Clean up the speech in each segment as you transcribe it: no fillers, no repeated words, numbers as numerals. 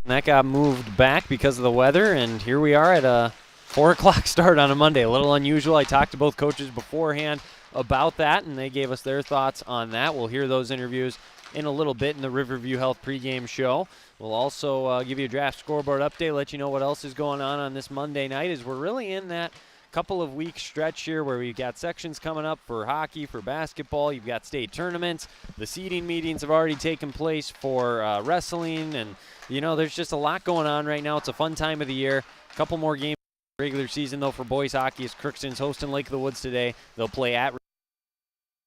That got moved back because of the weather, and here we are at a 4 o'clock start on a Monday. A little unusual. I talked to both coaches beforehand about that, and they gave us their thoughts on that. We'll hear those interviews in a little bit in the Riverview Health pregame show. We'll also give you a draft scoreboard update, let you know what else is going on this Monday night, as we're really in that couple of week stretch here where we've got sections coming up for hockey, for basketball. You've got state tournaments. The seeding meetings have already taken place for wrestling, and there's just a lot going on right now. It's a fun time of the year. A couple more games in the regular season though for boys hockey as Crookston's hosting Lake of the Woods today. They'll play at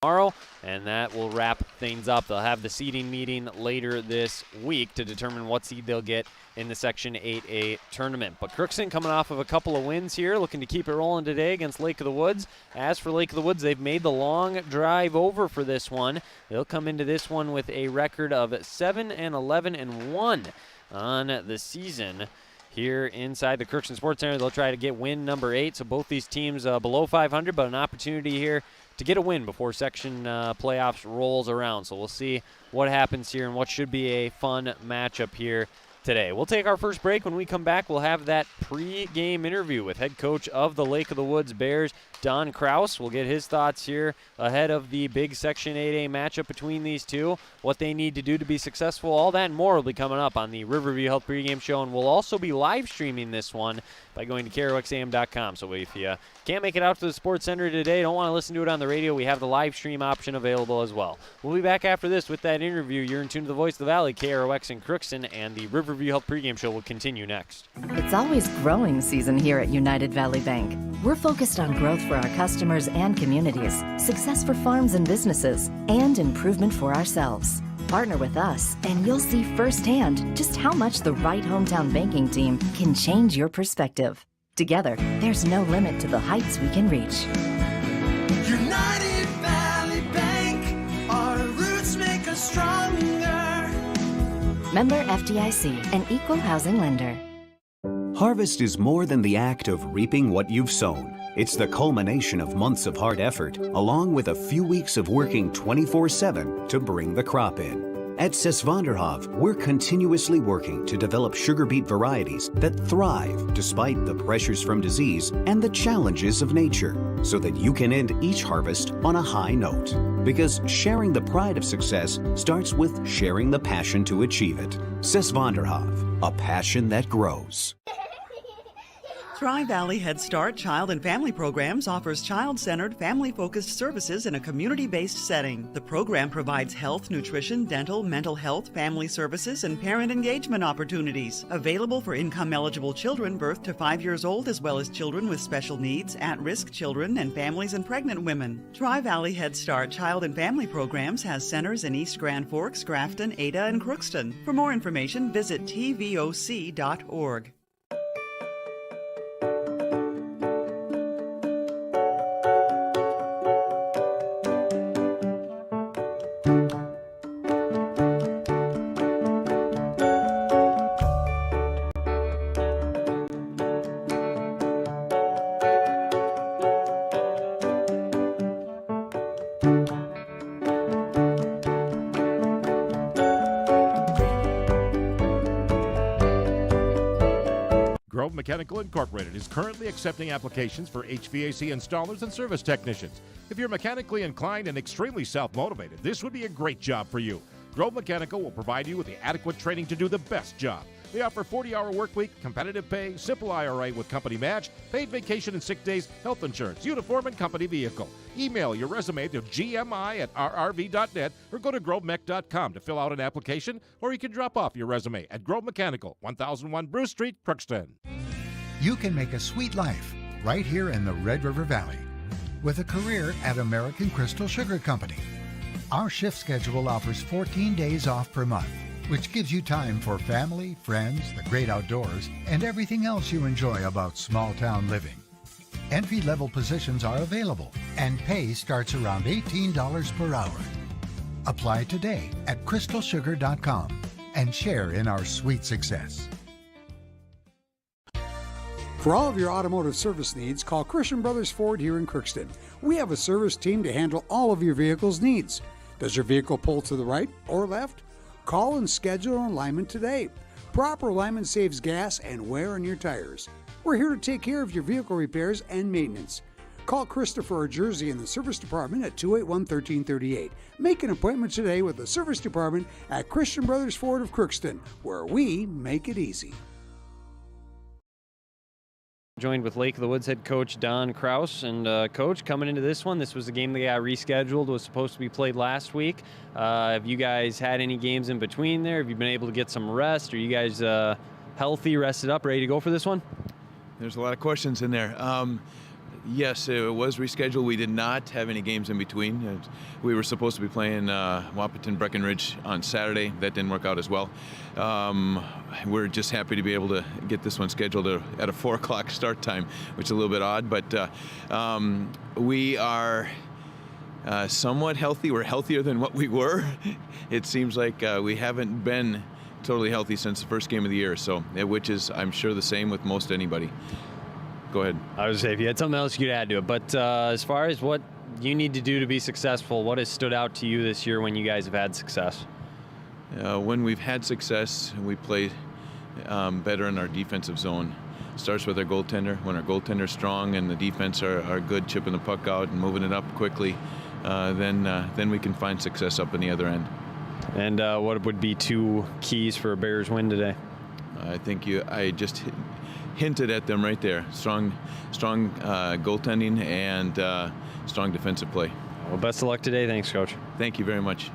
tomorrow, and that will wrap things up. They'll have the seeding meeting later this week to determine what seed they'll get in the Section 8A tournament. But Crookston coming off of a couple of wins here, looking to keep it rolling today against Lake of the Woods. As for Lake of the Woods, they've made the long drive over for this one. They'll come into this one with a record of 7-11-1 on the season. Here inside the Crookston Sports Center, they'll try to get win number 8. So both these teams below 500, but an opportunity here to get a win before section playoffs rolls around. So we'll see what happens here and what should be a fun matchup here today. We'll take our first break. When we come back, we'll have that pre-game interview with head coach of the Lake of the Woods Bears, Don Kraus. We'll get his thoughts here ahead of the big Section 8A matchup between these two, what they need to do to be successful. All that and more will be coming up on the Riverview Health pregame show, and we'll also be live streaming this one by going to KROXAM.com. So if you can't make it out to the Sports Center today, don't want to listen to it on the radio, we have the live stream option available as well. We'll be back after this with that interview. You're in tune to the Voice of the Valley, KROX in Crookston, and the Riverview Health pregame show will continue next. It's always growing season here at United Valley Bank. We're focused on growth for our customers and communities, success for farms and businesses, and improvement for ourselves. Partner with us, and you'll see firsthand just how much the right hometown banking team can change your perspective. Together, there's no limit to the heights we can reach. United Valley Bank, our roots make us stronger. Member FDIC, an equal housing lender. Harvest is more than the act of reaping what you've sown. It's the culmination of months of hard effort, along with a few weeks of working 24/7 to bring the crop in. At Sesvanderhof, we're continuously working to develop sugar beet varieties that thrive despite the pressures from disease and the challenges of nature, so that you can end each harvest on a high note. Because sharing the pride of success starts with sharing the passion to achieve it. Sesvanderhof, a passion that grows. Tri-Valley Head Start Child and Family Programs offers child-centered, family-focused services in a community-based setting. The program provides health, nutrition, dental, mental health, family services, and parent engagement opportunities. Available for income-eligible children birth to 5 years old, as well as children with special needs, at-risk children, and families and pregnant women. Tri-Valley Head Start Child and Family Programs has centers in East Grand Forks, Grafton, Ada, and Crookston. For more information, visit tvoc.org. Mechanical Incorporated is currently accepting applications for HVAC installers and service technicians. If you're mechanically inclined and extremely self-motivated, this would be a great job for you. Grove Mechanical will provide you with the adequate training to do the best job. They offer 40-hour work week, competitive pay, simple IRA with company match, paid vacation and sick days, health insurance, uniform, and company vehicle. Email your resume to gmi@rrv.net or go to grovemech.com to fill out an application, or you can drop off your resume at Grove Mechanical, 1001 Bruce Street, Crookston. You can make a sweet life right here in the Red River Valley with a career at American Crystal Sugar Company. Our shift schedule offers 14 days off per month, which gives you time for family, friends, the great outdoors, and everything else you enjoy about small-town living. Entry-level positions are available, and pay starts around $18 per hour. Apply today at crystalsugar.com and share in our sweet success. For all of your automotive service needs, call Christian Brothers Ford here in Crookston. We have a service team to handle all of your vehicle's needs. Does your vehicle pull to the right or left? Call and schedule an alignment today. Proper alignment saves gas and wear on your tires. We're here to take care of your vehicle repairs and maintenance. Call Christopher or Jersey in the service department at 281-1338. Make an appointment today with the service department at Christian Brothers Ford of Crookston, where we make it easy. Joined with Lake of the Woods head coach Don Kraus. And Coach, coming into this one, this was a game that got rescheduled, was supposed to be played last week. Have you guys had any games in between there? Have you been able to get some rest? Are you guys healthy, rested up, ready to go for this one? There's a lot of questions in there. Yes, it was rescheduled. We did not have any games in between. We were supposed to be playing Wahpeton Breckenridge on Saturday. That didn't work out as well. We're just happy to be able to get this one scheduled at a 4 o'clock start time, which is a little bit odd, but we are somewhat healthy. We're healthier than what we were. It seems like we haven't been totally healthy since the first game of the year, so which is, I'm sure, the same with most anybody. Go ahead. I was say if you had something else you could add to it, but as far as what you need to do to be successful, what has stood out to you this year when you guys have had success? When we've had success, we play better in our defensive zone. Starts with our goaltender. When our goaltender's strong and the defense are good, chipping the puck out and moving it up quickly, then we can find success up in the other end. And what would be 2 keys for a Bears win today? I think I just hinted at them right there. Strong goaltending and strong defensive play. Well, best of luck today. Thanks, Coach. Thank you very much.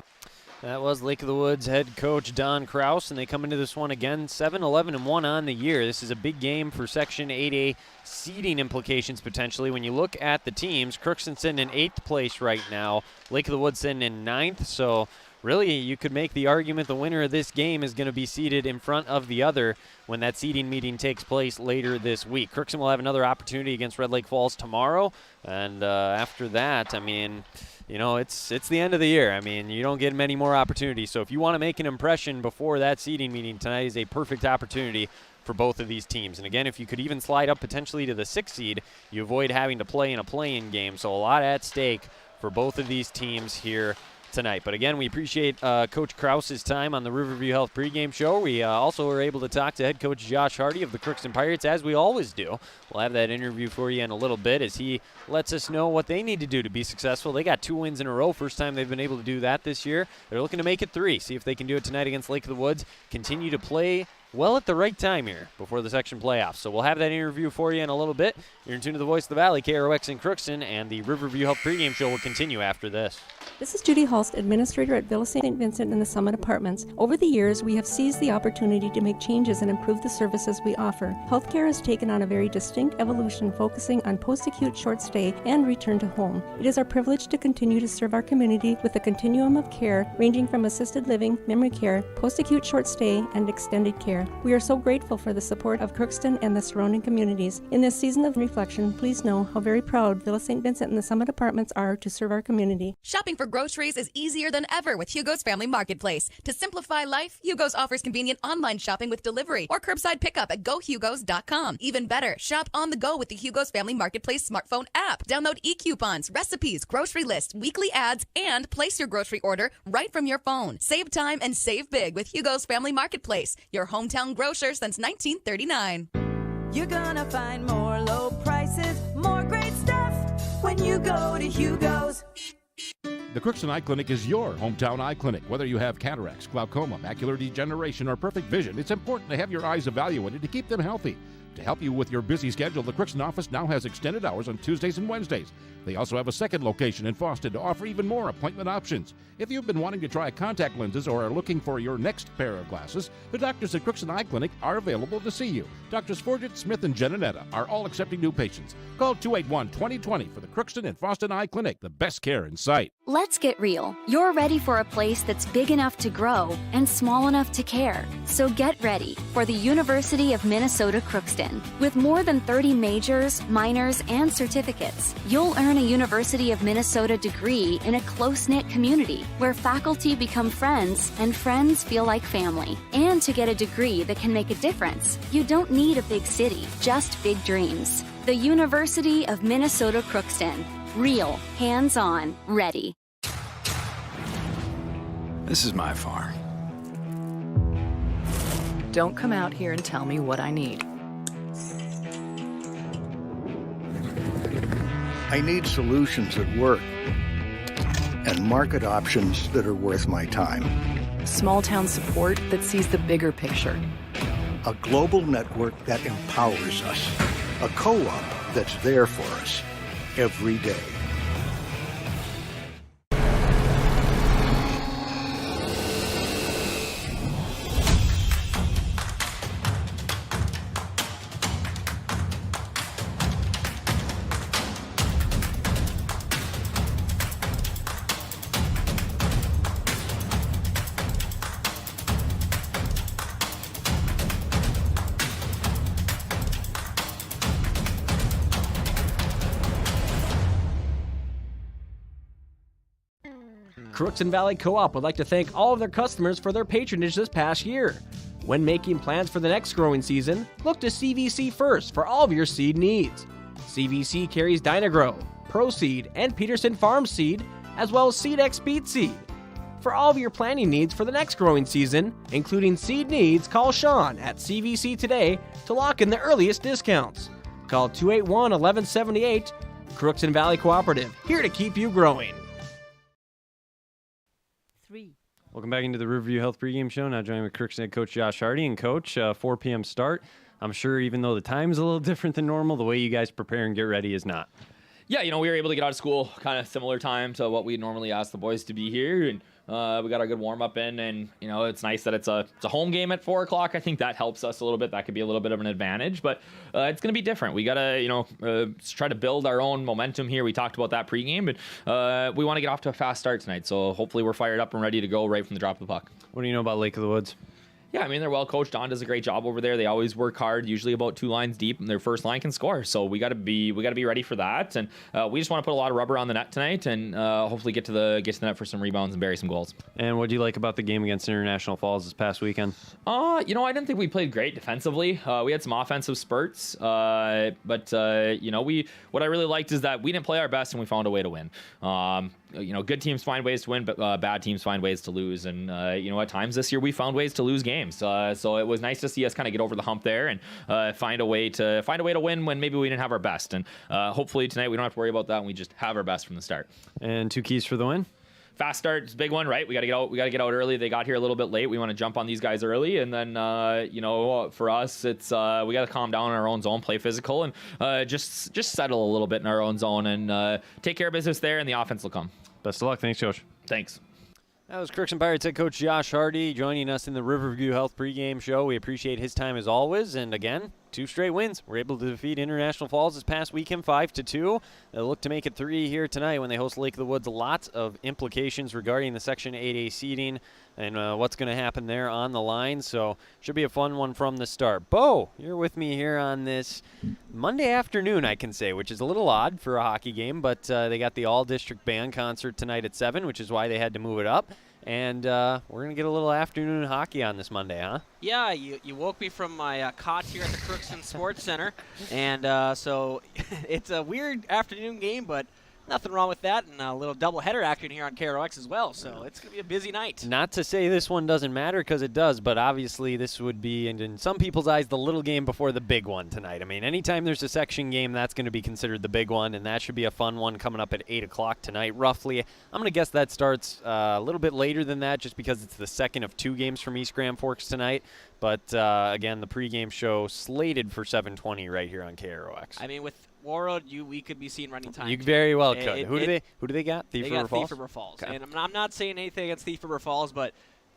That was Lake of the Woods head coach Don Kraus, and they come into this one again 7-11-1 on the year. This is a big game for Section 8A seeding implications potentially. When you look at the teams, Crookston sitting in 8th place right now, Lake of the Woods sitting in 9th, so really you could make the argument the winner of this game is going to be seated in front of the other when that seeding meeting takes place later this week. Crookston will have another opportunity against Red Lake Falls tomorrow, and after that, I mean, you know, it's the end of the year. I mean, you don't get many more opportunities. So if you want to make an impression before that seeding meeting, tonight is a perfect opportunity for both of these teams. And again, if you could even slide up potentially to the 6th seed, you avoid having to play in a play-in game. So a lot at stake for both of these teams here tonight. But again, we appreciate Coach Kraus's time on the Riverview Health pregame show. We also were able to talk to head coach Josh Hardy of the Crookston Pirates, as we always do. We'll have that interview for you in a little bit as he lets us know what they need to do to be successful. They got 2 wins in a row, first time they've been able to do that this year. They're looking to make it 3, see if they can do it tonight against Lake of the Woods. Continue to play well at the right time here before the section playoffs. So we'll have that interview for you in a little bit. You're in tune to the Voice of the Valley, KROX in Crookston, and the Riverview Health pregame show will continue after this. This is Judy Hulst, Administrator at Villa St. Vincent in the Summit Apartments. Over the years, we have seized the opportunity to make changes and improve the services we offer. Healthcare has taken on a very distinct evolution, focusing on post-acute short stay and return to home. It is our privilege to continue to serve our community with a continuum of care ranging from assisted living, memory care, post-acute short stay, and extended care. We are so grateful for the support of Crookston and the surrounding communities. In this season of reflection, please know how very proud Villa St. Vincent and the Summit Apartments are to serve our community. Shopping for groceries is easier than ever with Hugo's Family Marketplace. To simplify life, Hugo's offers convenient online shopping with delivery or curbside pickup at GoHugos.com. Even better, shop on the go with the Hugo's Family Marketplace smartphone app. Download e-coupons, recipes, grocery lists, weekly ads, and place your grocery order right from your phone. Save time and save big with Hugo's Family Marketplace, your hometown grocer since 1939. You're gonna find more low prices, more great stuff when you go to Hugo's. The Crookston Eye Clinic is your hometown eye clinic. Whether you have cataracts, glaucoma, macular degeneration, or perfect vision, it's important to have your eyes evaluated to keep them healthy. To help you with your busy schedule, the Crookston office now has extended hours on Tuesdays and Wednesdays. They also have a second location in Foston to offer even more appointment options. If you've been wanting to try contact lenses or are looking for your next pair of glasses, the doctors at Crookston Eye Clinic are available to see you. Doctors Forget, Smith, and Jananetta are all accepting new patients. Call 281-2020 for the Crookston and Foston Eye Clinic, the best care in sight. Let's get real. You're ready for a place that's big enough to grow and small enough to care. So get ready for the University of Minnesota Crookston. With more than 30 majors, minors, and certificates, you'll earn a University of Minnesota degree in a close-knit community where faculty become friends and friends feel like family. And to get a degree that can make a difference, you don't need a big city, just big dreams. The University of Minnesota Crookston. Real, hands-on, ready. This is my farm. Don't come out here and tell me what I need. I need solutions that work and market options that are worth my time. Small town support that sees the bigger picture. A global network that empowers us. A co-op that's there for us every day. Crookston Valley Co-op would like to thank all of their customers for their patronage this past year. When making plans for the next growing season, look to CVC first for all of your seed needs. CVC carries Dynagrow, Pro Seed, and Peterson Farm Seed, as well as SeedX Beet Seed. For all of your planting needs for the next growing season, including seed needs, call Sean at CVC today to lock in the earliest discounts. Call 281-1178. Crookston Valley Cooperative, here to keep you growing. Welcome back into the Riverview Health Pregame Show. Now joining with Crookston head coach Josh Hardy. And coach, 4 p.m. start. I'm sure even though the time's a little different than normal, the way you guys prepare and get ready is not. Yeah, we were able to get out of school kind of similar time to what we normally ask the boys to be here, and we got our good warm-up in, and, it's nice that it's a home game at 4 o'clock. I think that helps us a little bit. That could be a little bit of an advantage, but it's going to be different. We got to, try to build our own momentum here. We talked about that pregame, but we want to get off to a fast start tonight, so hopefully we're fired up and ready to go right from the drop of the puck. What do you know about Lake of the Woods? Yeah, they're well coached. Don does a great job over there. They always work hard, usually about 2 lines deep, and their first line can score. So we got to be ready for that, and we just want to put a lot of rubber on the net tonight, and hopefully get to the net for some rebounds and bury some goals. And what do you like about the game against International Falls this past weekend? I didn't think we played great defensively. We had some offensive spurts, but what I really liked is that we didn't play our best and we found a way to win. Good teams find ways to win, but bad teams find ways to lose. And, at times this year we found ways to lose games. So it was nice to see us kind of get over the hump there and find a way to win when maybe we didn't have our best. And hopefully tonight we don't have to worry about that and we just have our best from the start. And 2 keys for the win? Fast start is a big one, right? We got to get out early. They got here a little bit late. We want to jump on these guys early, and then for us, it's we got to calm down in our own zone, play physical, and just settle a little bit in our own zone and take care of business there, and the offense will come. Best of luck. Thanks, Josh. Thanks. That was Crookston Pirates head coach Josh Hardy joining us in the Riverview Health pregame show. We appreciate his time as always. And again, 2 straight wins. We're able to defeat International Falls this past weekend 5-2. They'll look to make it 3 here tonight when they host Lake of the Woods. Lots of implications regarding the Section 8A seeding and what's going to happen there on the line. So should be a fun one from the start. Bo, you're with me here on this Monday afternoon, I can say, which is a little odd for a hockey game, but they got the all-district band concert tonight at 7, which is why they had to move it up. And we're going to get a little afternoon hockey on this Monday, huh? Yeah, you woke me from my cot here at the Crookston Sports Center. And so it's a weird afternoon game, but nothing wrong with that. And a little doubleheader action here on KROX as well. So it's going to be a busy night. Not to say this one doesn't matter, because it does, but obviously this would be, in some people's eyes, the little game before the big one tonight. Anytime there's a section game, that's going to be considered the big one, and that should be a fun one coming up at 8 o'clock tonight, roughly. I'm going to guess that starts a little bit later than that, just because it's the second of 2 games from East Grand Forks tonight. But, again, the pregame show slated for 7:20 right here on KROX. With Warroad, we could be seeing running time. You very well could. Who do they got? Thief River Falls. Okay. And I'm not saying anything against Thief River Falls, but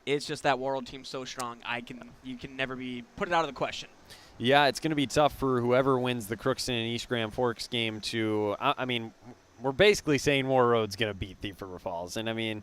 it's just that Warroad team's so strong. You can never put it out of the question. Yeah, it's going to be tough for whoever wins the Crookston and East Grand Forks game to. We're basically saying Warroad's going to beat Thief River Falls, and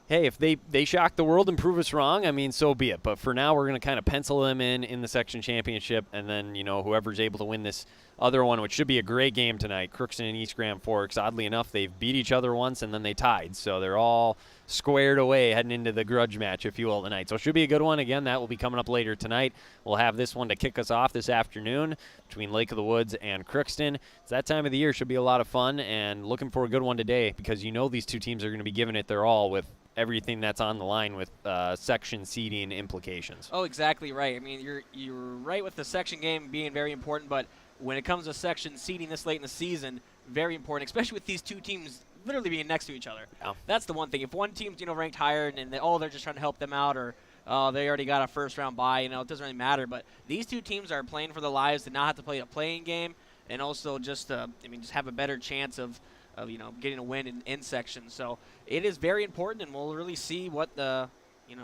hey, if they shock the world and prove us wrong, so be it. But for now, we're going to kind of pencil them in the section championship, and then, whoever's able to win this other one, which should be a great game tonight, Crookston and East Grand Forks. Oddly enough, they've beat each other once, and then they tied. So they're all squared away heading into the grudge match, if you will, tonight. So it should be a good one. Again, that will be coming up later tonight. We'll have this one to kick us off this afternoon between Lake of the Woods and Crookston. It's that time of the year. Should be a lot of fun, and looking for a good one today, because these 2 teams are going to be giving it their all with everything that's on the line with section seeding implications. Oh, exactly right. I mean, you're right with the section game being very important, but when it comes to section seeding this late in the season, very important, especially with these two teams literally being next to each other. Yeah. That's the one thing. If one team's ranked higher and they're just trying to help them out, or they already got a first round bye, it doesn't really matter. But these two teams are playing for their lives to not have to play a playing game, and also just have a better chance of getting a win in section. So it is very important, and we'll really see what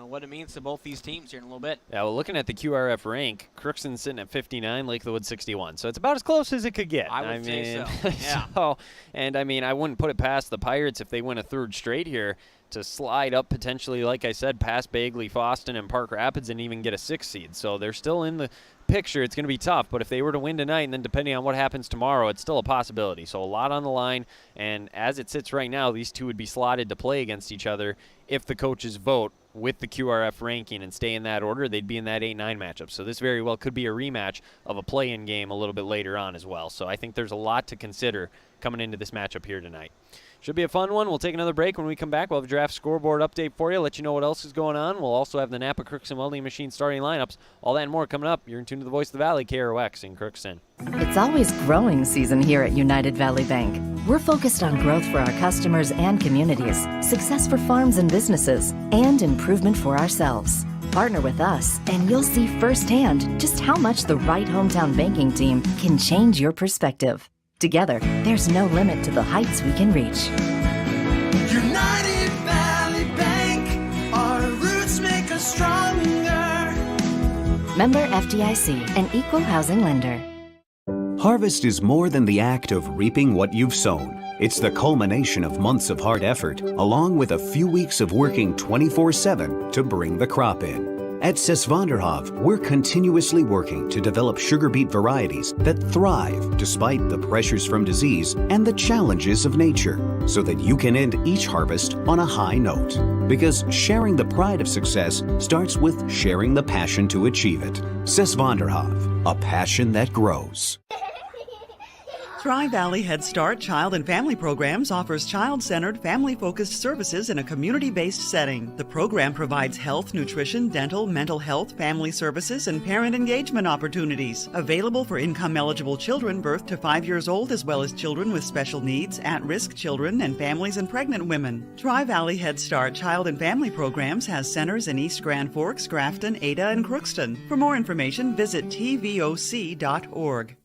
what it means to both these teams here in a little bit. Yeah, well, looking at the QRF rank, Crookston's sitting at 59, Lake of the Woods 61. So it's about as close as it could get. I would say so. Yeah. And I wouldn't put it past the Pirates if they win a third straight here to slide up potentially, like I said, past Bagley, Foston, and Park Rapids and even get a 6th seed. So they're still in the picture. It's going to be tough, but if they were to win tonight and then depending on what happens tomorrow, it's still a possibility. So a lot on the line, and as it sits right now, these two would be slotted to play against each other if the coaches vote with the QRF ranking and stay in that order. They'd be in that 8-9 matchup. So this very well could be a rematch of a play-in game a little bit later on as well. So I think there's a lot to consider coming into this matchup here tonight. Should be a fun one. We'll take another break. When we come back, we'll have a draft scoreboard update for you, let you know what else is going on. We'll also have the Napa Crookston Welding Machine starting lineups. All that and more coming up. You're in tune to the Voice of the Valley, KROX in Crookston. It's always growing season here at United Valley Bank. We're focused on growth for our customers and communities, success for farms and businesses, and improvement for ourselves. Partner with us, and you'll see firsthand just how much the right hometown banking team can change your perspective. Together, there's no limit to the heights we can reach. United Valley Bank, our roots make us stronger. Member FDIC, an equal housing lender. Harvest is more than the act of reaping what you've sown. It's the culmination of months of hard effort, along with a few weeks of working 24/7 to bring the crop in. At Sesvanderhof, we're continuously working to develop sugar beet varieties that thrive despite the pressures from disease and the challenges of nature, so that you can end each harvest on a high note. Because sharing the pride of success starts with sharing the passion to achieve it. Sesvanderhof, a passion that grows. Tri-Valley Head Start Child and Family Programs offers child-centered, family-focused services in a community-based setting. The program provides health, nutrition, dental, mental health, family services, and parent engagement opportunities. Available for income-eligible children birth to 5 years old, as well as children with special needs, at-risk children, and families and pregnant women. Tri-Valley Head Start Child and Family Programs has centers in East Grand Forks, Grafton, Ada, and Crookston. For more information, visit tvoc.org.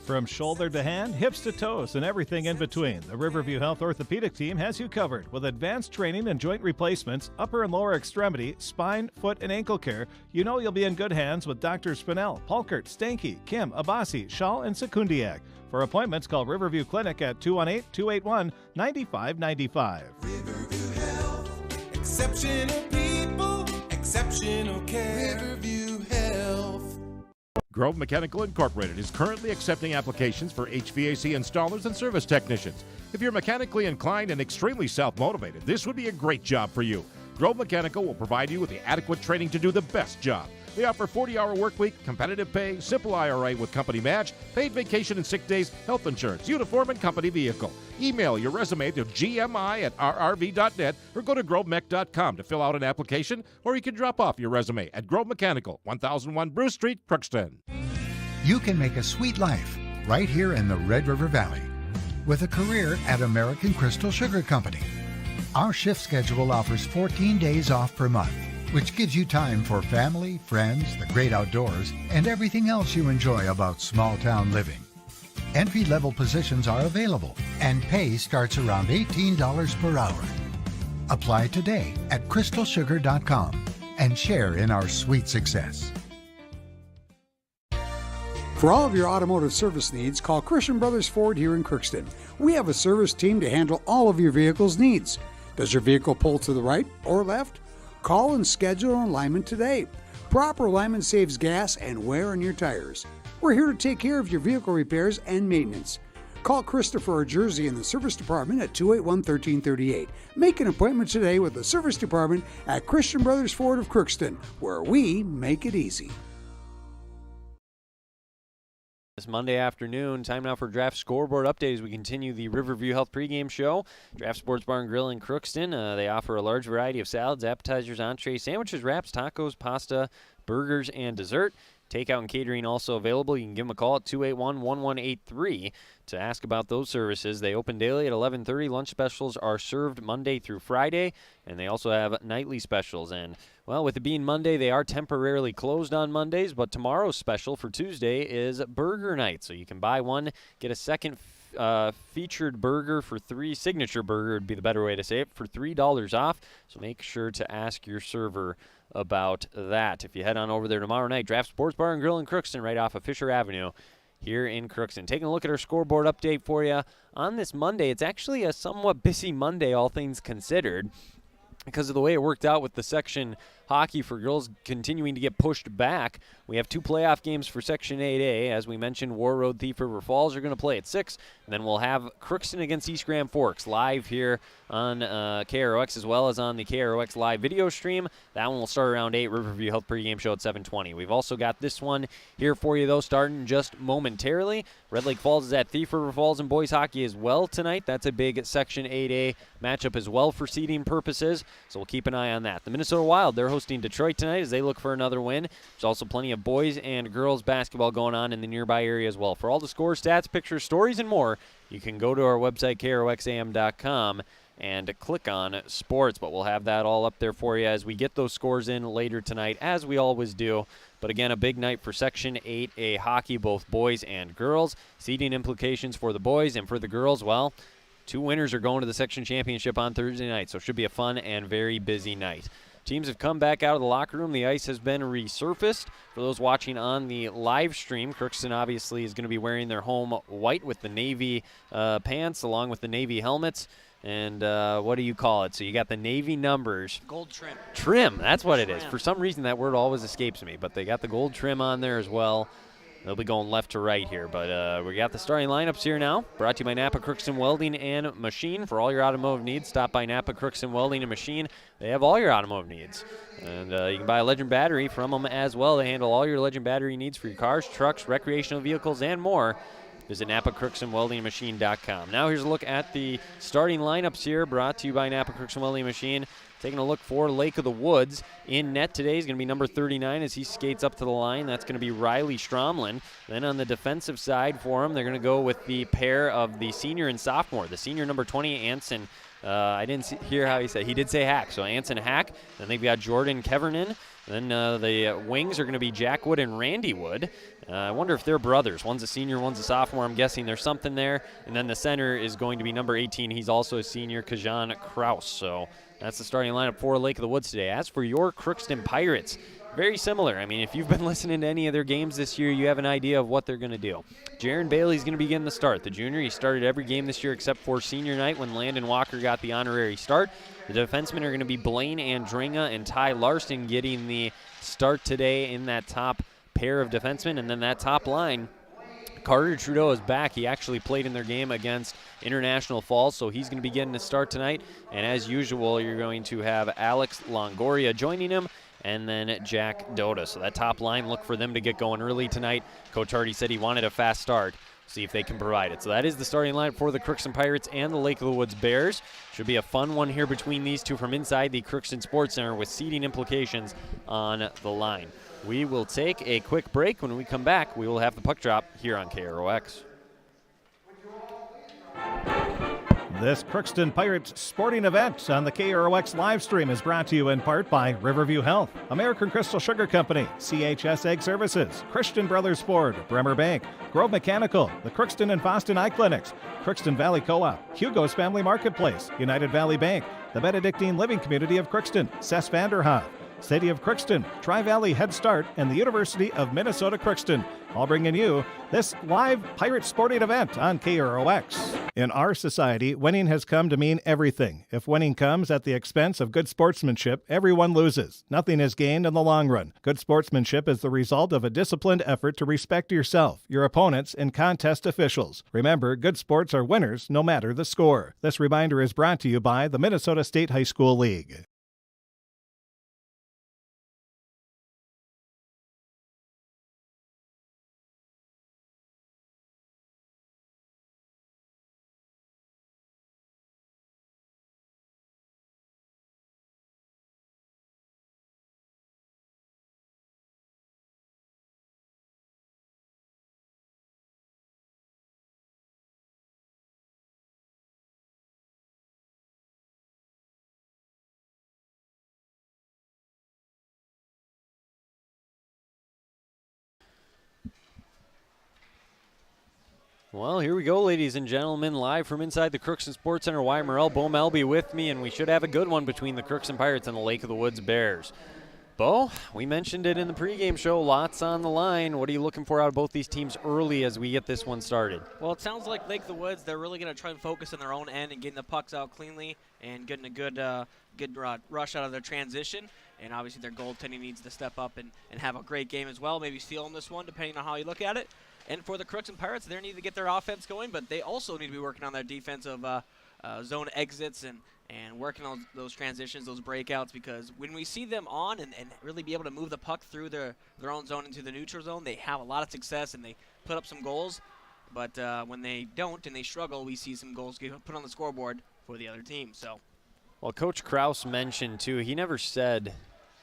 From shoulder to hand, hips to toes, and everything in between, the Riverview Health Orthopedic Team has you covered with advanced training and joint replacements, upper and lower extremity, spine, foot, and ankle care. You know you'll be in good hands with Drs. Spinell, Polkert, Stanky, Kim, Abasi, Shaw, and Sekundiak. For appointments, call Riverview Clinic at 218-281-9595. Riverview Health, exceptional people, exceptional care. Riverview Health. Grove Mechanical Incorporated is currently accepting applications for HVAC installers and service technicians. If you're mechanically inclined and extremely self-motivated, this would be a great job for you. Grove Mechanical will provide you with the adequate training to do the best job. They offer 40-hour work week, competitive pay, simple IRA with company match, paid vacation and sick days, health insurance, uniform, and company vehicle. Email your resume to gmi@rrv.net or go to grovemech.com to fill out an application, or you can drop off your resume at Grove Mechanical, 1001 Bruce Street, Crookston. You can make a sweet life right here in the Red River Valley with a career at American Crystal Sugar Company. Our shift schedule offers 14 days off per month, which gives you time for family, friends, the great outdoors, and everything else you enjoy about small-town living. Entry-level positions are available, and pay starts around $18 per hour. Apply today at crystalsugar.com and share in our sweet success. For all of your automotive service needs, call Christian Brothers Ford here in Crookston. We have a service team to handle all of your vehicle's needs. Does your vehicle pull to the right or left? Call and schedule an alignment today. Proper alignment saves gas and wear on your tires. We're here to take care of your vehicle repairs and maintenance. Call Christopher or Jersey in the service department at 281-1338. Make an appointment today with the service department at Christian Brothers Ford of Crookston, where we make it easy. This Monday afternoon, time now for Draft Scoreboard update as we continue the Riverview Health pregame show. Draft Sports Bar and Grill in Crookston. They offer a large variety of salads, appetizers, entrees, sandwiches, wraps, tacos, pasta, burgers, and dessert. Takeout and catering also available. You can give them a call at 281-1183 to ask about those services. They open daily at 11:30. Lunch specials are served Monday through Friday, and they also have nightly specials. And, well, with it being Monday, they are temporarily closed on Mondays, but tomorrow's special for Tuesday is burger night. So you can buy one, get a second featured burger for signature burger would be the better way to say it, for $3 off. So make sure to ask your server about that. If you head on over there tomorrow night, Draft Sports Bar and Grill in Crookston, right off of Fisher Avenue here in Crookston. Taking a look at our scoreboard update for you on this Monday. It's actually a somewhat busy Monday, all things considered, because of the way it worked out with the section hockey for girls continuing to get pushed back. We have 2 playoff games for Section 8A. As we mentioned, War Road, Thief River Falls are going to play at 6. And then we'll have Crookston against East Grand Forks live here on KROX as well as on the KROX live video stream. That one will start around 8. Riverview Health pregame show at 7:20. We've also got this one here for you, though, starting just momentarily. Red Lake Falls is at Thief River Falls in boys hockey as well tonight. That's a big Section 8A matchup as well for seeding purposes, so we'll keep an eye on that. The Minnesota Wild, they're hosting Detroit tonight as they look for another win. There's also plenty of boys and girls basketball going on in the nearby area as well. For all the scores, stats, pictures, stories, and more, you can go to our website, KROXAM.com, and click on sports. But we'll have that all up there for you as we get those scores in later tonight, as we always do. But again, a big night for Section 8A hockey, both boys and girls. Seeding implications for the boys and for the girls, well, 2 winners are going to the section championship on Thursday night, so it should be a fun and very busy night. Teams have come back out of the locker room. The ice has been resurfaced. For those watching on the live stream, Crookston obviously is going to be wearing their home white with the navy pants along with the navy helmets. And what do you call it? So you got the navy numbers. Gold trim. Trim, that's what it is. For some reason, that word always escapes me. But they got the gold trim on there as well. They'll be going left to right here. But we got the starting lineups here now. Brought to you by Napa Crookston Welding and Machine. For all your automotive needs, stop by Napa Crookston Welding and Machine. They have all your automotive needs. And you can buy a Legend battery from them as well. They handle all your Legend battery needs for your cars, trucks, recreational vehicles, and more. Visit NapaCrookstonWeldingMachine.com. Now here's a look at the starting lineups here, brought to you by Napa Crookston Welding Machine. Taking a look for Lake of the Woods. In net today is going to be number 39 as he skates up to the line. That's going to be Riley Stromlin. Then on the defensive side for him, they're going to go with the pair of the senior and sophomore. The senior, number 20, Anson. I didn't hear how he said. He did say Hack. So Anson Hack. Then they've got Jordan Kevernin. Then the wings are going to be Jack Wood and Randy Wood. I wonder if they're brothers. One's a senior, one's a sophomore. I'm guessing there's something there. And then the center is going to be number 18. He's also a senior, Kajan Kraus. So that's the starting lineup for Lake of the Woods today. As for your Crookston Pirates, very similar. I mean, if you've been listening to any of their games this year, you have an idea of what they're going to do. Jaron Bailey's going to be getting the start. The junior, he started every game this year except for senior night when Landon Walker got the honorary start. The defensemen are going to be Blaine Andringa and Ty Larson getting the start today in that top pair of defensemen. And then that top line, Carter Trudeau is back. He actually played in their game against International Falls, so he's going to be getting a start tonight. And as usual, you're going to have Alex Longoria joining him, and then Jack Dota. So that top line, look for them to get going early tonight. Coach Hardy said he wanted a fast start. See if they can provide it. So that is the starting line for the Crookston Pirates and the Lake of the Woods Bears. Should be a fun one here between these two from inside the Crookston Sports Center with seeding implications on the line. We will take a quick break. When we come back, we will have the puck drop here on KROX. This Crookston Pirates sporting event on the KROX live stream is brought to you in part by Riverview Health, American Crystal Sugar Company, CHS Egg Services, Christian Brothers Ford, Bremer Bank, Grove Mechanical, the Crookston and Boston Eye Clinics, Crookston Valley Co-op, Hugo's Family Marketplace, United Valley Bank, the Benedictine Living Community of Crookston, Cess Vanderhoff, City of Crookston, Tri-Valley Head Start, and the University of Minnesota Crookston, all bringing you this live Pirate sporting event on KROX. In our society, winning has come to mean everything. If winning comes at the expense of good sportsmanship, everyone loses. Nothing is gained in the long run. Good sportsmanship is the result of a disciplined effort to respect yourself, your opponents, and contest officials. Remember, good sports are winners no matter the score. This reminder is brought to you by the Minnesota State High School League. Well, here we go, ladies and gentlemen, live from inside the Crookston Sports Center. Wyatt Morrell, Bo Melby with me, and we should have a good one between the Crookston Pirates and the Lake of the Woods Bears. Bo, we mentioned it in the pregame show, lots on the line. What are you looking for out of both these teams early as we get this one started? Well, it sounds like Lake of the Woods, they're really going to try and focus on their own end and getting the pucks out cleanly and getting a good rush out of their transition. And obviously their goaltending needs to step up and have a great game as well, maybe stealing this one depending on how you look at it. And for the Crookston Pirates, they need to get their offense going, but they also need to be working on their defensive zone exits and working on those transitions, those breakouts, because when we see them on and really be able to move the puck through their own zone into the neutral zone, they have a lot of success and they put up some goals. But when they don't and they struggle, we see some goals get put on the scoreboard for the other team. So, well, Coach Krause mentioned, too, he never said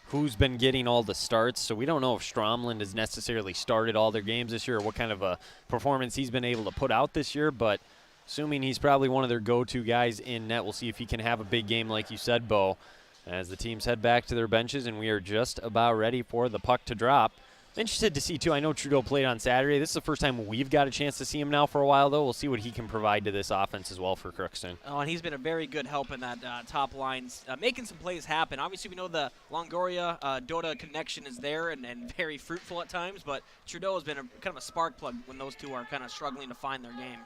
who's been getting all the starts, so we don't know if Stromland has necessarily started all their games this year or what kind of a performance he's been able to put out this year, but assuming he's probably one of their go-to guys in net, we'll see if he can have a big game like you said, Bo, as the teams head back to their benches, and we are just about ready for the puck to drop. Interested to see, too, I know Trudeau played on Saturday. This is the first time we've got a chance to see him now for a while, though. We'll see what he can provide to this offense as well for Crookston. Oh, and he's been a very good help in that top line, making some plays happen. Obviously, we know the Longoria-Dota connection is there and very fruitful at times, but Trudeau has been kind of a spark plug when those two are kind of struggling to find their game.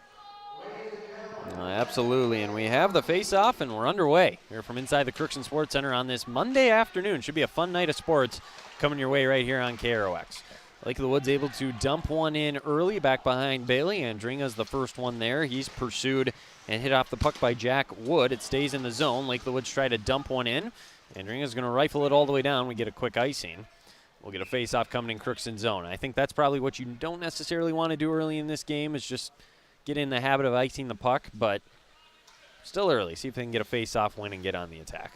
Absolutely, and we have the face-off, and we're underway here from inside the Crookston Sports Center on this Monday afternoon. Should be a fun night of sports coming your way right here on KROX. Lake of the Woods able to dump one in early back behind Bailey. Andringa's the first one there. He's pursued and hit off the puck by Jack Wood. It stays in the zone. Lake of the Woods try to dump one in. Andringa's going to rifle it all the way down. We get a quick icing. We'll get a face-off coming in Crookston zone. I think that's probably what you don't necessarily want to do early in this game is just get in the habit of icing the puck, but still early. See if they can get a face-off win and get on the attack.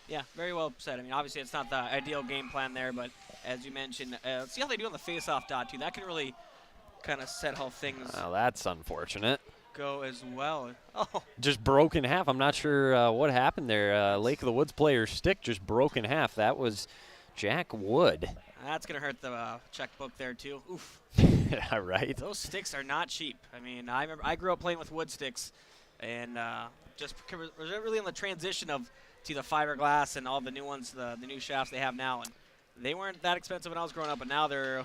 Yeah, very well said. I mean, obviously it's not the ideal game plan there, but as you mentioned, see how they do on the face-off dot, too. That can really kind of set how things Well, that's unfortunate. Go as well. Oh, just broke in half. I'm not sure what happened there. Lake of the Woods player's stick just broke in half. That was Jack Wood. that's going to hurt the checkbook there, too. Oof. Yeah, right. Those sticks are not cheap. I mean, I remember I grew up playing with wood sticks, and just was really on the transition to the fiberglass and all the new ones, the new shafts they have now. And they weren't that expensive when I was growing up, but now they're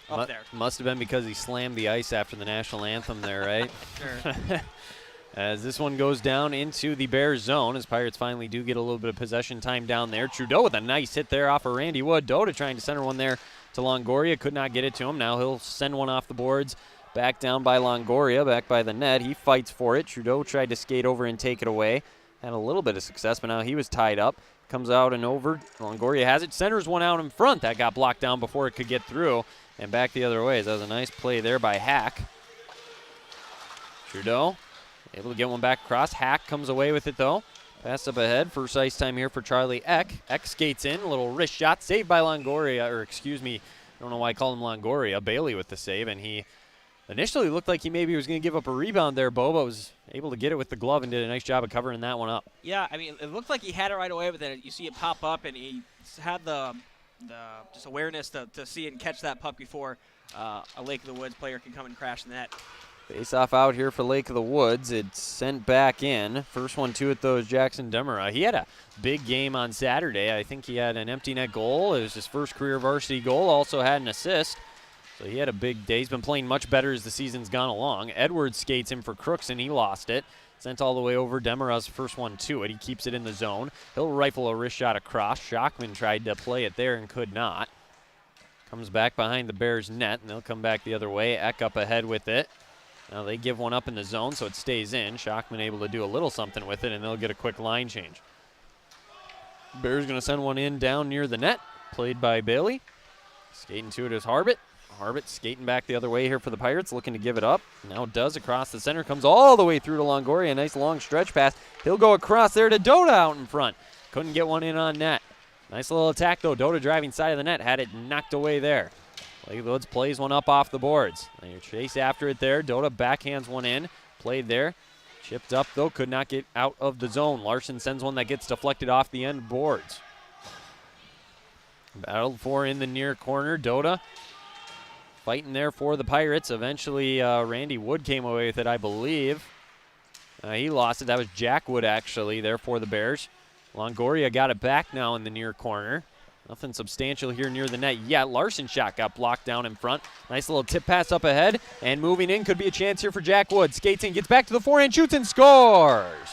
up there. Must have been because he slammed the ice after the national anthem there, right? Sure. As this one goes down into the Bears zone, as Pirates finally do get a little bit of possession time down there. Trudeau with a nice hit there off of Randy Wood. Dota trying to center one there to Longoria. Could not get it to him. Now he'll send one off the boards. Back down by Longoria, back by the net. He fights for it. Trudeau tried to skate over and take it away. Had a little bit of success, but now he was tied up. Comes out and over. Longoria has it. Centers one out in front. That got blocked down before it could get through. And back the other way. That was a nice play there by Hack. Trudeau able to get one back across. Hack comes away with it, though. Pass up ahead. First ice time here for Charlie Eck. Eck skates in. A little wrist shot. Saved by Longoria. Or, excuse me, I don't know why I call him Longoria. Bailey with the save. And he initially looked like he maybe was going to give up a rebound there. Boba was able to get it with the glove and did a nice job of covering that one up. Yeah, I mean, it looked like he had it right away, but then you see it pop up, and he had the just awareness to see and catch that puck before a Lake of the Woods player can come and crash the net. Face off out here for Lake of the Woods. It's sent back in. First one to it, though, is Jackson Demera. He had a big game on Saturday. I think he had an empty net goal. It was his first career varsity goal. Also had an assist. So he had a big day. He's been playing much better as the season's gone along. Edwards skates in for Crookston. He lost it. Sent all the way over. Demera's first one to it. He keeps it in the zone. He'll rifle a wrist shot across. Schockman tried to play it there and could not. Comes back behind the Bears' net, and they'll come back the other way. Eck up ahead with it. Now they give one up in the zone, so it stays in. Schockman able to do a little something with it, and they'll get a quick line change. Bears going to send one in down near the net. Played by Bailey. Skating to it is Harbit. Harbit skating back the other way here for the Pirates, looking to give it up. Now does across the center, comes all the way through to Longoria. Nice long stretch pass. He'll go across there to Dota out in front. Couldn't get one in on net. Nice little attack, though. Dota driving side of the net, had it knocked away there. Lake of the Woods plays one up off the boards. They chase after it there. Dota backhands one in. Played there. Chipped up, though. Could not get out of the zone. Larson sends one that gets deflected off the end boards. Battled for in the near corner. Dota fighting there for the Pirates. Eventually, Randy Wood came away with it, I believe. He lost it. That was Jack Wood, actually, there for the Bears. Longoria got it back now in the near corner. Nothing substantial here near the net yet. Larson's shot got blocked down in front. Nice little tip pass up ahead. And moving in could be a chance here for Jack Wood. Skates in, gets back to the forehand, shoots and scores.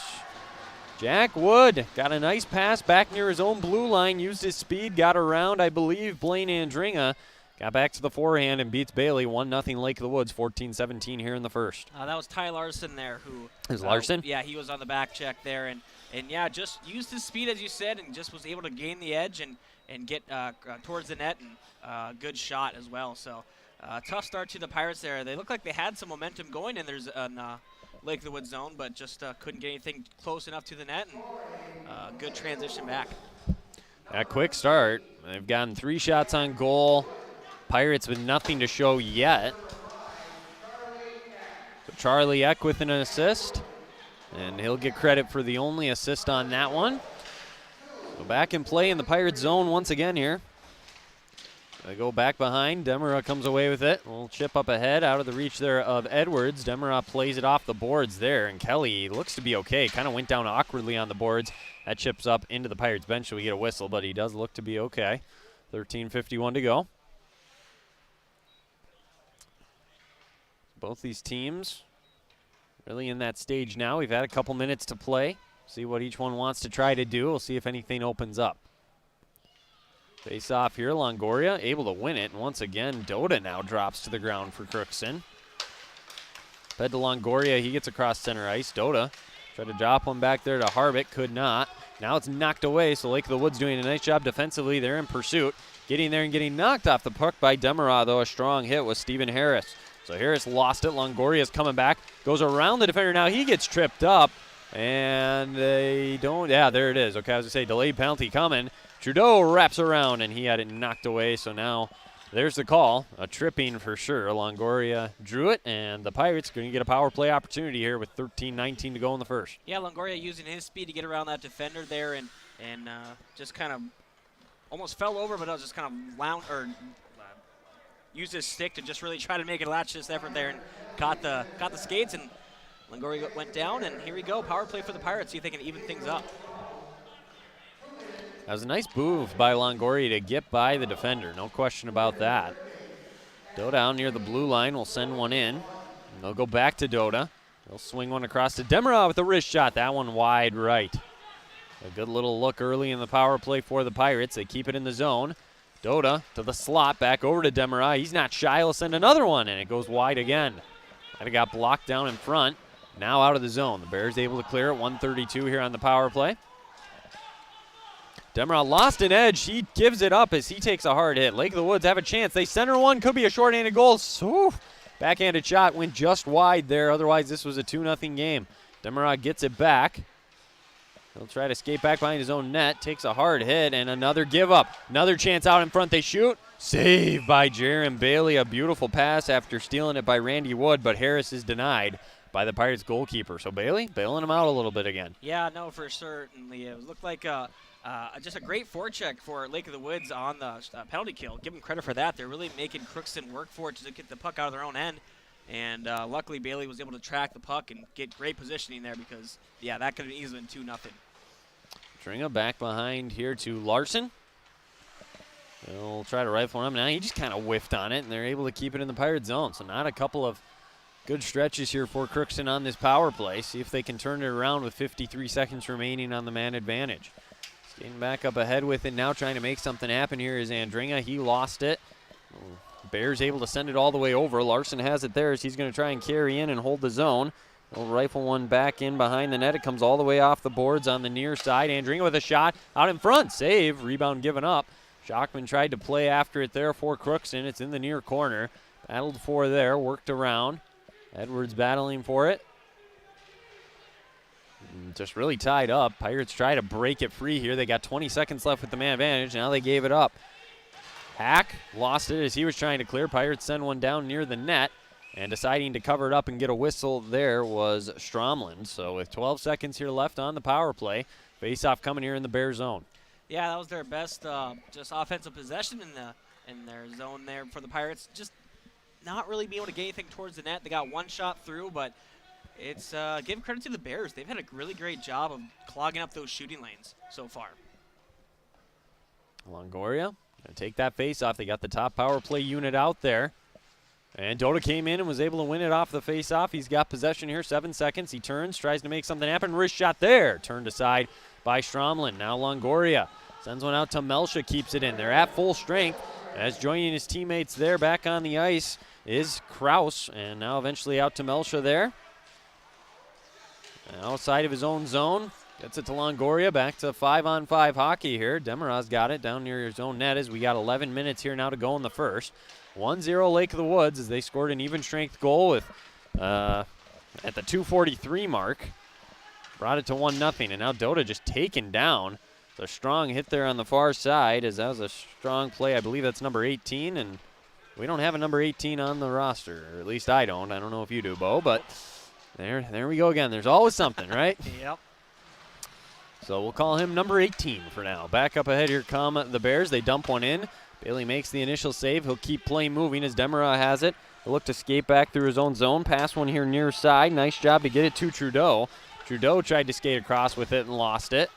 Jack Wood got a nice pass back near his own blue line. Used his speed, got around, I believe, Blaine Andringa. Got back to the forehand and beats Bailey. 1-0 Lake of the Woods, 14-17 here in the first. That was Ty Larson there who... Is Larson? Yeah, he was on the back check there. And yeah, just used his speed, as you said, and just was able to gain the edge and get towards the net, and good shot as well. So tough start to the Pirates there. They look like they had some momentum going in there's Lake of the Woods zone, but just couldn't get anything close enough to the net, and good transition back. A quick start. They've gotten 3 shots on goal. Pirates with nothing to show yet. So Charlie Eck with an assist, and he'll get credit for the only assist on that one. So back in play in the Pirates zone once again here. They go back behind. Demera comes away with it. A little chip up ahead, out of the reach there of Edwards. Demera plays it off the boards there, and Kelly looks to be okay. Kind of went down awkwardly on the boards. That chips up into the Pirates bench, so we get a whistle, but he does look to be okay. 13:51 to go. Both these teams really in that stage now. We've had a couple minutes to play. See what each one wants to try to do. We'll see if anything opens up. Face off here, Longoria able to win it. And once again, Dota now drops to the ground for Crookston. Fed to Longoria, he gets across center ice. Dota tried to drop one back there to Harvick, could not. Now it's knocked away, so Lake of the Woods doing a nice job defensively. They're in pursuit. Getting there and getting knocked off the puck by Demera, though. A strong hit was Stephen Harris. So Harris lost it. Longoria's coming back. Goes around the defender. Now he gets tripped up. And they don't. Yeah, there it is. Okay, I was going to say delayed penalty coming. Trudeau wraps around, and he had it knocked away. So now there's the call. A tripping for sure. Longoria drew it, and the Pirates going to get a power play opportunity here with 13:19 to go in the first. Yeah, Longoria using his speed to get around that defender there and just kind of almost fell over, but it was just kind of used his stick to just really try to make a latch-this effort there and caught the skates, and Longoria went down, and here we go, power play for the Pirates, see if they can even things up. That was a nice move by Longoria to get by the defender, no question about that. Doda down near the blue line will send one in. And they'll go back to Doda. They'll swing one across to Demera with a wrist shot, that one wide right. A good little look early in the power play for the Pirates. They keep it in the zone. Doda to the slot, back over to Demera. He's not shy, he'll send another one, and it goes wide again. That got blocked down in front. Now out of the zone. The Bears able to clear it. 1:32 here on the power play. Demera lost an edge. He gives it up as he takes a hard hit. Lake of the Woods have a chance. They center one. Could be a short-handed goal. So, backhanded shot went just wide there. Otherwise, this was a 2-0 game. Demera gets it back. He'll try to skate back behind his own net. Takes a hard hit and another give up. Another chance out in front. They shoot. Saved by Jaron Bailey. A beautiful pass after stealing it by Randy Wood, but Harris is denied by the Pirates goalkeeper. So Bailey bailing him out a little bit again. Yeah, no, for certainly. It looked like just a great forecheck for Lake of the Woods on the penalty kill. Give them credit for that. They're really making Crookston work for it to get the puck out of their own end. And luckily Bailey was able to track the puck and get great positioning there because, yeah, that could have easily been 2-0. Dringa back behind here to Larson. They'll try to rifle him. Now he just kind of whiffed on it, and they're able to keep it in the Pirate zone. So not a couple of good stretches here for Crookston on this power play. See if they can turn it around with 53 seconds remaining on the man advantage. Getting back up ahead with it now, trying to make something happen here is Andringa. He lost it. Bears able to send it all the way over. Larson has it there as he's going to try and carry in and hold the zone. They'll rifle one back in behind the net. It comes all the way off the boards on the near side. Andringa with a shot out in front. Save. Rebound given up. Shockman tried to play after it there for Crookston. It's in the near corner. Battled for there. Worked around. Edwards battling for it. Just really tied up. Pirates try to break it free here. They got 20 seconds left with the man advantage. Now they gave it up. Hack lost it as he was trying to clear. Pirates send one down near the net. And deciding to cover it up and get a whistle there was Stromlin. So with 12 seconds here left on the power play, face-off coming here in the Bear zone. Yeah, that was their best just offensive possession in their zone there for the Pirates. Just not really being able to get anything towards the net. They got one shot through, but it's give credit to the Bears. They've had a really great job of clogging up those shooting lanes so far. Longoria going to take that face off. They got the top power play unit out there. And Dota came in and was able to win it off the face-off. He's got possession here, 7 seconds. He turns, tries to make something happen. Wrist shot there. Turned aside by Stromlin. Now Longoria sends one out to Melsha, keeps it in. They're at full strength. As joining his teammates there back on the ice is Kraus. And now eventually out to Melsha there. And outside of his own zone. Gets it to Longoria. Back to 5-on-5 hockey here. Demeraux's got it down near his own net as we got 11 minutes here now to go in the first. 1-0 Lake of the Woods as they scored an even strength goal with at the 2:43 mark. Brought it to 1-0, and now Dota just taken down. It's a strong hit there on the far side as that was a strong play. I believe that's number 18, and we don't have a number 18 on the roster, or at least I don't. I don't know if you do, Bo, but there we go again. There's always something, right? Yep. So we'll call him number 18 for now. Back up ahead, here come the Bears. They dump one in. Bailey makes the initial save. He'll keep play moving as Demeraux has it. He'll look to skate back through his own zone. Pass one here near side. Nice job to get it to Trudeau. Trudeau tried to skate across with it and lost it.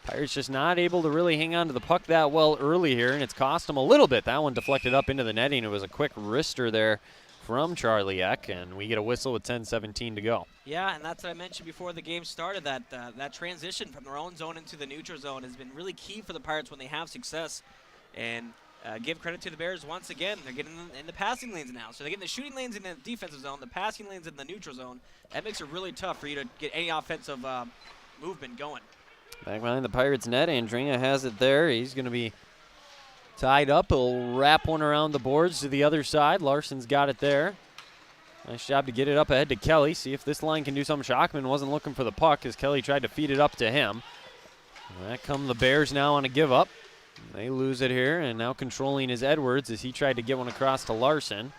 Pirates just not able to really hang on to the puck that well early here, and it's cost them a little bit. That one deflected up into the netting. It was a quick wrister there from Charlie Eck, and we get a whistle with 10:17 to go. Yeah, and that's what I mentioned before the game started, that that transition from their own zone into the neutral zone has been really key for the Pirates when they have success. And give credit to the Bears once again. They're getting in the passing lanes now. So they're getting the shooting lanes in the defensive zone, the passing lanes in the neutral zone. That makes it really tough for you to get any offensive movement going. Back behind the Pirates net, Andringa has it there. He's going to be tied up. He'll wrap one around the boards to the other side. Larson's got it there. Nice job to get it up ahead to Kelly. See if this line can do something. Shockman wasn't looking for the puck as Kelly tried to feed it up to him. Back come the Bears now on a give up. They lose it here, and now controlling is Edwards as he tried to get one across to Larson.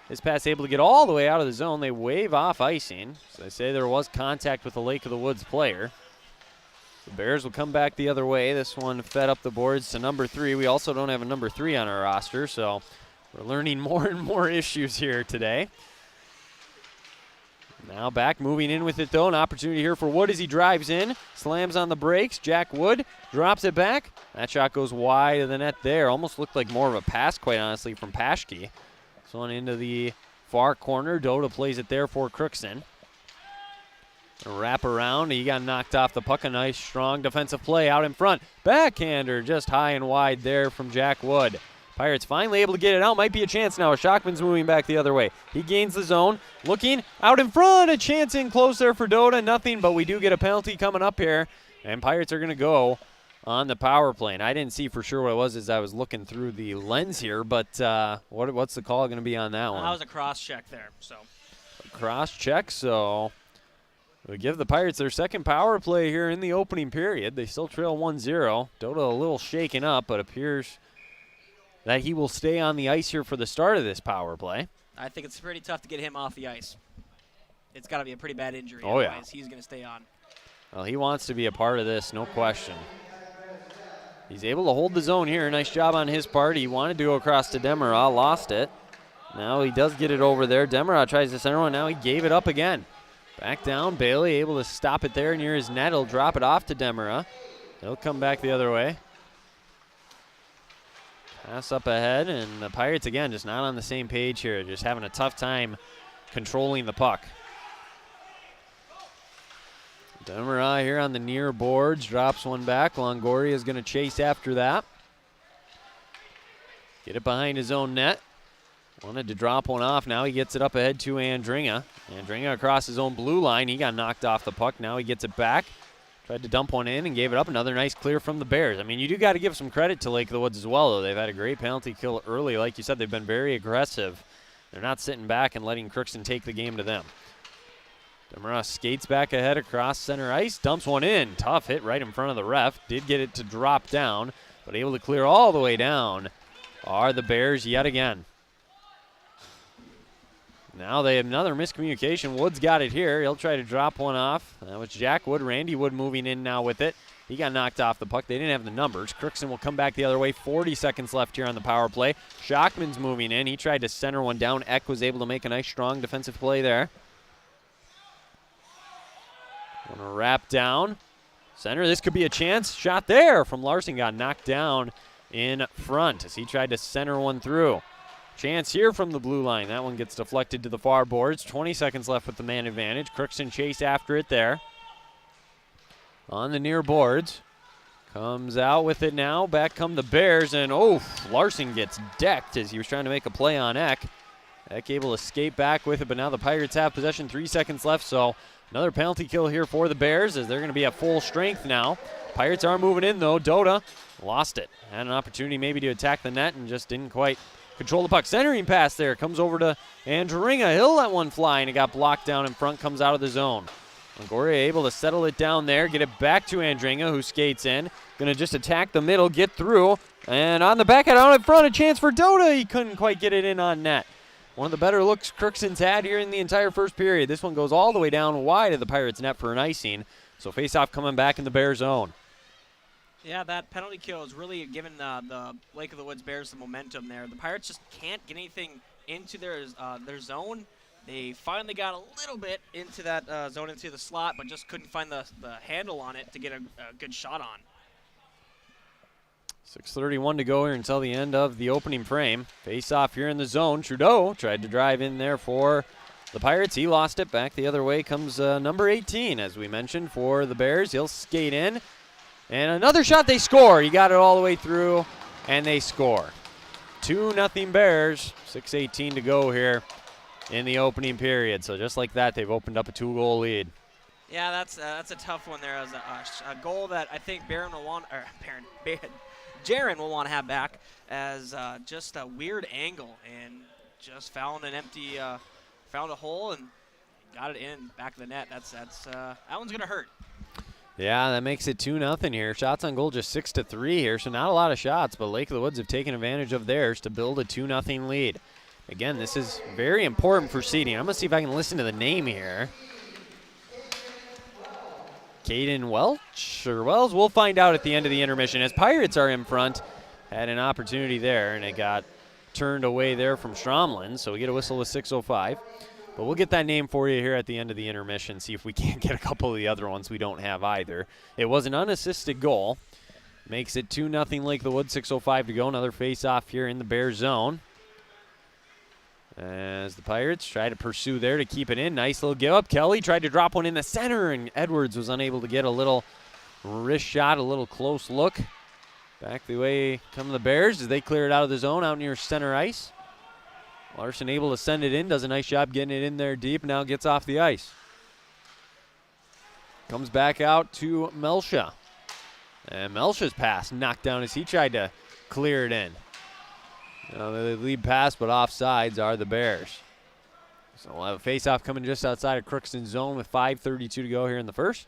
His pass able to get all the way out of the zone. They wave off icing. So they say there was contact with the Lake of the Woods player. The Bears will come back the other way. This one fed up the boards to number 3. We also don't have a number 3 on our roster, so we're learning more and more issues here today. Now back, moving in with it, though. An opportunity here for Wood as he drives in. Slams on the brakes. Jack Wood drops it back. That shot goes wide of the net there. Almost looked like more of a pass, quite honestly, from Paschke. This one into the far corner. Dota plays it there for Crookston. A wrap around. He got knocked off the puck. A nice, strong defensive play out in front. Backhander just high and wide there from Jack Wood. Pirates finally able to get it out. Might be a chance now. Shockman's moving back the other way. He gains the zone. Looking out in front. A chance in close there for Dota. Nothing, but we do get a penalty coming up here. And Pirates are going to go on the power play. And I didn't see for sure what it was as I was looking through the lens here. But what's the call going to be on that one? That was a cross check there. So cross check, so we give the Pirates their second power play here in the opening period. They still trail 1-0. Dota a little shaken up, but appears that he will stay on the ice here for the start of this power play. I think it's pretty tough to get him off the ice. It's got to be a pretty bad injury. Oh, otherwise he's going to stay on. Well, he wants to be a part of this, no question. He's able to hold the zone here. Nice job on his part. He wanted to go across to Demeraux, lost it. Now he does get it over there. Demeraux tries to center one. Now he gave it up again. Back down. Bailey able to stop it there near his net. He'll drop it off to Demeraux. He'll come back the other way. Pass up ahead, and the Pirates, again, just not on the same page here. Just having a tough time controlling the puck. Demeraux here on the near boards. Drops one back. Longoria is going to chase after that. Get it behind his own net. Wanted to drop one off. Now he gets it up ahead to Andringa. Andringa across his own blue line. He got knocked off the puck. Now he gets it back. Tried to dump one in and gave it up. Another nice clear from the Bears. I mean, you do got to give some credit to Lake of the Woods as well, though. They've had a great penalty kill early. Like you said, they've been very aggressive. They're not sitting back and letting Crookston take the game to them. Demeraux skates back ahead across center ice. Dumps one in. Tough hit right in front of the ref. Did get it to drop down, but able to clear all the way down are the Bears yet again. Now they have another miscommunication. Wood's got it here. He'll try to drop one off. That was Jack Wood. Randy Wood moving in now with it. He got knocked off the puck. They didn't have the numbers. Crookston will come back the other way. 40 seconds left here on the power play. Schockman's moving in. He tried to center one down. Eck was able to make a nice, strong defensive play there. Want to wrap down. Center, this could be a chance. Shot there from Larson. Got knocked down in front as he tried to center one through. Chance here from the blue line. That one gets deflected to the far boards. 20 seconds left with the man advantage. Crookston chase after it there. On the near boards. Comes out with it now. Back come the Bears, and Larson gets decked as he was trying to make a play on Eck. Eck able to skate back with it, but now the Pirates have possession. 3 seconds left, so another penalty kill here for the Bears as they're going to be at full strength now. Pirates are moving in, though. Dota lost it. Had an opportunity maybe to attack the net and just didn't quite control the puck. Centering pass there. Comes over to Andringa. He'll let one fly, and it got blocked down in front. Comes out of the zone. Longoria able to settle it down there. Get it back to Andringa, who skates in. Going to just attack the middle, get through. And on the backhand out in front, a chance for Dota. He couldn't quite get it in on net. One of the better looks Crookston's had here in the entire first period. This one goes all the way down wide of the Pirates' net for an icing. So face-off coming back in the Bears' zone. Yeah, that penalty kill has really given the Lake of the Woods Bears the momentum there. The Pirates just can't get anything into their zone. They finally got a little bit into that zone, into the slot, but just couldn't find the handle on it to get a good shot on. 6:31 to go here until the end of the opening frame. Face-off here in the zone. Trudeau tried to drive in there for the Pirates. He lost it. Back the other way comes number 18, as we mentioned, for the Bears. He'll skate in. And another shot, they score. He got it all the way through, and they score. 2-0 Bears. 6:18 to go here in the opening period. So just like that, they've opened up a 2-goal lead. Yeah, that's a tough one there. As a goal that I think Jaron will want to have back as just a weird angle and just found an empty, found a hole and got it in back of the net. That one's gonna hurt. Yeah, that makes it 2-0 here. Shots on goal just 6-3 here, so not a lot of shots, but Lake of the Woods have taken advantage of theirs to build a 2-0 lead. Again, this is very important for seeding. I'm going to see if I can listen to the name here. Caden Welch or Wells? We'll find out at the end of the intermission as Pirates are in front. Had an opportunity there, and it got turned away there from Stromlin, so we get a whistle with 6:05. But we'll get that name for you here at the end of the intermission, see if we can't get a couple of the other ones we don't have either. It was an unassisted goal. Makes it 2-0 Lake of the Woods, 6:05 to go. Another face-off here in the Bears zone. As the Pirates try to pursue there to keep it in. Nice little give up. Kelly tried to drop one in the center, and Edwards was unable to get a little wrist shot, a little close look. Back the way come the Bears as they clear it out of the zone out near center ice. Larson able to send it in, does a nice job getting it in there deep, now gets off the ice. Comes back out to Melsha. And Melsha's pass knocked down as he tried to clear it in. The lead pass, but offsides are the Bears. So we'll have a face-off coming just outside of Crookston zone with 5:32 to go here in the first.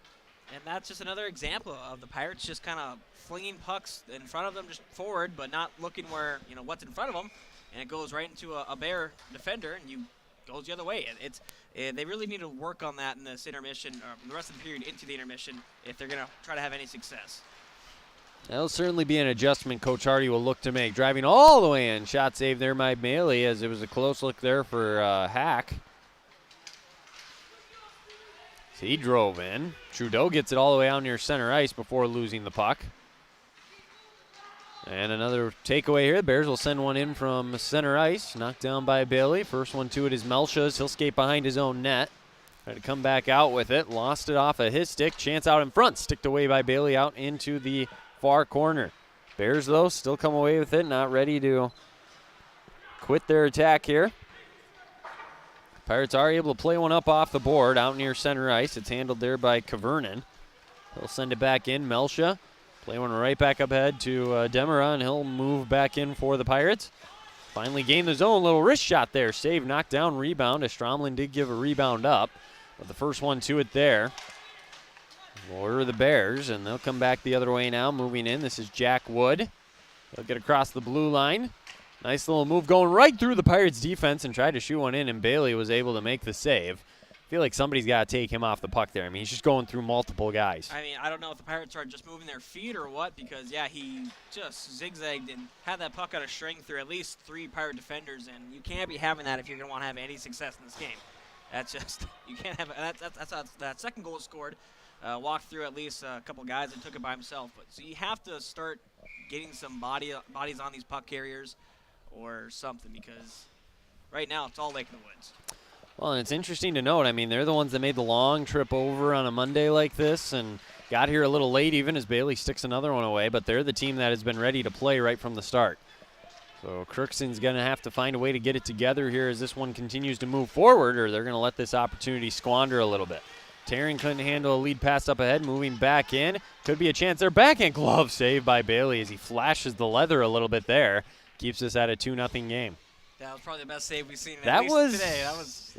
And that's just another example of the Pirates just kind of flinging pucks in front of them, just forward, but not looking where, what's in front of them. And it goes right into a Bear defender, and goes the other way. They really need to work on that in this intermission, or the rest of the period into the intermission, if they're going to try to have any success. That'll certainly be an adjustment Coach Hardy will look to make. Driving all the way in. Shot save there by Bailey as it was a close look there for Hack. So he drove in. Trudeau gets it all the way out near center ice before losing the puck. And another takeaway here. The Bears will send one in from center ice. Knocked down by Bailey. First one to it is Melsha's. He'll skate behind his own net. Try to come back out with it. Lost it off of his stick. Chance out in front. Sticked away by Bailey out into the far corner. Bears, though, still come away with it. Not ready to quit their attack here. Pirates are able to play one up off the board out near center ice. It's handled there by Kavernen. He'll send it back in. Melsha. Play one right back up ahead to Demera, and he'll move back in for the Pirates. Finally gained the zone. Little wrist shot there. Save, knocked down, rebound. As Stromlin did give a rebound up. But the first one to it there. Order the Bears, and they'll come back the other way now. Moving in, this is Jack Wood. They'll get across the blue line. Nice little move going right through the Pirates' defense and tried to shoot one in, and Bailey was able to make the save. feel like somebody's got to take him off the puck there. I mean, he's just going through multiple guys. I mean, I don't know if the Pirates are just moving their feet or what, because, yeah, he just zigzagged and had that puck on a string through at least 3 Pirate defenders, and you can't be having that if you're going to want to have any success in this game. That's just, you can't have, that's that second goal scored. Walked through at least a couple guys and took it by himself. But so you have to start getting some bodies on these puck carriers or something, because right now it's all Lake in the Woods. Well, and it's interesting to note, I mean, they're the ones that made the long trip over on a Monday like this and got here a little late even as Bailey sticks another one away, but they're the team that has been ready to play right from the start. So Crookston's going to have to find a way to get it together here as this one continues to move forward, or they're going to let this opportunity squander a little bit. Taryn couldn't handle a lead pass up ahead, moving back in. Could be a chance there. Backhand glove saved by Bailey as he flashes the leather a little bit there. Keeps us at a 2-0 game. That was probably the best save we've seen That at least was today. That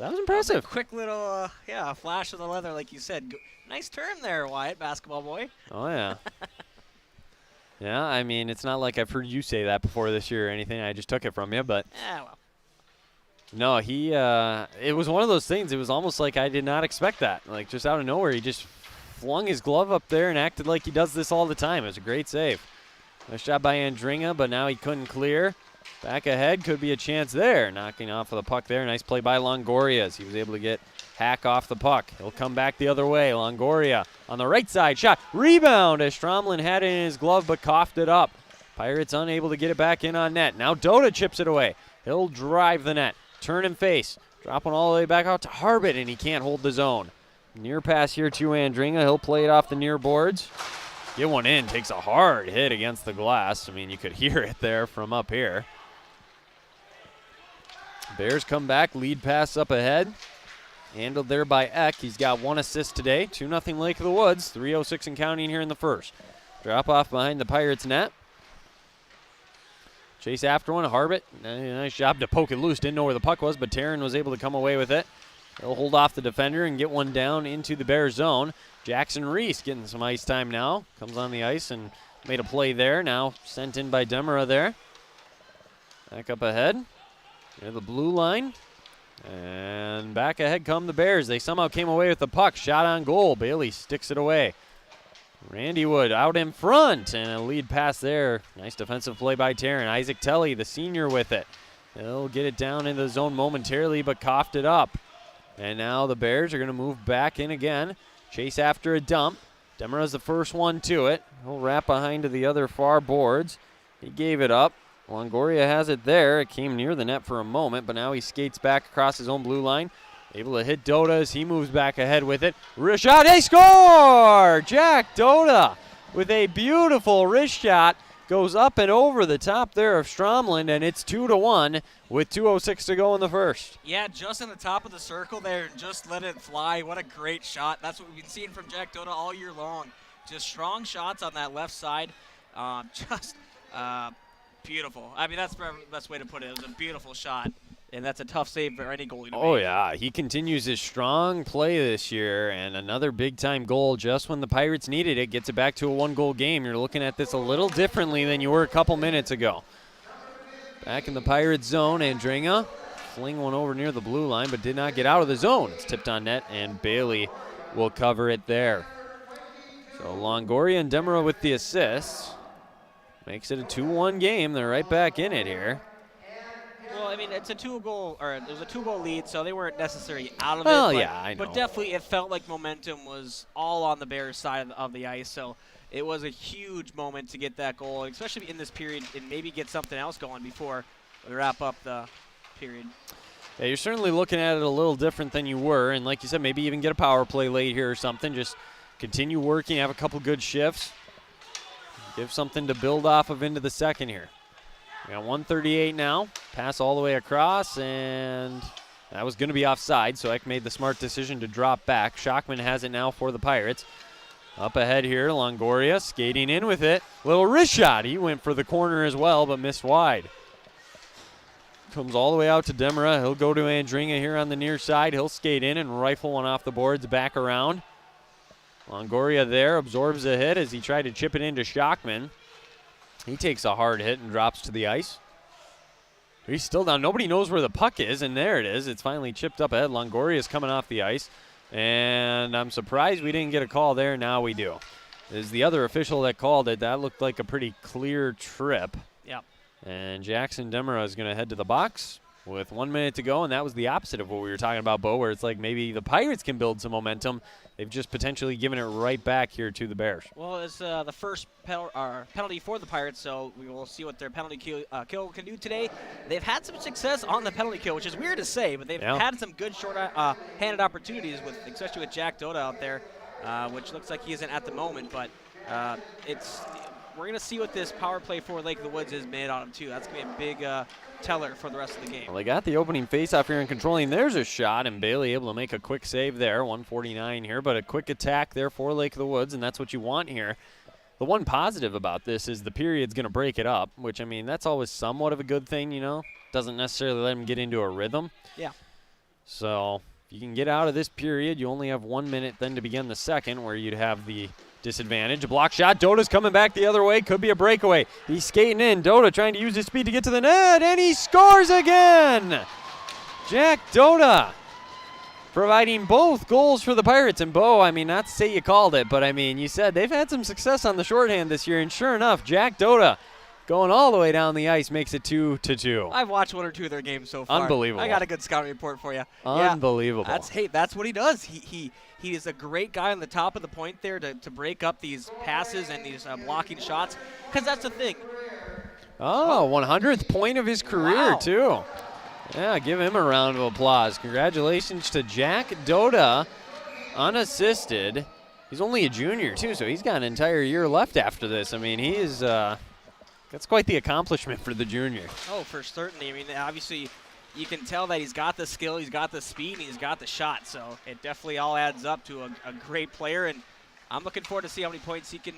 was impressive. That was a quick little, flash of the leather, like you said. Nice turn there, Wyatt, basketball boy. Oh, yeah. Yeah, I mean, it's not like I've heard you say that before this year or anything. I just took it from you, but. Yeah, well. No, it was one of those things. It was almost like I did not expect that. Like, just out of nowhere, he just flung his glove up there and acted like he does this all the time. It was a great save. Nice shot by Andringa, but now he couldn't clear. Back ahead, could be a chance there. Knocking off of the puck there. Nice play by Longoria as he was able to get Hack off the puck. He'll come back the other way. Longoria on the right side. Shot. Rebound as Stromlin had it in his glove but coughed it up. Pirates unable to get it back in on net. Now Dota chips it away. He'll drive the net. Turn and face. Drop one all the way back out to Harbit, and he can't hold the zone. Near pass here to Andringa. He'll play it off the near boards. Get one in. Takes a hard hit against the glass. I mean, you could hear it there from up here. Bears come back. Lead pass up ahead. Handled there by Eck. He's got 1 assist today. 2-0 Lake of the Woods. 3:06 and counting here in the first. Drop off behind the Pirates net. Chase after one. Harbit. Nice job to poke it loose. Didn't know where the puck was, but Taryn was able to come away with it. He'll hold off the defender and get one down into the Bears zone. Jackson Reese getting some ice time now. Comes on the ice and made a play there. Now sent in by Demera there. Back up ahead. Near the blue line. And back ahead come the Bears. They somehow came away with the puck. Shot on goal. Bailey sticks it away. Randy Wood out in front. And a lead pass there. Nice defensive play by Taryn. Isaac Telly, the senior, with it. He'll get it down into the zone momentarily, but coughed it up. And now the Bears are going to move back in again. Chase after a dump. Demera's the first one to it. He'll wrap behind to the other far boards. He gave it up. Longoria has it there. It came near the net for a moment, but now he skates back across his own blue line. Able to hit Dota as he moves back ahead with it. Wrist shot, they score! Jack Dota with a beautiful wrist shot. Goes up and over the top there of Stromlin, and it's 2-1 with 2:06 to go in the first. Yeah, just in the top of the circle there, just let it fly. What a great shot. That's what we've been seeing from Jack Dota all year long. Just strong shots on that left side. Beautiful. I mean, that's the best way to put it. It was a beautiful shot, and that's a tough save for any goalie to make. Yeah. He continues his strong play this year, and another big-time goal just when the Pirates needed it. Gets it back to a one-goal game. You're looking at this a little differently than you were a couple minutes ago. Back in the Pirates zone, Andringa fling one over near the blue line, but did not get out of the zone. It's tipped on net, and Bailey will cover it there. So Longoria and Demera with the assists. Makes it a 2-1 game. They're right back in it here. Well, I mean, it's a two-goal lead, so they weren't necessarily out of it. Well, yeah, I know. But definitely it felt like momentum was all on the Bears' side of the ice, so it was a huge moment to get that goal, especially in this period, and maybe get something else going before we wrap up the period. Yeah, you're certainly looking at it a little different than you were, and like you said, maybe even get a power play late here or something. Just continue working, have a couple good shifts. Give something to build off of into the second here. We got 1:38 now. Pass all the way across, and that was going to be offside, so Eck made the smart decision to drop back. Schockman has it now for the Pirates. Up ahead here, Longoria skating in with it. Little wrist shot. He went for the corner as well, but missed wide. Comes all the way out to Demera. He'll go to Andringa here on the near side. He'll skate in and rifle one off the boards back around. Longoria there absorbs a hit as he tried to chip it into Schockman. He takes a hard hit and drops to the ice. He's still down. Nobody knows where the puck is, and there it is. It's finally chipped up ahead. Longoria is coming off the ice. And I'm surprised we didn't get a call there. Now we do. Is the other official that called it. That looked like a pretty clear trip. Yep. And Jackson Demera is going to head to the box with 1 minute to go, and that was the opposite of what we were talking about, Bo, where it's like maybe the Pirates can build some momentum. They've just potentially given it right back here to the Bears. Well, it's the first penalty for the Pirates, so we will see what their penalty kill can do today. They've had some success on the penalty kill, which is weird to say, but they've had some good short-handed opportunities, especially with Jack Dota out there, which looks like he isn't at the moment, but we're going to see what this power play for Lake of the Woods is made out of, too. That's going to be a big teller for the rest of the game. Well, they got the opening faceoff here and controlling. There's a shot, and Bailey able to make a quick save there. 149 here, but a quick attack there for Lake of the Woods, and that's what you want here. The one positive about this is the period's going to break it up, which, I mean, that's always somewhat of a good thing, you know. Doesn't necessarily let them get into a rhythm. Yeah. So if you can get out of this period, you only have 1 minute then to begin the second, where you'd have the disadvantage. A block shot. Dota's coming back the other way. Could be a breakaway. He's skating in. Dota trying to use his speed to get to the net, and he scores again! Jack Dota providing both goals for the Pirates. And Bo, I mean, not to say you called it, but I mean, you said they've had some success on the shorthand this year, and sure enough, Jack Dota going all the way down the ice makes it 2-2. I've watched one or two of their games so far. Unbelievable. I got a good scouting report for you. Unbelievable. Yeah, that's what he does. He is a great guy on the top of the point there to break up these passes and these blocking shots, because that's the thing. 100th point of his career, Wow. too. Yeah, give him a round of applause. Congratulations to Jack Dota, unassisted. He's only a junior, too, so he's got an entire year left after this. I mean, he is that's quite the accomplishment for the junior. Oh, for certainly. I mean, obviously, you can tell that he's got the skill, he's got the speed, and he's got the shot. So it definitely all adds up to a great player, and I'm looking forward to see how many points he can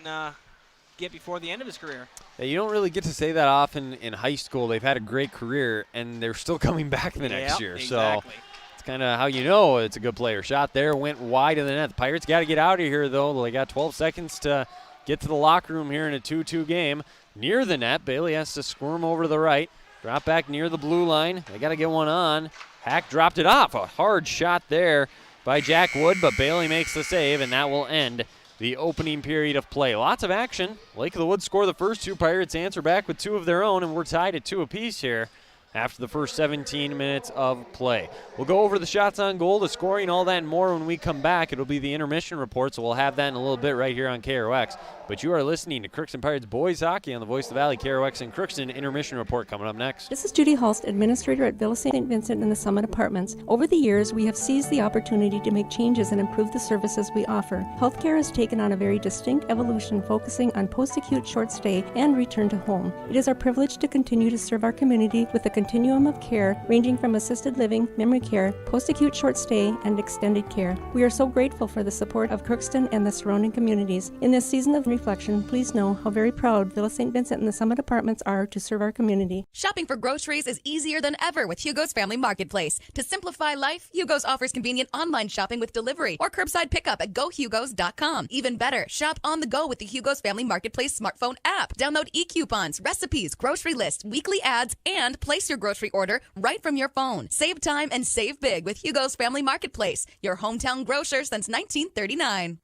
get before the end of his career. Yeah, you don't really get to say that often in high school. They've had a great career, and they're still coming back the next year. Exactly. So it's kind of how you know it's a good player. Shot there, went wide of the net. The Pirates got to get out of here, though. They got 12 seconds to get to the locker room here in a 2-2 game. Near the net, Bailey has to squirm over to the right. Drop back near the blue line. They got to get one on. Hack dropped it off. A hard shot there by Jack Wood, but Bailey makes the save, and that will end the opening period of play. Lots of action. Lake of the Woods score the first two. Pirates answer back with two of their own, and we're tied at 2 apiece here after the first 17 minutes of play. We'll go over the shots on goal, the scoring, all that and more when we come back. It'll be the intermission report, so we'll have that in a little bit right here on KROX. But you are listening to Crookston Pirates Boys Hockey on the Voice of the Valley. KROX and Crookston intermission report coming up next. This is Judy Hulst, administrator at Villa St. Vincent in the Summit Apartments. Over the years, we have seized the opportunity to make changes and improve the services we offer. Healthcare has taken on a very distinct evolution, focusing on post-acute short stay and return to home. It is our privilege to continue to serve our community with a continuum of care ranging from assisted living, memory care, post-acute short stay, and extended care. We are so grateful for the support of Crookston and the surrounding communities. In this season of reflection, please know how very proud Villa St. Vincent and the Summit Apartments are to serve our community. Shopping for groceries is easier than ever with Hugo's Family Marketplace. To simplify life, Hugo's offers convenient online shopping with delivery or curbside pickup at gohugos.com. Even better, shop on the go with the Hugo's Family Marketplace smartphone app. Download e-coupons, recipes, grocery lists, weekly ads, and place your grocery order right from your phone. Save time and save big with Hugo's Family Marketplace, your hometown grocer since 1939.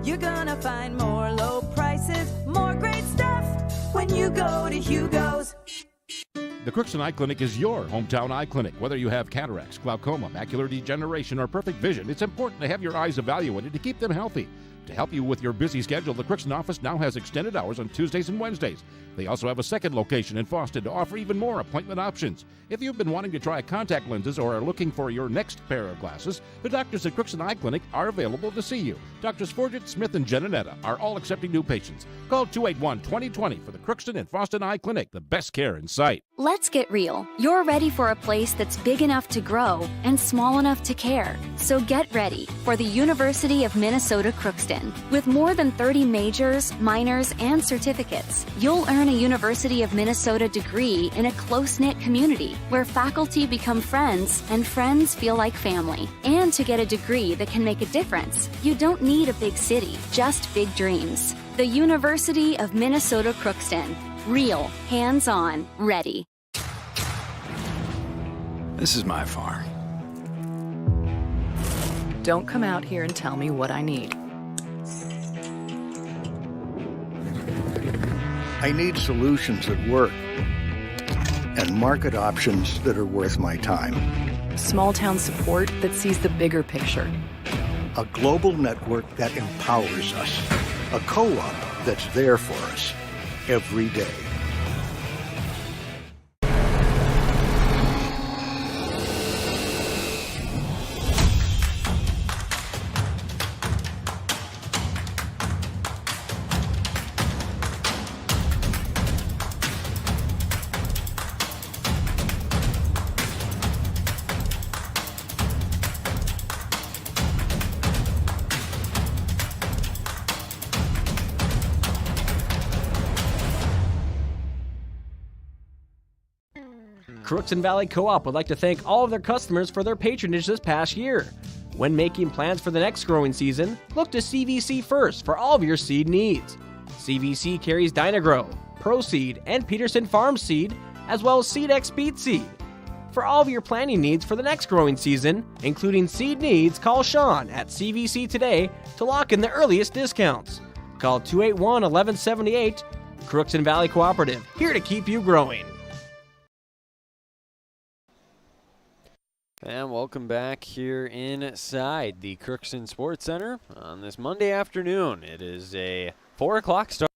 You're gonna find more low prices, more great stuff when you go to Hugo's. The Crookston Eye Clinic is your hometown eye clinic. Whether you have cataracts, glaucoma, macular degeneration, or perfect vision, it's important to have your eyes evaluated to keep them healthy. To help you with your busy schedule, the Crookston office now has extended hours on Tuesdays and Wednesdays. They also have a second location in Foston to offer even more appointment options. If you've been wanting to try contact lenses or are looking for your next pair of glasses, the doctors at Crookston Eye Clinic are available to see you. Doctors Forget, Smith, and Jananetta are all accepting new patients. Call 281-2020 for the Crookston and Foston Eye Clinic, the best care in sight. Let's get real. You're ready for a place that's big enough to grow and small enough to care. So get ready for the University of Minnesota Crookston. With more than 30 majors, minors, and certificates, you'll earn a University of Minnesota degree in a close-knit community where faculty become friends and friends feel like family. And to get a degree that can make a difference, you don't need a big city, just big dreams. The University of Minnesota Crookston. Real, hands-on, ready. This is my farm. Don't come out here and tell me what I need. I need solutions that work and market options that are worth my time. Small town support that sees the bigger picture. A global network that empowers us. A co-op that's there for us every day. Crookston Valley Co-op would like to thank all of their customers for their patronage this past year. When making plans for the next growing season, look to CVC first for all of your seed needs. CVC carries Dynagrow, ProSeed, and Peterson Farm Seed, as well as SeedX Beet Seed. For all of your planting needs for the next growing season, including seed needs, call Sean at CVC today to lock in the earliest discounts. Call 281-1178. Crookston Valley Cooperative, here to keep you growing. And welcome back here inside the Crookston Sports Center on this Monday afternoon. It is a 4 o'clock start.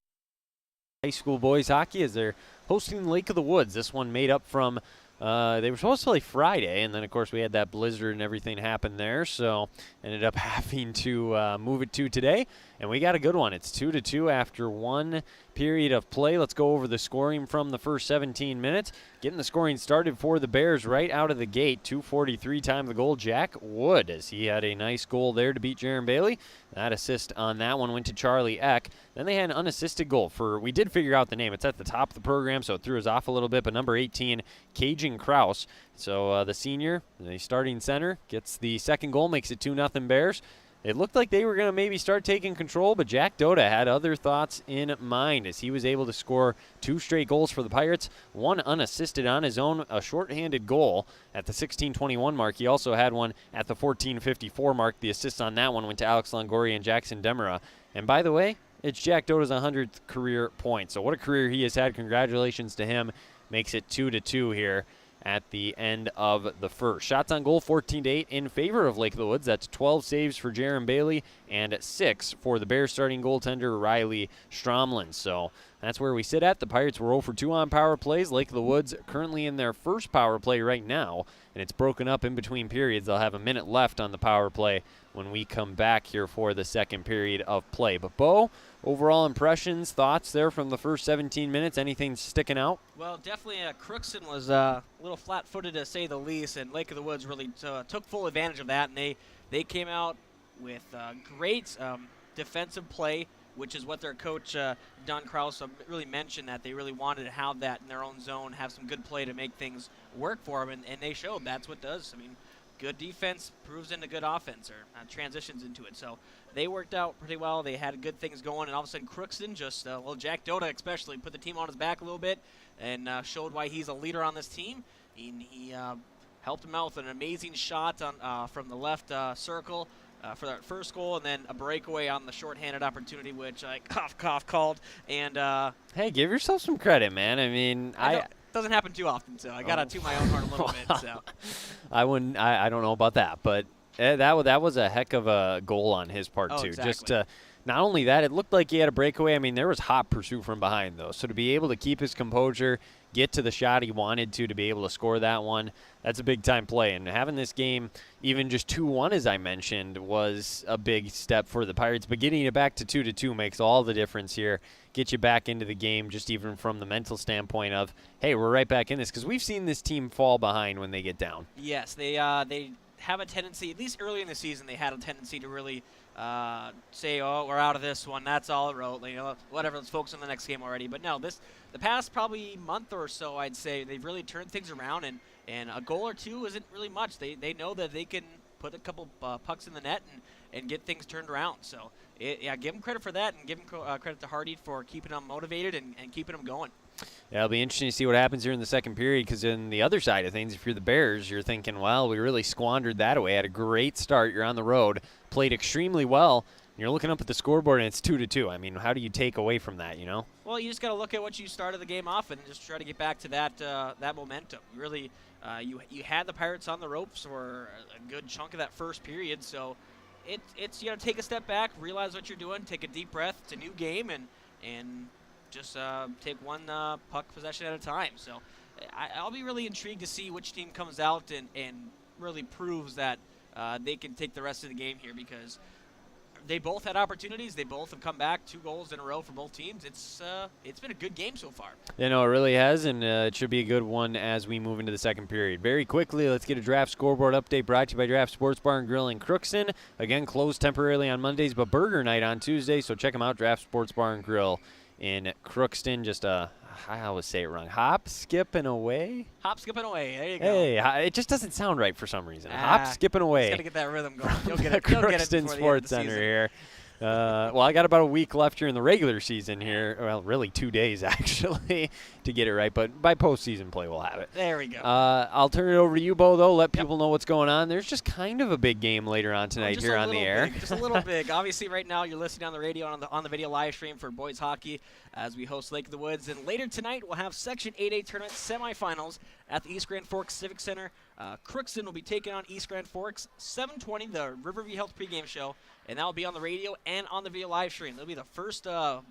High school boys hockey as they're hosting Lake of the Woods. This one made up from, they were supposed to play Friday, and then of course we had that blizzard and everything happen there, so ended up having to move it to today. And we got a good one. It's 2-2 after one period of play. Let's go over the scoring from the first 17 minutes. Getting the scoring started for the Bears right out of the gate. 2:43 time the goal. Jack Wood, as he had a nice goal there to beat Jaron Bailey. That assist on that one went to Charlie Eck. Then they had an unassisted goal for, we did figure out the name. It's at the top of the program, so it threw us off a little bit, but number 18, Cajun Kraus. So the senior, the starting center, gets the second goal, makes it 2-0 Bears. It looked like they were going to maybe start taking control, but Jack Doda had other thoughts in mind as he was able to score 2 straight goals for the Pirates, one unassisted on his own, a shorthanded goal at the 16:21 mark. He also had one at the 14:54 mark. The assist on that one went to Alex Longoria and Jackson Demera. And by the way, it's Jack Doda's 100th career point. So what a career he has had. Congratulations to him. Makes it 2-2 here at the end of the first. Shots on goal, 14-8 in favor of Lake of the Woods. That's 12 saves for Jaron Bailey and 6 for the Bears starting goaltender Riley Stromlin. So that's where we sit at. The Pirates were 0 for 2 on power plays. Lake of the Woods currently in their first power play right now, and it's broken up in between periods. They'll have a minute left on the power play when we come back here for the second period of play. But Bo, overall impressions, thoughts there from the first 17 minutes? Anything sticking out? Well, definitely Crookston was a little flat-footed to say the least, and Lake of the Woods really took full advantage of that, and they came out with great defensive play, which is what their coach, Don Krause, really mentioned, that they really wanted to have that in their own zone, have some good play to make things work for them, and they showed that's what does. I mean, good defense proves into good offense, or transitions into it. So they worked out pretty well. They had good things going, and all of a sudden Crookston just, well, Jack Doda especially, put the team on his back a little bit and showed why he's a leader on this team. He helped him out with an amazing shot on from the left circle for that first goal, and then a breakaway on the shorthanded opportunity, which I cough called. And hey, give yourself some credit, man. I mean, doesn't happen too often, so I got to toot my own horn a little bit. So I wouldn't. I don't know about that, but that was a heck of a goal on his part too. Exactly. Just not only that, it looked like he had a breakaway. I mean, there was hot pursuit from behind though. So to be able to keep his composure, get to the shot he wanted to be able to score that one, that's a big time play. And having this game even just 2-1, as I mentioned, was a big step for the Pirates. But getting it back to 2-2 makes all the difference here. Get you back into the game, just even from the mental standpoint of, hey, we're right back in this, because we've seen this team fall behind when they get down. Yes, they have a tendency, at least early in the season, they had a tendency to really say, oh, we're out of this one, that's all it wrote, whatever, let's focus on the next game already. But no, the past probably month or so, I'd say, they've really turned things around, and a goal or two isn't really much. They know that they can put a couple pucks in the net and get things turned around. So, give them credit for that, and give them credit to Hardy for keeping them motivated and keeping them going. Yeah, it'll be interesting to see what happens here in the second period, because in the other side of things, if you're the Bears, you're thinking, well, we really squandered that away. Had a great start. You're on the road, played extremely well. You're looking up at the scoreboard, and it's 2-2. I mean, how do you take away from that, you know? Well, you just got to look at what you started the game off and just try to get back to that momentum. Really, you had the Pirates on the ropes for a good chunk of that first period, so it's you got to take a step back, realize what you're doing, take a deep breath. It's a new game, and just take one puck possession at a time. So I'll be really intrigued to see which team comes out and really proves that they can take the rest of the game here, because they both had opportunities. They both have come back 2 goals in a row for both teams. It's been a good game so far. You know, it really has, and it should be a good one as we move into the second period. Very quickly, let's get a draft scoreboard update brought to you by Draft Sports Bar and Grill in Crookston. Again, closed temporarily on Mondays, but burger night on Tuesday, so check them out, Draft Sports Bar and Grill in Crookston. Just I always say it wrong. Hop, skip, and away? Hop, skip, and away. There you go. Hey, it just doesn't sound right for some reason. Hop, skip, and away. Just got to get that rhythm going. You'll get it. Crookston Sports Center here. Well, I got about a week left here in the regular season here. Well, really 2 days, actually, to get it right. But by postseason play, we'll have it. There we go. I'll turn it over to you, Bo, though. Let people know what's going on. There's just kind of a big game later on tonight here on the air. Just a little big. Obviously, right now, you're listening on the radio and on the video live stream for boys hockey as we host Lake of the Woods. And later tonight, we'll have Section 8A tournament semifinals at the East Grand Forks Civic Center. Crookston will be taking on East Grand Forks, 7:20, the Riverview Health pregame show. And that will be on the radio and on the video live stream. It'll be the first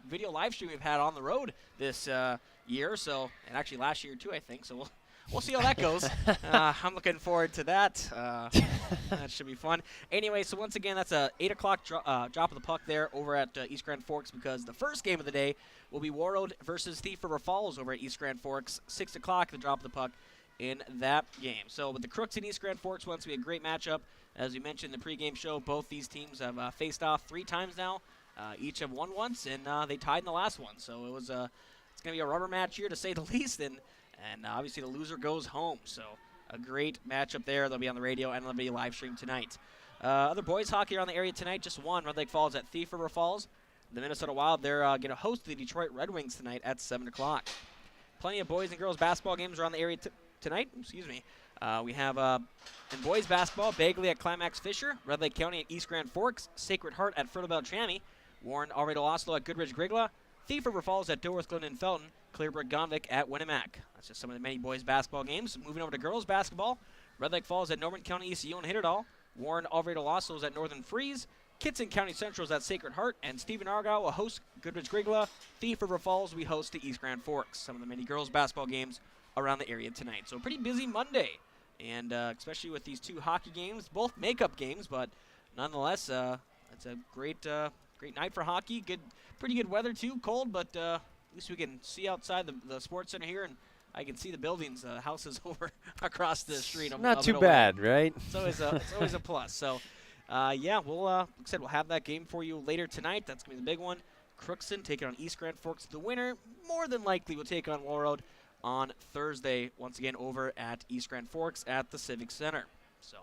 video live stream we've had on the road this year. So, and actually last year too, I think. So we'll see how that goes. I'm looking forward to that. That should be fun. Anyway, so once again, that's a 8 o'clock drop of the puck there over at East Grand Forks, because the first game of the day will be Warroad versus Thief River Falls over at East Grand Forks, 6 o'clock, the drop of the puck in that game. So with the Crooks and East Grand Forks, wants to be a great matchup. As we mentioned in the pregame show, both these teams have faced off 3 times now. Each have won once, and they tied in the last one. So it's going to be a rubber match here, to say the least, and obviously the loser goes home. So a great matchup there. They'll be on the radio and they'll be live streamed tonight. Other boys hockey around the area tonight, just one. Red Lake Falls at Thief River Falls. The Minnesota Wild, they're going to host the Detroit Red Wings tonight at 7 o'clock. Plenty of boys and girls basketball games around the area tonight. Excuse me. We have in boys basketball, Bagley at Climax Fisher, Red Lake County at East Grand Forks, Sacred Heart at Fertile Beltrami, Warren Alredo Oslo at Goodrich Grigla, Thief River Falls at Dilworth Glen and Felton, Clearbrook Gonvick at Winnemac. That's just some of the many boys basketball games. Moving over to girls basketball, Red Lake Falls at Norman County ECU and Hitterdall, Warren Alredo Oslo at Northern Freeze, Kitson County Central is at Sacred Heart, and Stephen Argyle will host Goodrich Grigla. Thief River Falls we host to East Grand Forks. Some of the many girls basketball games around the area tonight. So a pretty busy Monday. And especially with these 2 hockey games, both makeup games, but nonetheless, it's a great night for hockey. Pretty good weather too. Cold, but at least we can see outside the sports center here, and I can see the buildings, houses over across the street. Not too bad, right? It's always a plus. So, yeah, we'll like I said, we'll have that game for you later tonight. That's gonna be the big one. Crookston taking on East Grand Forks. The winner, more than likely, will take on Warroad on Thursday, once again over at East Grand Forks at the Civic Center. So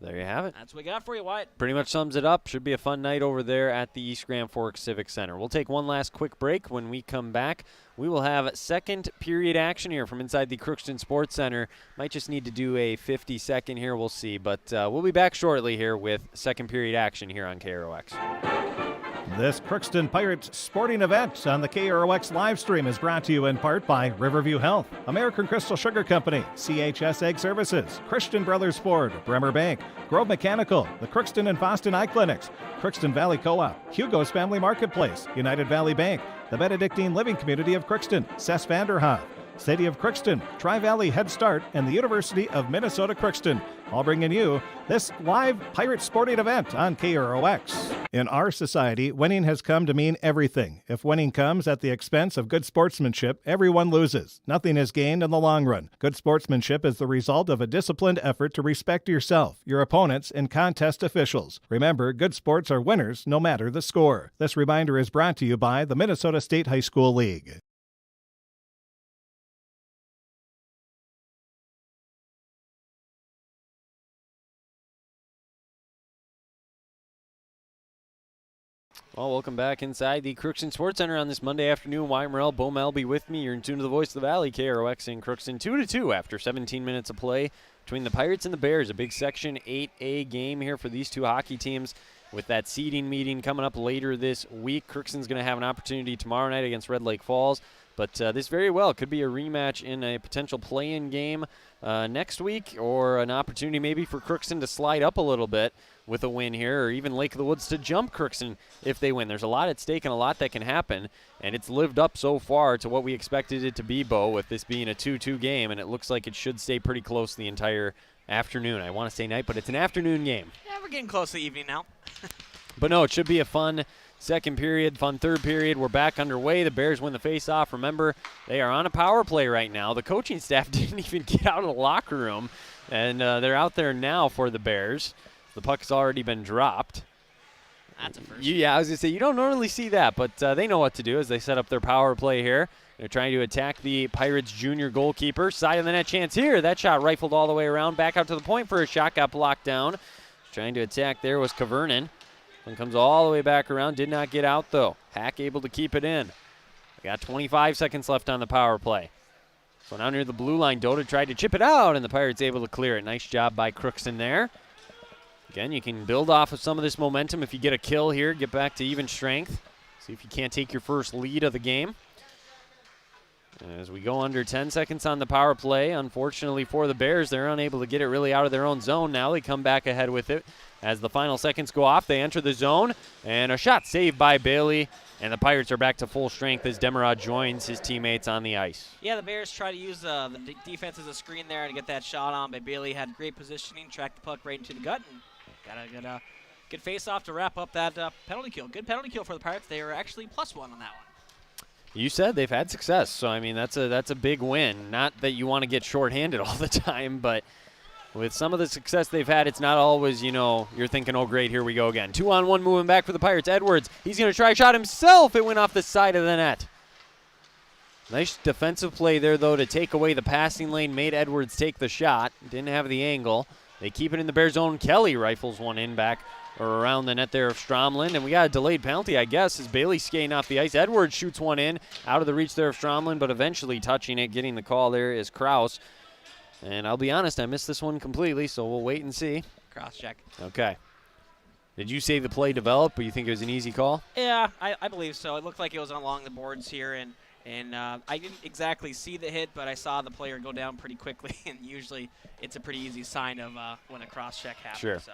there you have it. That's what we got for you, Wyatt. Pretty much sums it up. Should be a fun night over there at the East Grand Forks Civic Center. We'll take one last quick break. When we come back, we will have second period action here from inside the Crookston Sports Center. Might just need to do a 50-second here. We'll see. But we'll be back shortly here with second period action here on KROX. This Crookston Pirates sporting event on the KROX live stream is brought to you in part by Riverview Health, American Crystal Sugar Company, CHS Egg Services, Christian Brothers Ford, Bremer Bank, Grove Mechanical, the Crookston and Boston Eye Clinics, Crookston Valley Co-op, Hugo's Family Marketplace, United Valley Bank, the Benedictine Living Community of Crookston, Cess Vanderhoff, City of Crookston, Tri-Valley Head Start, and the University of Minnesota Crookston, all bringing you this live Pirate sporting event on KROX. In our society, winning has come to mean everything. If winning comes at the expense of good sportsmanship, everyone loses. Nothing is gained in the long run. Good sportsmanship is the result of a disciplined effort to respect yourself, your opponents, and contest officials. Remember, good sports are winners no matter the score. This reminder is brought to you by the Minnesota State High School League. Well, welcome back inside the Crookston Sports Center on this Monday afternoon. Wyatt Morrell, Bo Melby with me. You're in tune to the voice of the Valley, KROX in Crookston. 2-2 after 17 minutes of play between the Pirates and the Bears. A big Section 8A game here for these two hockey teams with that seeding meeting coming up later this week. Crookston's going to have an opportunity tomorrow night against Red Lake Falls. But this very well could be a rematch in a potential play-in game next week, or an opportunity maybe for Crookston to slide up a little bit with a win here, or even Lake of the Woods to jump Crookston if they win. There's a lot at stake and a lot that can happen, and it's lived up so far to what we expected it to be, Bo, with this being a 2-2 game, and it looks like it should stay pretty close the entire afternoon. I want to say night, but it's an afternoon game. Yeah, we're getting close to the evening now. But no, it should be a fun second period, fun third period. We're back underway. The Bears win the face-off. Remember, they are on a power play right now. The coaching staff didn't even get out of the locker room, and they're out there now for the Bears. The puck has already been dropped. That's a first. Yeah, I was going to say, you don't normally see that, but they know what to do as they set up their power play here. They're trying to attack the Pirates junior goalkeeper. Side of the net chance here. That shot rifled all the way around. Back out to the point for a shot. Got blocked down. Trying to attack there was Kavernen. One comes all the way back around. Did not get out, though. Hack able to keep it in. We got 25 seconds left on the power play. So now near the blue line, Dota tried to chip it out, and the Pirates able to clear it. Nice job by Crookston there. Again, you can build off of some of this momentum if you get a kill here, get back to even strength. See if you can't take your first lead of the game. As we go under 10 seconds on the power play, unfortunately for the Bears, they're unable to get it really out of their own zone now. They come back ahead with it. As the final seconds go off, they enter the zone, and a shot saved by Bailey, and the Pirates are back to full strength as Demerod joins his teammates on the ice. Yeah, the Bears try to use the defense as a screen there to get that shot on, but Bailey had great positioning, tracked the puck right into the gut, and got a good face-off to wrap up that penalty kill. Good penalty kill for the Pirates. They were actually +1 on that one. You said they've had success, so I mean that's a big win. Not that you want to get shorthanded all the time, but with some of the success they've had, it's not always, you're thinking, oh great, here we go again. 2-on-1 moving back for the Pirates. Edwards, he's going to try a shot himself. It went off the side of the net. Nice defensive play there, though, to take away the passing lane. Made Edwards take the shot. Didn't have the angle. They keep it in the Bears' zone. Kelly rifles one in back or around the net there of Stromlin. And we got a delayed penalty, I guess, as Bailey skating off the ice. Edwards shoots one in, out of the reach there of Stromlin, but eventually touching it, getting the call there is Kraus. And I'll be honest, I missed this one completely, so we'll wait and see. Cross check. Okay. Did you say the play developed, but you think it was an easy call? Yeah, I believe so. It looked like it was along the boards here, and I didn't exactly see the hit, but I saw the player go down pretty quickly, and usually it's a pretty easy sign of when a cross-check happens. Sure. So.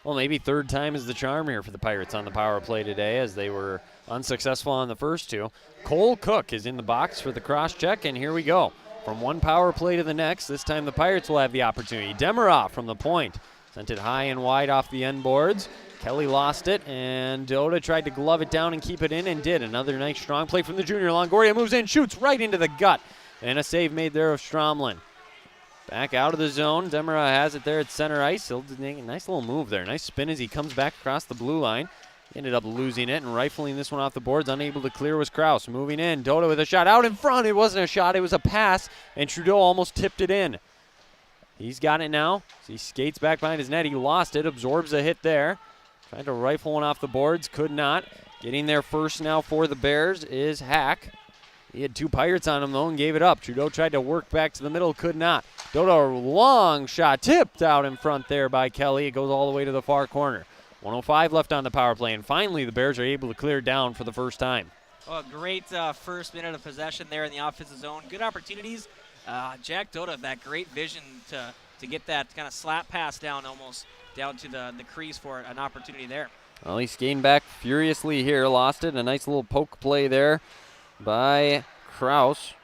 Well, maybe third time is the charm here for the Pirates on the power play today, as they were unsuccessful on the first two. Cole Cook is in the box for the cross-check, and here we go. From one power play to the next, this time the Pirates will have the opportunity. Demerod from the point. Sent it high and wide off the end boards. Kelly lost it, and Dota tried to glove it down and keep it in, and did. Another nice strong play from the junior. Longoria moves in, shoots right into the gut. And a save made there of Stromlin. Back out of the zone. Demerod has it there at center ice. He'll do a nice little move there. Nice spin as he comes back across the blue line. He ended up losing it and rifling this one off the boards. Unable to clear was Kraus. Moving in. Dota with a shot out in front. It wasn't a shot. It was a pass, and Trudeau almost tipped it in. He's got it now. So he skates back behind his net. He lost it. Absorbs a hit there. Tried to rifle one off the boards. Could not. Getting there first now for the Bears is Hack. He had two Pirates on him, though, and gave it up. Trudeau tried to work back to the middle. Could not. Dota, a long shot. Tipped out in front there by Kelly. It goes all the way to the far corner. 1:05 left on the power play, and finally the Bears are able to clear it down for the first time. Oh, a great first minute of possession there in the offensive zone. Good opportunities. Jack Dota, that great vision to get that kind of slap pass down almost down to the crease for an opportunity there. Well, he's skating back furiously here. Lost it. A nice little poke play there by Kraus.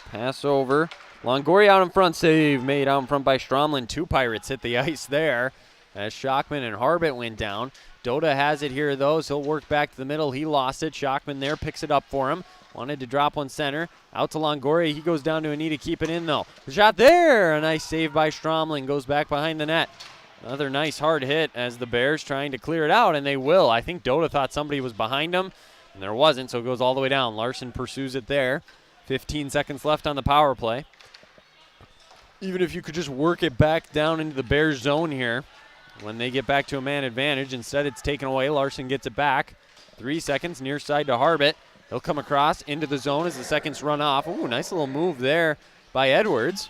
Pass over. Longoria out in front. Save made out in front by Stromlin. Two Pirates hit the ice there as Shockman and Harbit went down. Dota has it here, though, so he'll work back to the middle. He lost it. Shockman there picks it up for him. Wanted to drop one center. Out to Longoria. He goes down to a knee to keep it in, though. The shot there. A nice save by Stromlin. Goes back behind the net. Another nice hard hit as the Bears trying to clear it out, and they will. I think Dota thought somebody was behind him, and there wasn't, so it goes all the way down. Larson pursues it there. 15 seconds left on the power play. Even if you could just work it back down into the Bears zone here when they get back to a man advantage. Instead, it's taken away. Larson gets it back. 3 seconds, near side to Harbit. He'll come across into the zone as the seconds run off. Ooh, nice little move there by Edwards.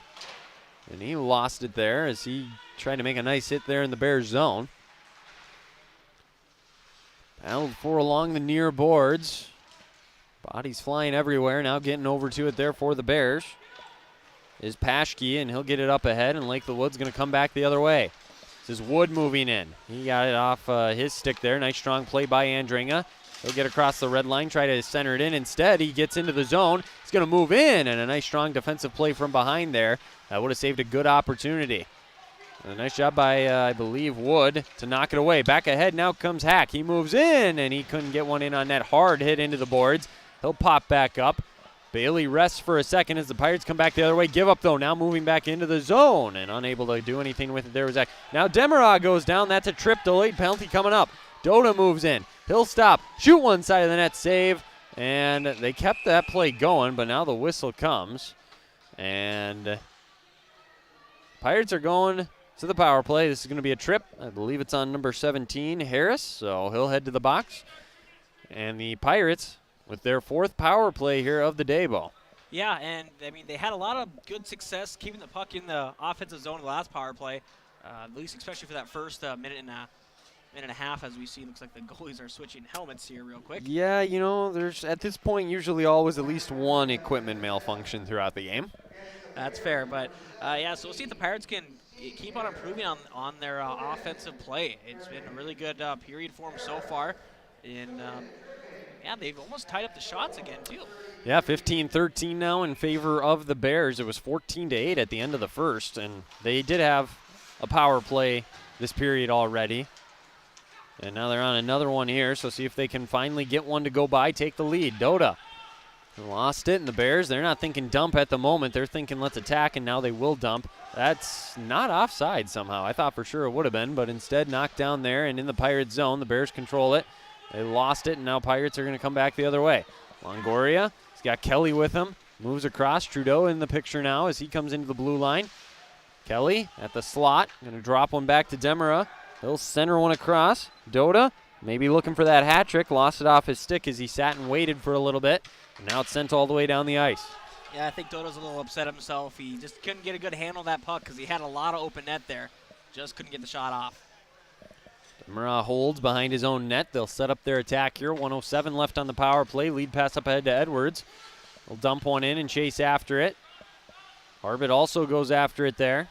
And he lost it there as he tried to make a nice hit there in the Bears zone. Battled for along the near boards. Bodies flying everywhere. Now getting over to it there for the Bears is Paschke, and he'll get it up ahead, and Lake the Wood's going to come back the other way. This is Wood moving in. He got it off his stick there. Nice strong play by Andringa. He'll get across the red line, try to center it in. Instead, he gets into the zone. He's going to move in, and a nice strong defensive play from behind there. That would have saved a good opportunity. A nice job by, I believe, Wood to knock it away. Back ahead now comes Hack. He moves in, and he couldn't get one in on that hard hit into the boards. He'll pop back up. Bailey rests for a second as the Pirates come back the other way. Give up, though, now moving back into the zone and unable to do anything with it. There was Zach. Now Demerag goes down. That's a trip. Delayed penalty coming up. Dota moves in. He'll stop. Shoot one side of the net. Save. And they kept that play going, but now the whistle comes. And Pirates are going to the power play. This is going to be a trip. I believe it's on number 17, Harris. So he'll head to the box. And the Pirates with their 4th power play here of the day, Bo. Yeah, and I mean, they had a lot of good success keeping the puck in the offensive zone in the last power play, at least especially for that first minute and a half, as we see. Looks like the goalies are switching helmets here real quick. Yeah, you know, there's at this point usually always at least one equipment malfunction throughout the game. That's fair, but yeah, so we'll see if the Pirates can keep on improving on their offensive play. It's been a really good period for them so far, and yeah, they've almost tied up the shots again, too. Yeah, 15-13 now in favor of the Bears. It was 14-8 at the end of the first, and they did have a power play this period already. And now they're on another one here, so see if they can finally get one to go by, take the lead. Dota lost it, and the Bears, they're not thinking dump at the moment. They're thinking let's attack, and now they will dump. That's not offside somehow. I thought for sure it would have been, but instead knocked down there and in the Pirates zone. The Bears control it. They lost it, and now Pirates are going to come back the other way. Longoria, he's got Kelly with him. Moves across. Trudeau in the picture now as he comes into the blue line. Kelly at the slot. Going to drop one back to Demera. He'll center one across. Dota, maybe looking for that hat trick. Lost it off his stick as he sat and waited for a little bit. And now it's sent all the way down the ice. Yeah, I think Dota's a little upset himself. He just couldn't get a good handle on that puck because he had a lot of open net there. Just couldn't get the shot off. Demera holds behind his own net. They'll set up their attack here. 1:07 left on the power play. Lead pass up ahead to Edwards. He'll dump one in and chase after it. Harbit also goes after it there.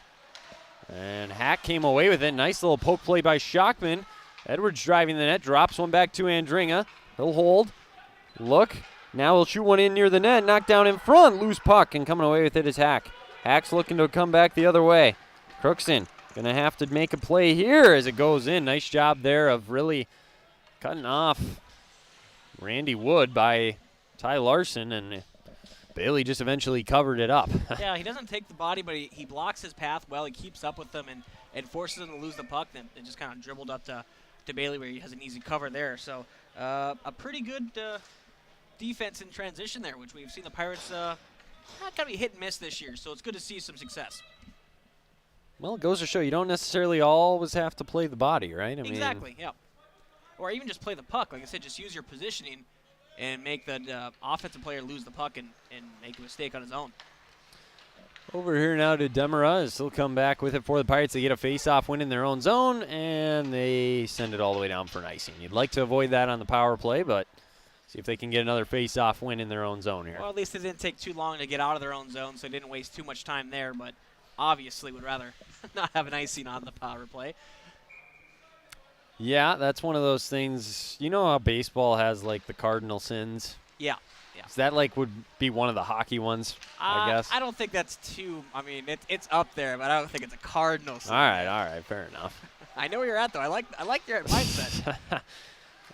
And Hack came away with it. Nice little poke play by Schockman. Edwards driving the net. Drops one back to Andringa. He'll hold. Look. Now he'll shoot one in near the net. Knocked down in front. Loose puck. And coming away with it is Hack. Hack's looking to come back the other way. Crookston going to have to make a play here as it goes in. Nice job there of really cutting off Randy Wood by Ty Larson, and Bailey just eventually covered it up. Yeah, he doesn't take the body, but he blocks his path well. He keeps up with them and forces them to lose the puck. Then it just kind of dribbled up to Bailey where he has an easy cover there. So a pretty good defense in transition there, which we've seen the Pirates kind of be hit and miss this year. So it's good to see some success. Well, it goes to show you don't necessarily always have to play the body, right? Exactly, yeah. Or even just play the puck. Like I said, just use your positioning and make the offensive player lose the puck and make a mistake on his own. Over here now to Demera as he'll come back with it for the Pirates. They get a face-off win in their own zone, and they send it all the way down for an icing. You'd like to avoid that on the power play, but see if they can get another face-off win in their own zone here. Well, at least it didn't take too long to get out of their own zone, so they didn't waste too much time there, but obviously would rather not have an icing on the power play. Yeah, that's one of those things. You know how baseball has, like, the cardinal sins? Yeah. Is that, like, would be one of the hockey ones, I guess? I don't think that's too – I mean, it's up there, but I don't think it's a cardinal sin. All right, fair enough. I know where you're at, though. I like your mindset.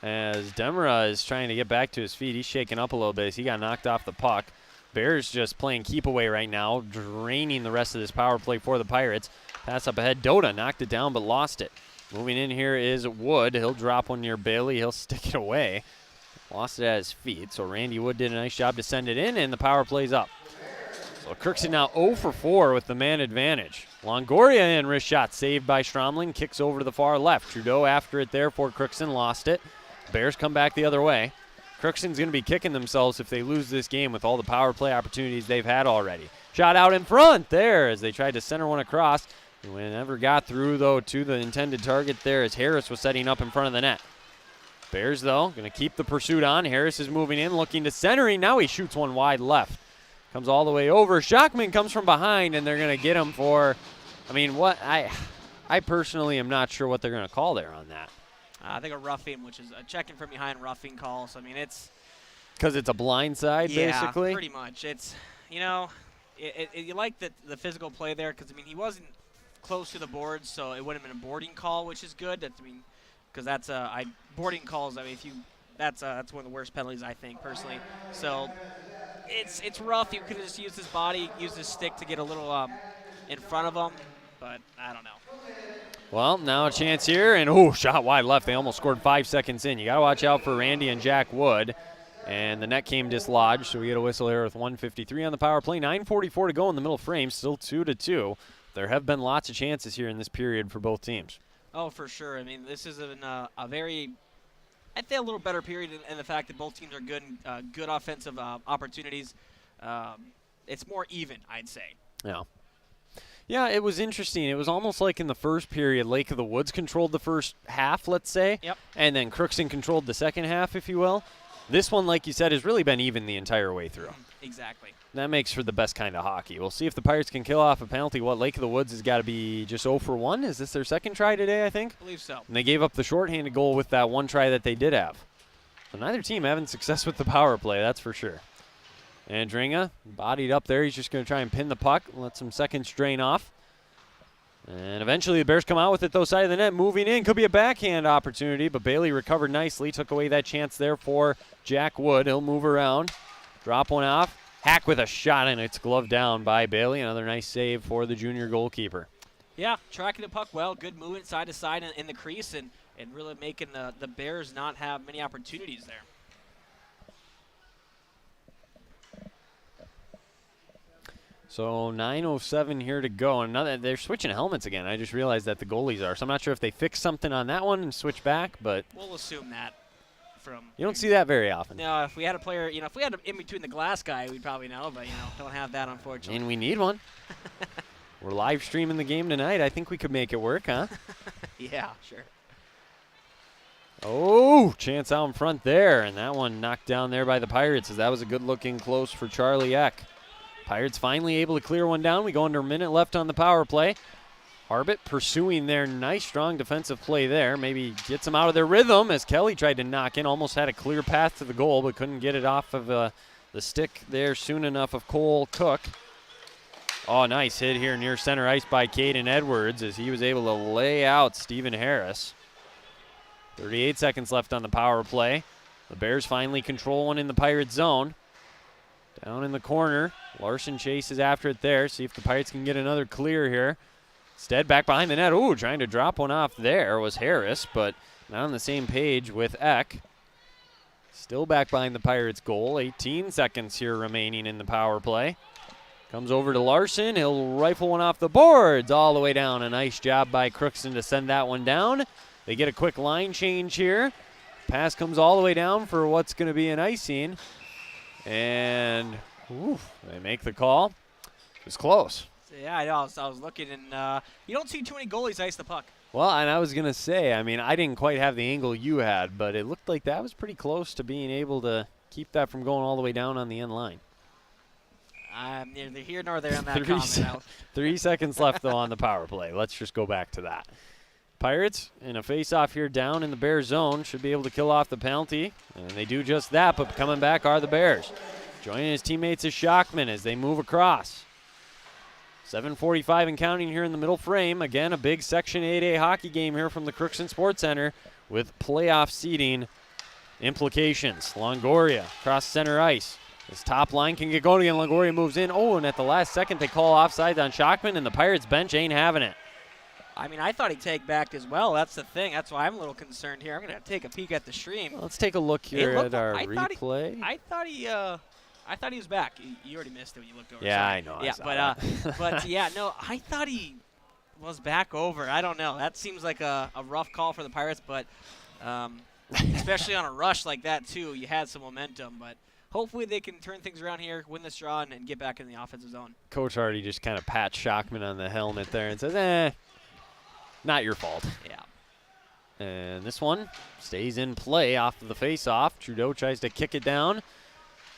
As Demera is trying to get back to his feet, he's shaking up a little bit as he got knocked off the puck. Bears just playing keep away right now, draining the rest of this power play for the Pirates. Pass up ahead. Dota knocked it down but lost it. Moving in here is Wood. He'll drop one near Bailey. He'll stick it away. Lost it at his feet. So Randy Wood did a nice job to send it in, and the power play's up. So Crookston now 0 for 4 with the man advantage. Longoria in wrist shot saved by Stromling. Kicks over to the far left. Trudeau after it there for Crookston. Lost it. Bears come back the other way. Crookston's going to be kicking themselves if they lose this game with all the power play opportunities they've had already. Shot out in front there as they tried to center one across. It never got through, though, to the intended target there as Harris was setting up in front of the net. Bears, though, going to keep the pursuit on. Harris is moving in, looking to centering. Now he shoots one wide left. Comes all the way over. Shockman comes from behind, and they're going to get him for, I mean, what? I personally am not sure what they're going to call there on that. I think a roughing, which is a checking from behind roughing call. So, I mean, it's... Because it's a blind side, basically? Yeah, pretty much. It's, you know, you like the physical play there because, I mean, he wasn't close to the boards, so it would have been a boarding call, which is good. That's, I mean, because that's boarding calls. I mean, that's one of the worst penalties, I think, personally. So it's rough. He could have just used his body, used his stick to get a little in front of him, but I don't know. Well, now a chance here, and shot wide left. They almost scored 5 seconds in. You got to watch out for Randy and Jack Wood. And the net came dislodged, so we get a whistle here with 1:53 on the power play. 9:44 to go in the middle frame, still 2-2. There have been lots of chances here in this period for both teams. Oh, for sure. I mean, this is a very, I'd say a little better period in the fact that both teams are good and good offensive opportunities. It's more even, I'd say. Yeah. Yeah, it was interesting. It was almost like in the first period, Lake of the Woods controlled the first half, let's say. Yep. And then Crookston controlled the second half, if you will. This one, like you said, has really been even the entire way through. Exactly. That makes for the best kind of hockey. We'll see if the Pirates can kill off a penalty. Lake of the Woods has got to be just 0 for 1. Is this their second try today, I think? I believe so. And they gave up the shorthanded goal with that one try that they did have. So neither team having success with the power play, that's for sure. And Dringa bodied up there. He's just going to try and pin the puck, let some seconds drain off. And eventually the Bears come out with it, though, side of the net, moving in. Could be a backhand opportunity, but Bailey recovered nicely, took away that chance there for Jack Wood. He'll move around, drop one off. Hack with a shot, and it's gloved down by Bailey. Another nice save for the junior goalkeeper. Yeah, tracking the puck well, good movement side to side in the crease, and really making the Bears not have many opportunities there. So 9:07 here to go. Another, they're switching helmets again. I just realized that the goalies are. So I'm not sure if they fixed something on that one and switch back, but we'll assume that. You don't see that very often. No, if we had a player, if we had an in between the glass guy, we'd probably know, but don't have that, unfortunately. And we need one. We're live streaming the game tonight. I think we could make it work, huh? Yeah, sure. Oh, chance out in front there, and that one knocked down there by the Pirates as that was a good-looking close for Charlie Eck. Pirates finally able to clear one down. We go under a minute left on the power play. Harbit pursuing their nice, strong defensive play there. Maybe gets them out of their rhythm as Kelly tried to knock in. Almost had a clear path to the goal, but couldn't get it off of the stick there soon enough of Cole Cook. Oh, nice hit here near center ice by Caden Edwards as he was able to lay out Stephen Harris. 38 seconds left on the power play. The Bears finally control one in the Pirate zone. Down in the corner. Larson chases after it there. See if the Pirates can get another clear here. Instead, back behind the net. Ooh, trying to drop one off there was Harris, but not on the same page with Eck. Still back behind the Pirates' goal. 18 seconds here remaining in the power play. Comes over to Larson. He'll rifle one off the boards all the way down. A nice job by Crookston to send that one down. They get a quick line change here. Pass comes all the way down for what's going to be an icing. And they make the call. It was close. Yeah, I know. I was looking, and you don't see too many goalies ice the puck. Well, and I was going to say, I mean, I didn't quite have the angle you had, but it looked like that was pretty close to being able to keep that from going all the way down on the end line. I'm neither here nor there on that comment. 3 seconds left, though, on the power play. Let's just go back to that. Pirates in a face-off here down in the Bears zone should be able to kill off the penalty, and they do just that, but coming back are the Bears. Joining his teammates is Shockman as they move across. 7:45 and counting here in the middle frame. Again, a big Section 8A hockey game here from the Crookston Sports Center with playoff seeding implications. Longoria across center ice. This top line can get going again. Longoria moves in. Oh, and at the last second they call offside on Shockman, and the Pirates bench ain't having it. I mean, I thought he'd take back as well. That's the thing. That's why I'm a little concerned here. I'm going to take a peek at the stream. Well, let's take a look here at our replay. I thought he was back. You already missed it when you looked over. Yeah, sorry. I know. Yeah, but yeah, no, I thought he was back over. I don't know. That seems like a rough call for the Pirates, but especially on a rush like that, too. You had some momentum, but hopefully they can turn things around here, win this draw, and get back in the offensive zone. Coach Hardy just kind of pats Shockman on the helmet there and says, not your fault. Yeah. And this one stays in play off of the face-off. Trudeau tries to kick it down.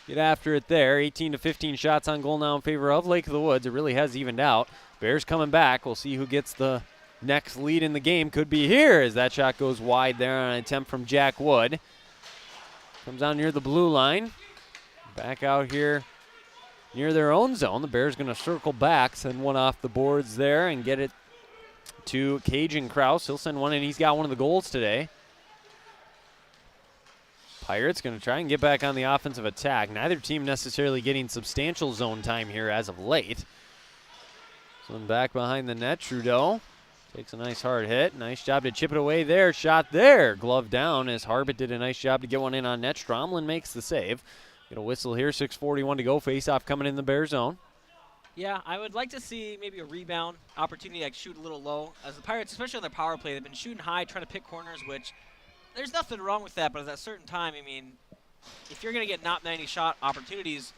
Get after it there. 18 to 15 shots on goal now in favor of Lake of the Woods. It really has evened out. Bears coming back. We'll see who gets the next lead in the game. Could be here as that shot goes wide there on an attempt from Jack Wood. Comes out near the blue line. Back out here near their own zone. The Bears going to circle back, send one off the boards there and get it to Cajun Kraus. He'll send one in. He's got one of the goals today. Pirates going to try and get back on the offensive attack. Neither team necessarily getting substantial zone time here as of late. One back behind the net. Trudeau takes a nice hard hit. Nice job to chip it away there. Shot there. Glove down as Harbit did a nice job to get one in on net. Stromlin makes the save. Get a whistle here. 6:41 to go. Face-off coming in the Bear zone. Yeah, I would like to see maybe a rebound opportunity, like shoot a little low. As the Pirates, especially on their power play, they've been shooting high, trying to pick corners, which there's nothing wrong with that, but at a certain time, I mean, if you're going to get not many shot opportunities,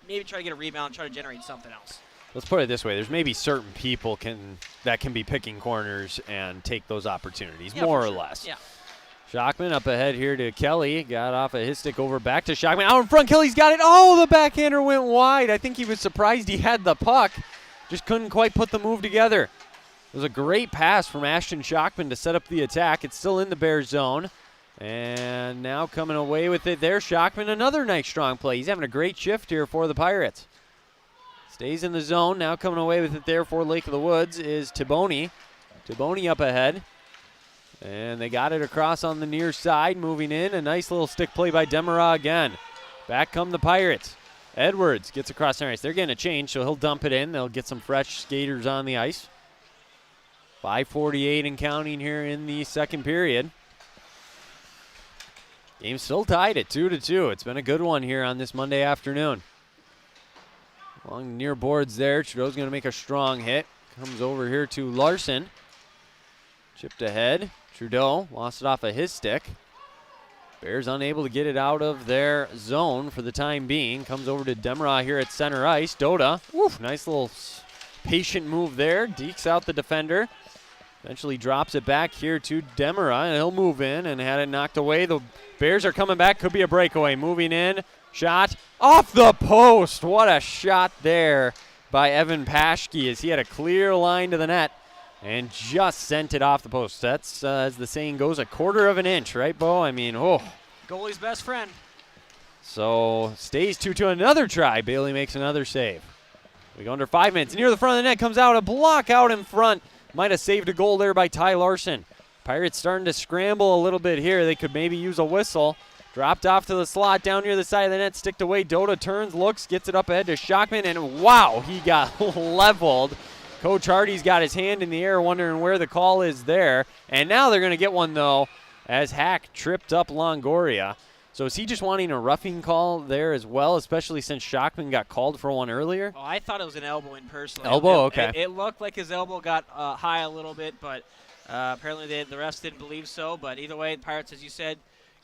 maybe try to get a rebound, try to generate something else. Let's put it this way. There's maybe certain people that can be picking corners and take those opportunities, more or less. Yeah. Shockman up ahead here to Kelly. Got off of his stick over back to Shockman. Out in front, Kelly's got it. Oh, the backhander went wide. I think he was surprised he had the puck. Just couldn't quite put the move together. It was a great pass from Ashton Shockman to set up the attack. It's still in the Bears zone. And now coming away with it there, Shockman, another nice strong play. He's having a great shift here for the Pirates. Stays in the zone. Now coming away with it there for Lake of the Woods is Tiboni. Tiboni up ahead. And they got it across on the near side, moving in. A nice little stick play by Demara again. Back come the Pirates. Edwards gets across the ice. They're getting a change, so he'll dump it in. They'll get some fresh skaters on the ice. 5:48 and counting here in the second period. Game's still tied at 2-2. It's been a good one here on this Monday afternoon. Along the near boards there, Trudeau's going to make a strong hit. Comes over here to Larson. Chipped ahead. Trudeau lost it off of his stick. Bears unable to get it out of their zone for the time being. Comes over to Demara here at center ice. Doda, nice little patient move there. Dekes out the defender. Eventually drops it back here to Demara, and he'll move in and had it knocked away. The Bears are coming back. Could be a breakaway. Moving in. Shot off the post. What a shot there by Evan Paschke as he had a clear line to the net and just sent it off the post. That's, as the saying goes, a quarter of an inch, right, Bo? I mean, Goalie's best friend. So stays 2-2. Another try. Bailey makes another save. We go under 5 minutes. Near the front of the net comes out. A block out in front. Might have saved a goal there by Ty Larson. Pirates starting to scramble a little bit here. They could maybe use a whistle. Dropped off to the slot down near the side of the net. Sticked away. Doda turns, looks, gets it up ahead to Shockman, and wow, he got leveled. Coach Hardy's got his hand in the air wondering where the call is there. And now they're going to get one, though, as Hack tripped up Longoria. So is he just wanting a roughing call there as well, especially since Shockman got called for one earlier? Oh, I thought it was an elbow in personally. Elbow, okay. It looked like his elbow got high a little bit, but apparently the rest didn't believe so. But either way, the Pirates, as you said,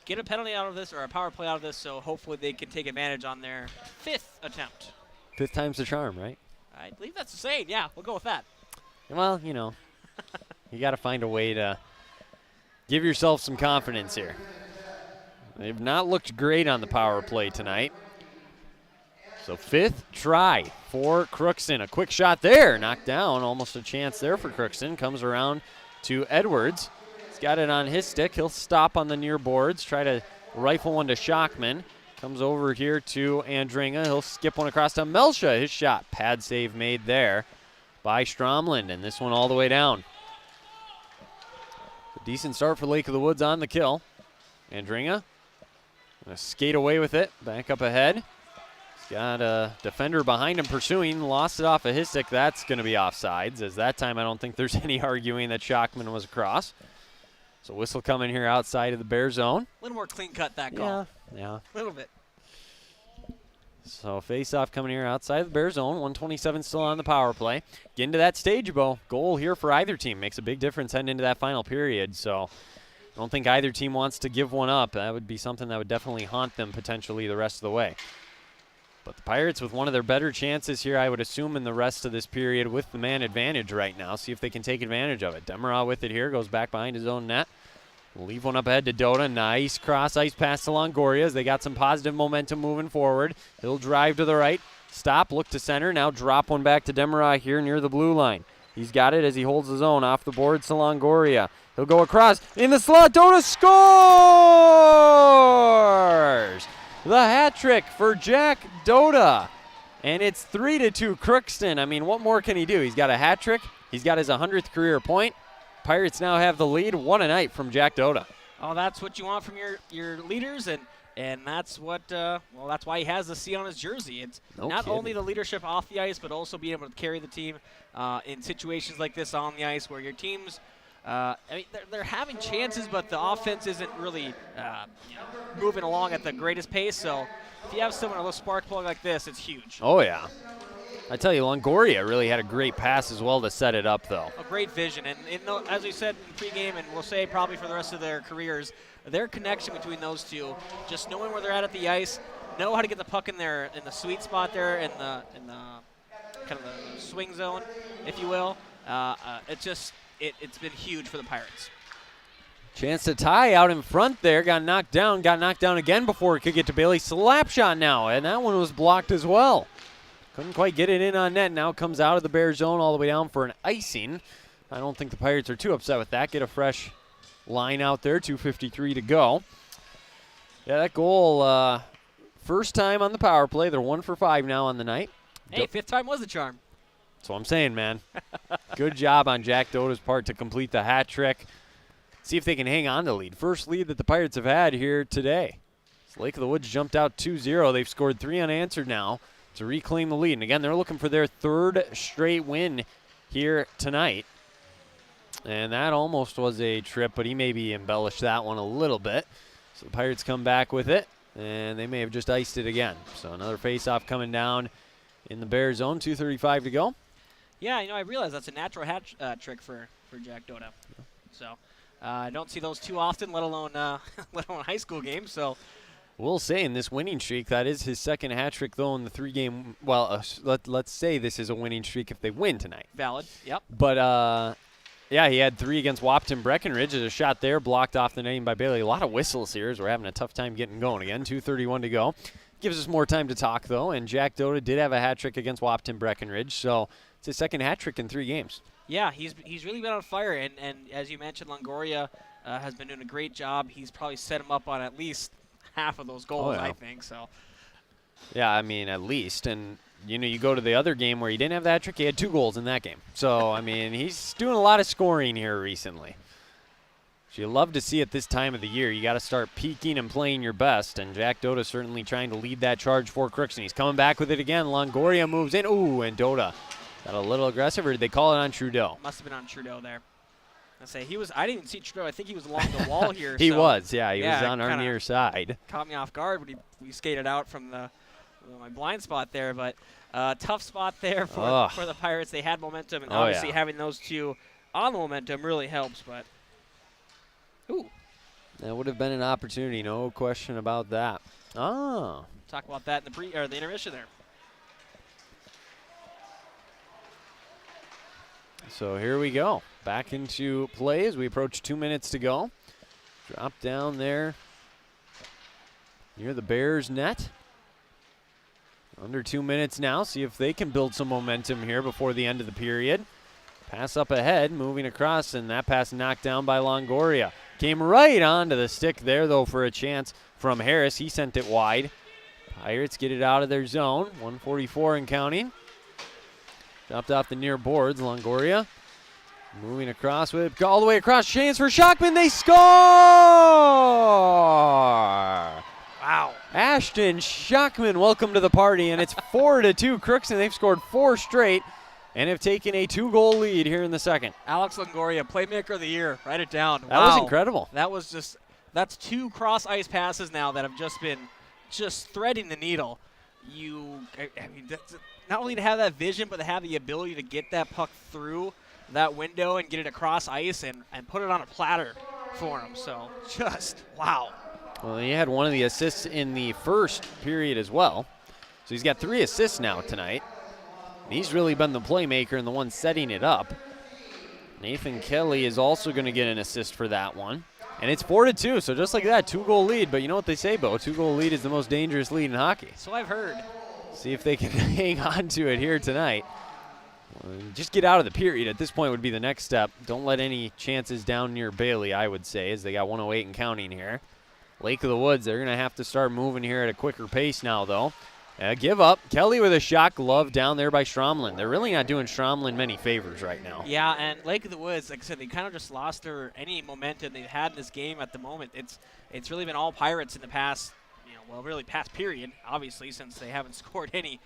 get a penalty out of this or a power play out of this, so hopefully they can take advantage on their 5th attempt. 5th time's the charm, right? I believe that's the saying. Yeah, we'll go with that. Well, you know, you got to find a way to give yourself some confidence here. They've not looked great on the power play tonight. So 5th try for Crookston. A quick shot there, knocked down. Almost a chance there for Crookston. Comes around to Edwards. He's got it on his stick. He'll stop on the near boards, try to rifle one to Shockman. Comes over here to Andringa. He'll skip one across to Melsha. His shot, pad save made there by Stromlin, and this one all the way down. A decent start for Lake of the Woods on the kill. Andringa gonna skate away with it, back up ahead. He's got a defender behind him pursuing, lost it off of his stick. That's gonna be offsides, as that time I don't think there's any arguing that Shockman was across. So whistle coming here outside of the Bear zone. A little more clean cut, that call. Yeah. A little bit. So face-off coming here outside the Bear zone. 127 still on the power play. Getting to that stage, Bo. Goal here for either team makes a big difference heading into that final period. So I don't think either team wants to give one up. That would be something that would definitely haunt them potentially the rest of the way. But the Pirates with one of their better chances here, I would assume, in the rest of this period with the man advantage right now. See if they can take advantage of it. Demerau with it here, goes back behind his own net. Leave one up ahead to Dota. Nice cross-ice pass to Longoria as they got some positive momentum moving forward. He'll drive to the right. Stop, look to center. Now drop one back to Demerau here near the blue line. He's got it as he holds his own off the boards to Longoria. He'll go across in the slot. Dota scores! The hat trick for Jack Dota. And it's 3-2 Crookston. I mean, what more can he do? He's got a hat trick. He's got his 100th career point. Pirates now have the lead. One a night from Jack Dota. Oh, that's what you want from your leaders, and that's what that's why he has the C on his jersey. It's not only the leadership off the ice, but also being able to carry the team in situations like this on the ice where your teams. I mean, they're having chances, but the offense isn't really moving along at the greatest pace. So if you have someone, a little spark plug like this, it's huge. Oh, yeah. I tell you, Longoria really had a great pass as well to set it up, though. A great vision. And as we said in pregame, and we'll say probably for the rest of their careers, their connection between those two, just knowing where they're at the ice, know how to get the puck in there in the sweet spot there, in the kind of the swing zone, if you will. It's been huge for the Pirates. Chance to tie out in front there. Got knocked down again before it could get to Bailey. Slap shot now, and that one was blocked as well. Couldn't quite get it in on net. Now comes out of the Bear zone all the way down for an icing. I don't think the Pirates are too upset with that. Get a fresh line out there. 2:53 to go. Yeah, that goal, first time on the power play. They're 1 for 5 now on the night. Hey, fifth time was the charm. That's what I'm saying, man. Good job on Jack Dota's part to complete the hat trick. See if they can hang on to the lead. First lead that the Pirates have had here today. Lake of the Woods jumped out 2-0. They've scored 3 unanswered now to reclaim the lead. And again, they're looking for their 3rd straight win here tonight. And that almost was a trip, but he maybe embellished that one a little bit. So the Pirates come back with it, and they may have just iced it again. So another face-off coming down in the Bear zone. 2:35 to go. Yeah, I realize that's a natural hat trick for Jack Dota. So I don't see those too often, let alone high school games. So we'll say in this winning streak, that is his 2nd hat trick, though, in the 3-game. Well, let's say this is a winning streak if they win tonight. Valid, yep. But, yeah, he had 3 against Wapton Breckenridge. There's a shot there blocked off the name by Bailey. A lot of whistles here as we're having a tough time getting going again. 2:31 to go. Gives us more time to talk, though, and Jack Dota did have a hat trick against Wapton Breckenridge, so it's his 2nd hat trick in 3 games. Yeah, he's really been on fire, and as you mentioned, Longoria has been doing a great job. He's probably set him up on at least half of those goals, I think. So. Yeah, I mean, at least. And, you go to the other game where he didn't have that trick, he had 2 goals in that game. So, I mean, he's doing a lot of scoring here recently. So you love to see it this time of the year. You got to start peaking and playing your best, and Jack Dota certainly trying to lead that charge for Crookston. He's coming back with it again. Longoria moves in. Ooh, and Dota got a little aggressive, or did they call it on Trudeau? Must have been on Trudeau there. I didn't even see Trudeau. I think he was along the wall here. He was on our near side. Caught me off guard when we skated out from my blind spot there, but tough spot there for the Pirates. They had momentum, and obviously having those 2 on the momentum really helps. But that would have been an opportunity, no question about that. Talk about that in the intermission there. So here we go. Back into play as we approach 2 minutes to go. Drop down there near the Bears net. Under 2 minutes now. See if they can build some momentum here before the end of the period. Pass up ahead, moving across, and that pass knocked down by Longoria. Came right onto the stick there, though, for a chance from Harris. He sent it wide. Pirates get it out of their zone. 1:44 and counting. Dropped off the near boards. Longoria moving across with it. All the way across. Chance for Shockman. They score! Wow. Ashton Shockman, welcome to the party. And it's 4-2 Crookston. They've scored 4 straight and have taken a 2-goal lead here in the 2nd. Alex Longoria, playmaker of the year. Write it down. That was incredible. That's 2 cross-ice passes now that have just been threading the needle. Not only to have that vision, but to have the ability to get that puck through that window and get it across ice and put it on a platter. for him. So just, wow. Well, he had one of the assists in the first period as well. So he's got 3 assists now tonight. And he's really been the playmaker and the one setting it up. Nathan Kelly is also going to get an assist for that one. And it's 4-2, so just like that, 2-goal lead. But you know what they say, Bo? 2-goal lead is the most dangerous lead in hockey. So I've heard. See if they can hang on to it here tonight. Just get out of the period at this point would be the next step. Don't let any chances down near Bailey, I would say, as they got 108 and counting here. Lake of the Woods, they're going to have to start moving here at a quicker pace now, though. Give up. Kelly with a shot glove down there by Stromlin. They're really not doing Stromlin many favors right now. Yeah, and Lake of the Woods, like I said, they kind of just lost any momentum they've had in this game at the moment. It's really been all Pirates in the past, really past period, obviously, since they haven't scored any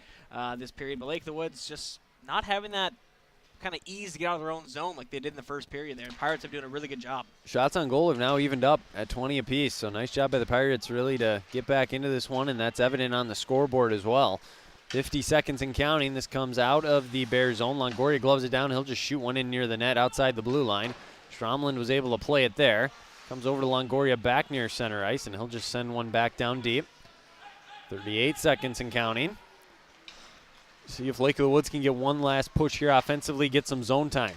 this period. But Lake of the Woods just not having that kind of ease to get out of their own zone like they did in the first period there. And Pirates have doing a really good job. Shots on goal have now evened up at 20 apiece, so nice job by the Pirates really to get back into this one, and that's evident on the scoreboard as well. 50 seconds and counting. This comes out of the Bears zone. Longoria gloves it down. He'll just shoot one in near the net outside the blue line. Stromlin was able to play it there. Comes over to Longoria back near center ice, and he'll just send one back down deep. 38 seconds and counting. See if Lake of the Woods can get one last push here offensively, get some zone time.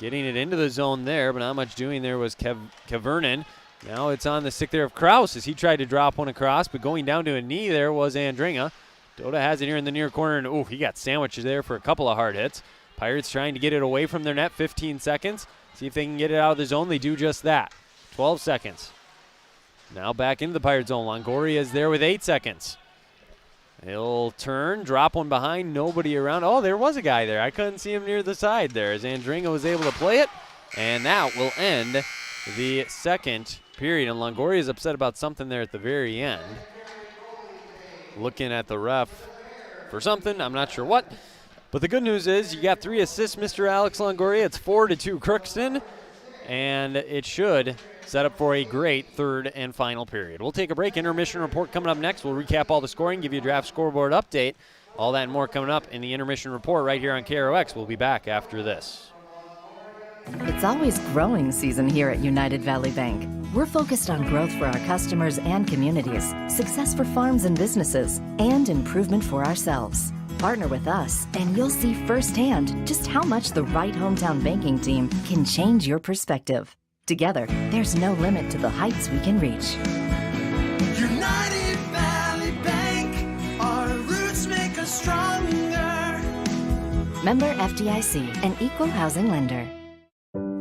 Getting it into the zone there, but not much doing there was Kavernen. Now it's on the stick there of Kraus as he tried to drop one across, but going down to a knee there was Andringa. Doda has it here in the near corner, and he got sandwiches there for a couple of hard hits. Pirates trying to get it away from their net, 15 seconds. See if they can get it out of the zone. They do just that. 12 seconds. Now back into the Pirate zone. Longoria is there with 8 seconds. He'll turn, drop one behind, nobody around. Oh, there was a guy there. I couldn't see him near the side there as Andringa was able to play it. And that will end the second period. And Longoria is upset about something there at the very end. Looking at the ref for something, I'm not sure what. But the good news is you got 3 assists, Mr. Alex Longoria. It's 4-2 Crookston. And it should set up for a great third and final period. We'll take a break. Intermission report coming up next. We'll recap all the scoring, give you a draft scoreboard update. All that and more coming up in the intermission report right here on KROX. We'll be back after this. It's always growing season here at United Valley Bank. We're focused on growth for our customers and communities, success for farms and businesses, and improvement for ourselves. Partner with us, and you'll see firsthand just how much the right hometown banking team can change your perspective. Together, there's no limit to the heights we can reach. United Valley Bank, our roots make us stronger. Member FDIC, an equal housing lender.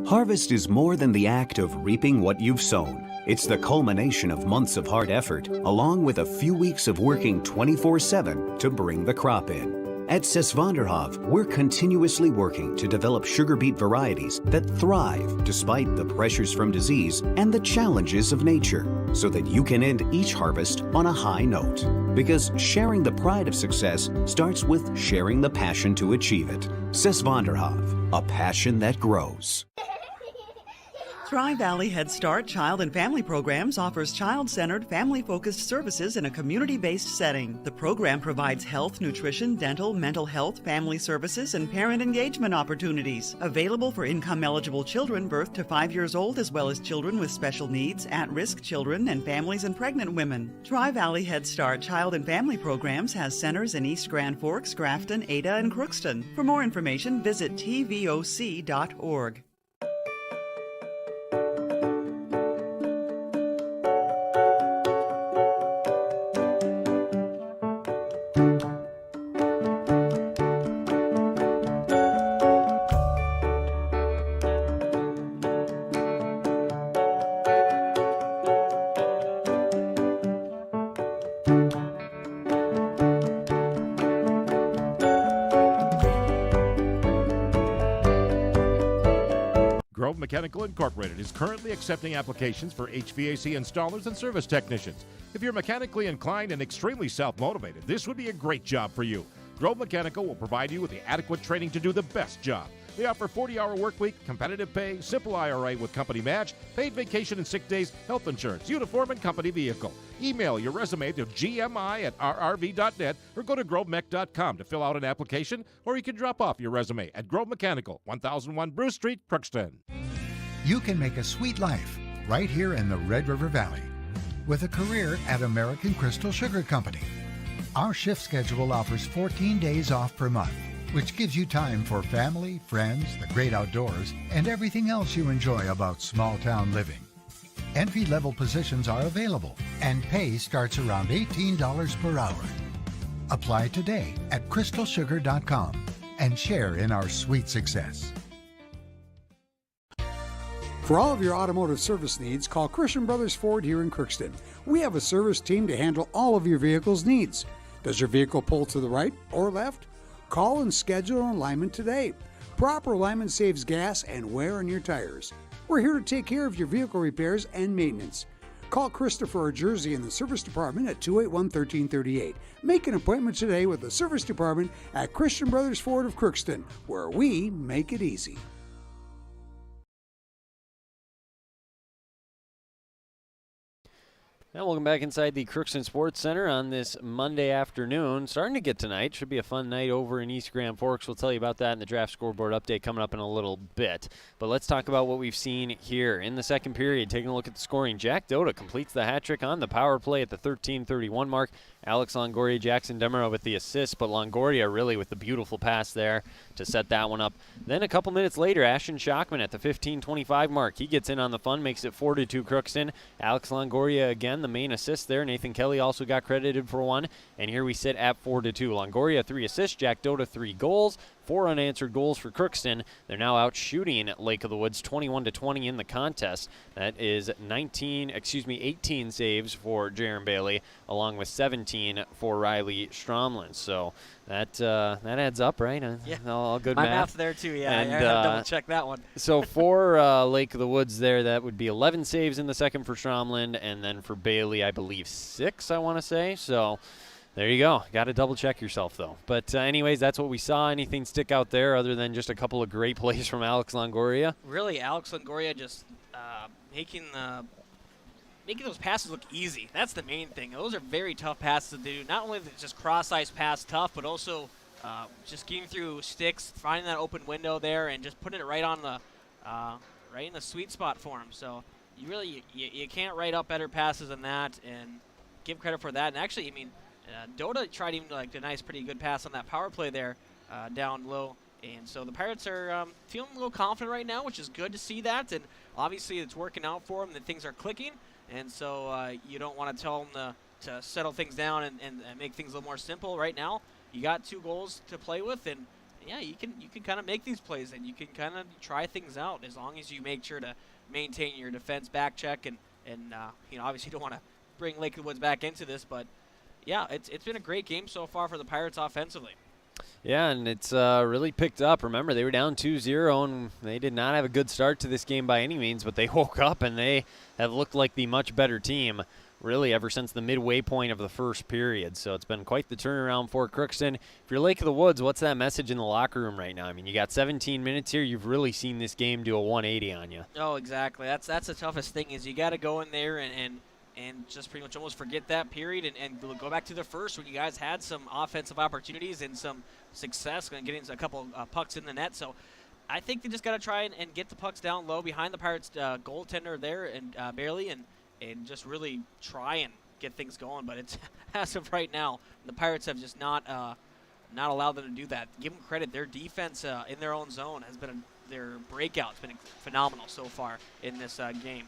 Harvest is more than the act of reaping what you've sown. It's the culmination of months of hard effort, along with a few weeks of working 24/7 to bring the crop in. At Sesvanderhof, we're continuously working to develop sugar beet varieties that thrive despite the pressures from disease and the challenges of nature, so that you can end each harvest on a high note. Because sharing the pride of success starts with sharing the passion to achieve it. Sesvanderhof, a passion that grows. Thrive Valley Head Start Child and Family Programs offers child-centered, family-focused services in a community-based setting. The program provides health, nutrition, dental, mental health, family services, and parent engagement opportunities. Available for income-eligible children birth to 5 years old, as well as children with special needs, at-risk children, and families and pregnant women. Thrive Valley Head Start Child and Family Programs has centers in East Grand Forks, Grafton, Ada, and Crookston. For more information, visit tvoc.org. Mechanical Incorporated is currently accepting applications for HVAC installers and service technicians. If you're mechanically inclined and extremely self-motivated, this would be a great job for you. Grove Mechanical will provide you with the adequate training to do the best job. They offer 40-hour work week, competitive pay, simple IRA with company match, paid vacation and sick days, health insurance, uniform, and company vehicle. Email your resume to gmi@rrv.net or go to grovemech.com to fill out an application, or you can drop off your resume at Grove Mechanical, 1001 Bruce Street, Crookston. You can make a sweet life right here in the Red River Valley with a career at American Crystal Sugar Company. Our shift schedule offers 14 days off per month, which gives you time for family, friends, the great outdoors, and everything else you enjoy about small-town living. Entry-level positions are available, and pay starts around $18 per hour. Apply today at crystalsugar.com and share in our sweet success. For all of your automotive service needs, call Christian Brothers Ford here in Crookston. We have a service team to handle all of your vehicle's needs. Does your vehicle pull to the right or left? Call and schedule an alignment today. Proper alignment saves gas and wear on your tires. We're here to take care of your vehicle repairs and maintenance. Call Christopher or Jersey in the service department at 281-1338. Make an appointment today with the service department at Christian Brothers Ford of Crookston, where we make it easy. And welcome back inside the Crookston Sports Center on this Monday afternoon. Starting to get tonight. Should be a fun night over in East Grand Forks. We'll tell you about that in the draft scoreboard update coming up in a little bit. But let's talk about what we've seen here in the second period. Taking a look at the scoring. Jack Dota completes the hat trick on the power play at the 13:31 mark. Alex Longoria, Jackson Demerara with the assist, but Longoria really with the beautiful pass there to set that one up. Then a couple minutes later, Ashton Shockman at the 15:25 mark. He gets in on the fun, makes it 4-2 Crookston. Alex Longoria again, the main assist there. Nathan Kelly also got credited for one, and here we sit at 4-2. Longoria 3 assists, Jack Dota 3 goals. 4 unanswered goals for Crookston. They're now out shooting at Lake of the Woods 21-20 in the contest. That is 18 saves for Jaron Bailey, along with 17 for Riley Stromlin. So that adds up, right? Yeah. All good My math. math's there too, yeah. And, I had to double check that one. So for Lake of the Woods there, that would be 11 saves in the second for Stromlin, and then for Bailey, I believe 6, I want to say. So there you go. Got to double check yourself, though. But anyways, that's what we saw. Anything stick out there other than just a couple of great plays from Alex Longoria? Really, Alex Longoria just making those passes look easy. That's the main thing. Those are very tough passes to do. Not only just cross-ice pass tough, but also just getting through sticks, finding that open window there, and just putting it right on the right in the sweet spot for him. So you can't write up better passes than that, and give credit for that. And actually, I mean, Dota tried even like a nice, pretty good pass on that power play there down low. And so the Pirates are feeling a little confident right now, which is good to see that. And obviously it's working out for them, that things are clicking. And so you don't want to tell them to settle things down and make things a little more simple right now. You got 2 goals to play with, and yeah, you can kind of make these plays, and you can kind of try things out as long as you make sure to maintain your defense back check. And you know, obviously you don't want to bring Lake of the Woods back into this, but yeah, it's been a great game so far for the Pirates offensively. Yeah, and it's really picked up. Remember, they were down 2-0, and they did not have a good start to this game by any means, but they woke up, and they have looked like the much better team, really, ever since the midway point of the first period. So it's been quite the turnaround for Crookston. If you're Lake of the Woods, what's that message in the locker room right now? I mean, you got 17 minutes here. You've really seen this game do a 180 on you. Oh, exactly. That's the toughest thing is you got to go in there and just pretty much almost forget that period and go back to the first when you guys had some offensive opportunities and some success and getting a couple pucks in the net. So I think they just got to try and get the pucks down low behind the Pirates goaltender there and Bailey and just really try and get things going. But it's as of right now, the Pirates have just not allowed them to do that. Give them credit. Their defense in their own zone has been their breakout's been phenomenal so far in this game.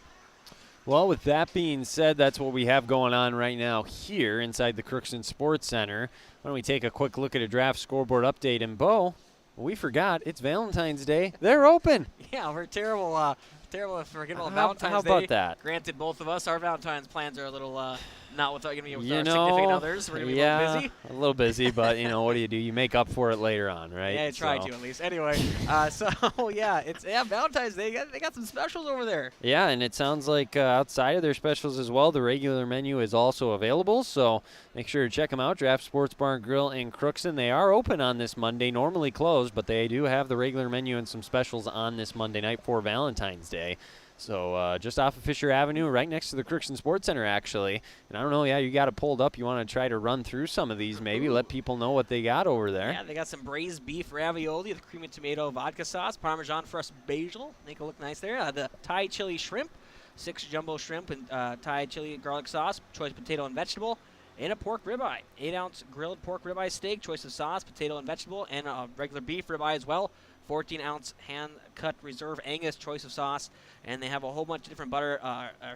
Well, with that being said, that's what we have going on right now here inside the Crookston Sports Center. Why don't we take a quick look at a draft scoreboard update? And, Bo, we forgot, it's Valentine's Day. They're open. Yeah, we're terrible if we're forgetting about Valentine's How Day. about that? Granted, both of us, our Valentine's plans are a little not with our significant others. We're going to be a little busy. A little busy, but, you know, what do? You make up for it later on, right? Yeah, I tried to at least. Anyway, Valentine's Day, they got some specials over there. Yeah, and it sounds like outside of their specials as well, the regular menu is also available, so make sure to check them out. Draft Sports Bar and Grill in Crookston. They are open on this Monday, normally closed, but they do have the regular menu and some specials on this Monday night for Valentine's Day. So just off of Fisher Avenue, right next to the Crookston Sports Center, actually. And I don't know, you got it pulled up. You want to try to run through some of these, maybe let people know what they got over there. Yeah, they got some braised beef ravioli with cream and tomato vodka sauce, Parmesan fresh basil, make it look nice there. The Thai chili shrimp, 6 jumbo shrimp and Thai chili garlic sauce, choice potato and vegetable, and a pork ribeye. 8-ounce grilled pork ribeye steak, choice of sauce, potato and vegetable, and a regular beef ribeye as well. 14-ounce hand-cut reserve Angus, choice of sauce, and they have a whole bunch of different butter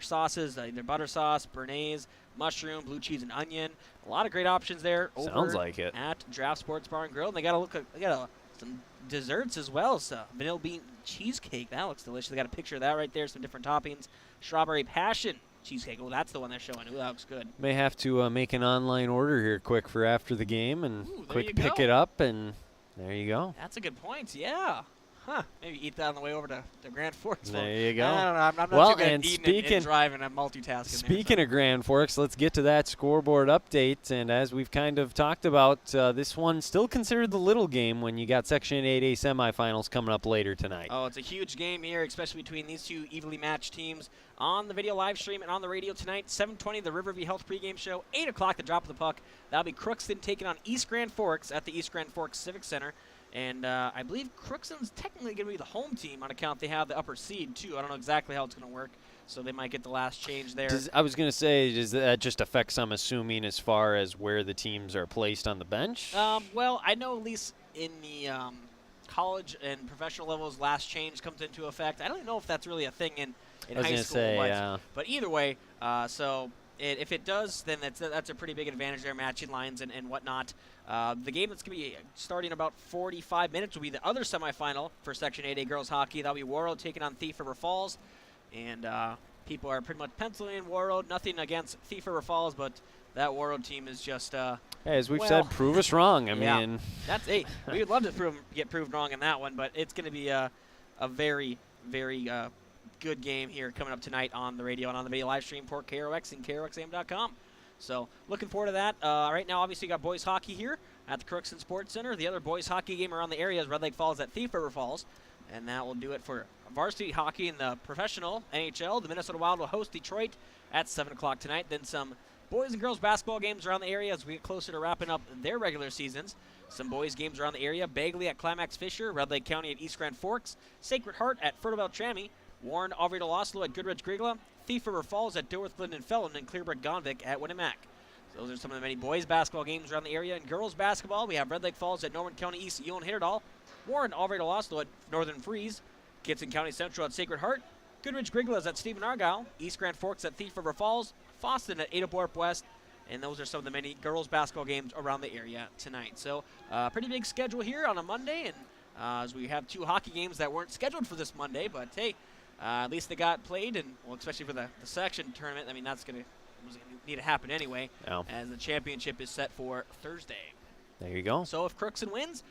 sauces, either butter sauce, béarnaise, mushroom, blue cheese, and onion. A lot of great options there. Sounds like it. At Draft Sports Bar and Grill. And they got some desserts as well. So vanilla bean cheesecake, that looks delicious. They got a picture of that right there. Some different toppings. Strawberry passion cheesecake. Oh, that's the one they're showing. Ooh, that looks good. May have to make an online order here quick for after the game and quick pick it up, and there you go. That's a good point. Yeah. Huh. Maybe eat that on the way over to Grand Forks. There you go. I don't know. I'm not well, too good and at eating and driving. I'm multitasking. Speaking of Grand Forks, let's get to that scoreboard update. And as we've kind of talked about, this one still considered the little game when you got Section 8A semifinals coming up later tonight. Oh, it's a huge game here, especially between these two evenly matched teams. On the video live stream and on the radio tonight, 7:20, the Riverview Health pregame show. 8 o'clock, the drop of the puck. That'll be Crookston taking on East Grand Forks at the East Grand Forks Civic Center. And I believe Crookston's technically going to be the home team on account they have the upper seed, too. I don't know exactly how it's going to work, so they might get the last change there. I was going to say, does that just affect some, assuming, as far as where the teams are placed on the bench? Well, I know at least in the college and professional levels, last change comes into effect. I don't know if that's really a thing in high school. Yeah. But either way, if it does, then that's a pretty big advantage there, matching lines and whatnot. The game that's going to be starting in about 45 minutes will be the other semifinal for Section 8A girls hockey. That'll be Warroad taking on Thief River Falls. And people are pretty much penciling in Warroad. Nothing against Thief River Falls, but that Warroad team is just hey, as we've said, prove us wrong. I mean, that's we would love to get proved wrong in that one, but it's going to be a very, very good game here coming up tonight on the radio and on the video live stream for KROX and KROXAM.com. So looking forward to that. Right now, obviously, you got boys hockey here at the Crookston Sports Center. The other boys hockey game around the area is Red Lake Falls at Thief River Falls. And that will do it for varsity hockey in the professional NHL. The Minnesota Wild will host Detroit at 7 o'clock tonight. Then some boys and girls basketball games around the area as we get closer to wrapping up their regular seasons. Some boys games around the area. Bagley at Climax Fisher. Red Lake County at East Grand Forks. Sacred Heart at Fertile Trammy. Warren Alvarado Oslo at Goodrich Grigla. Thief River Falls at Dorothy Linden Felton. And Clearbrook Gonvick at Winnemac. Those are some of the many boys basketball games around the area. And girls basketball, we have Red Lake Falls at Norman County East, Ewan Hitterdal. Warren Alvarado Oslo at Northern Freeze. Kitson County Central at Sacred Heart. Goodrich Griglas at Stephen Argyle. East Grand Forks at Thief River Falls. Foston at Ada Borp West. And those are some of the many girls basketball games around the area tonight. So pretty big schedule here on a Monday. And as we have 2 hockey games that weren't scheduled for this Monday. But, hey, at least they got played. And, well, especially for the section tournament, I mean, that's going to need to happen anyway, as the championship is set for Thursday. There you go. So if Crookston wins,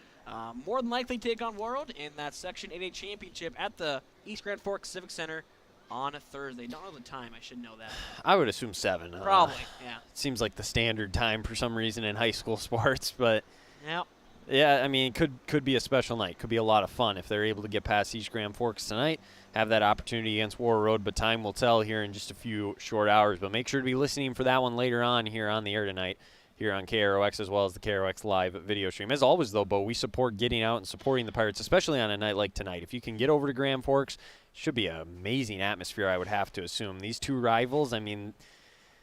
more than likely take on Warroad in that Section 8A championship at the East Grand Forks Civic Center on a Thursday. Don't know the time. I should know that. I would assume 7. Probably, yeah. It seems like the standard time for some reason in high school sports, but yeah. Yeah, I mean, could be a special night. Could be a lot of fun if they're able to get past East Grand Forks tonight, have that opportunity against Warroad, but time will tell here in just a few short hours. But make sure to be listening for that one later on here on the air tonight, here on KROX as well as the KROX live video stream. As always, though, Bo, we support getting out and supporting the Pirates, especially on a night like tonight. If you can get over to Grand Forks, it should be an amazing atmosphere, I would have to assume. These two rivals, I mean,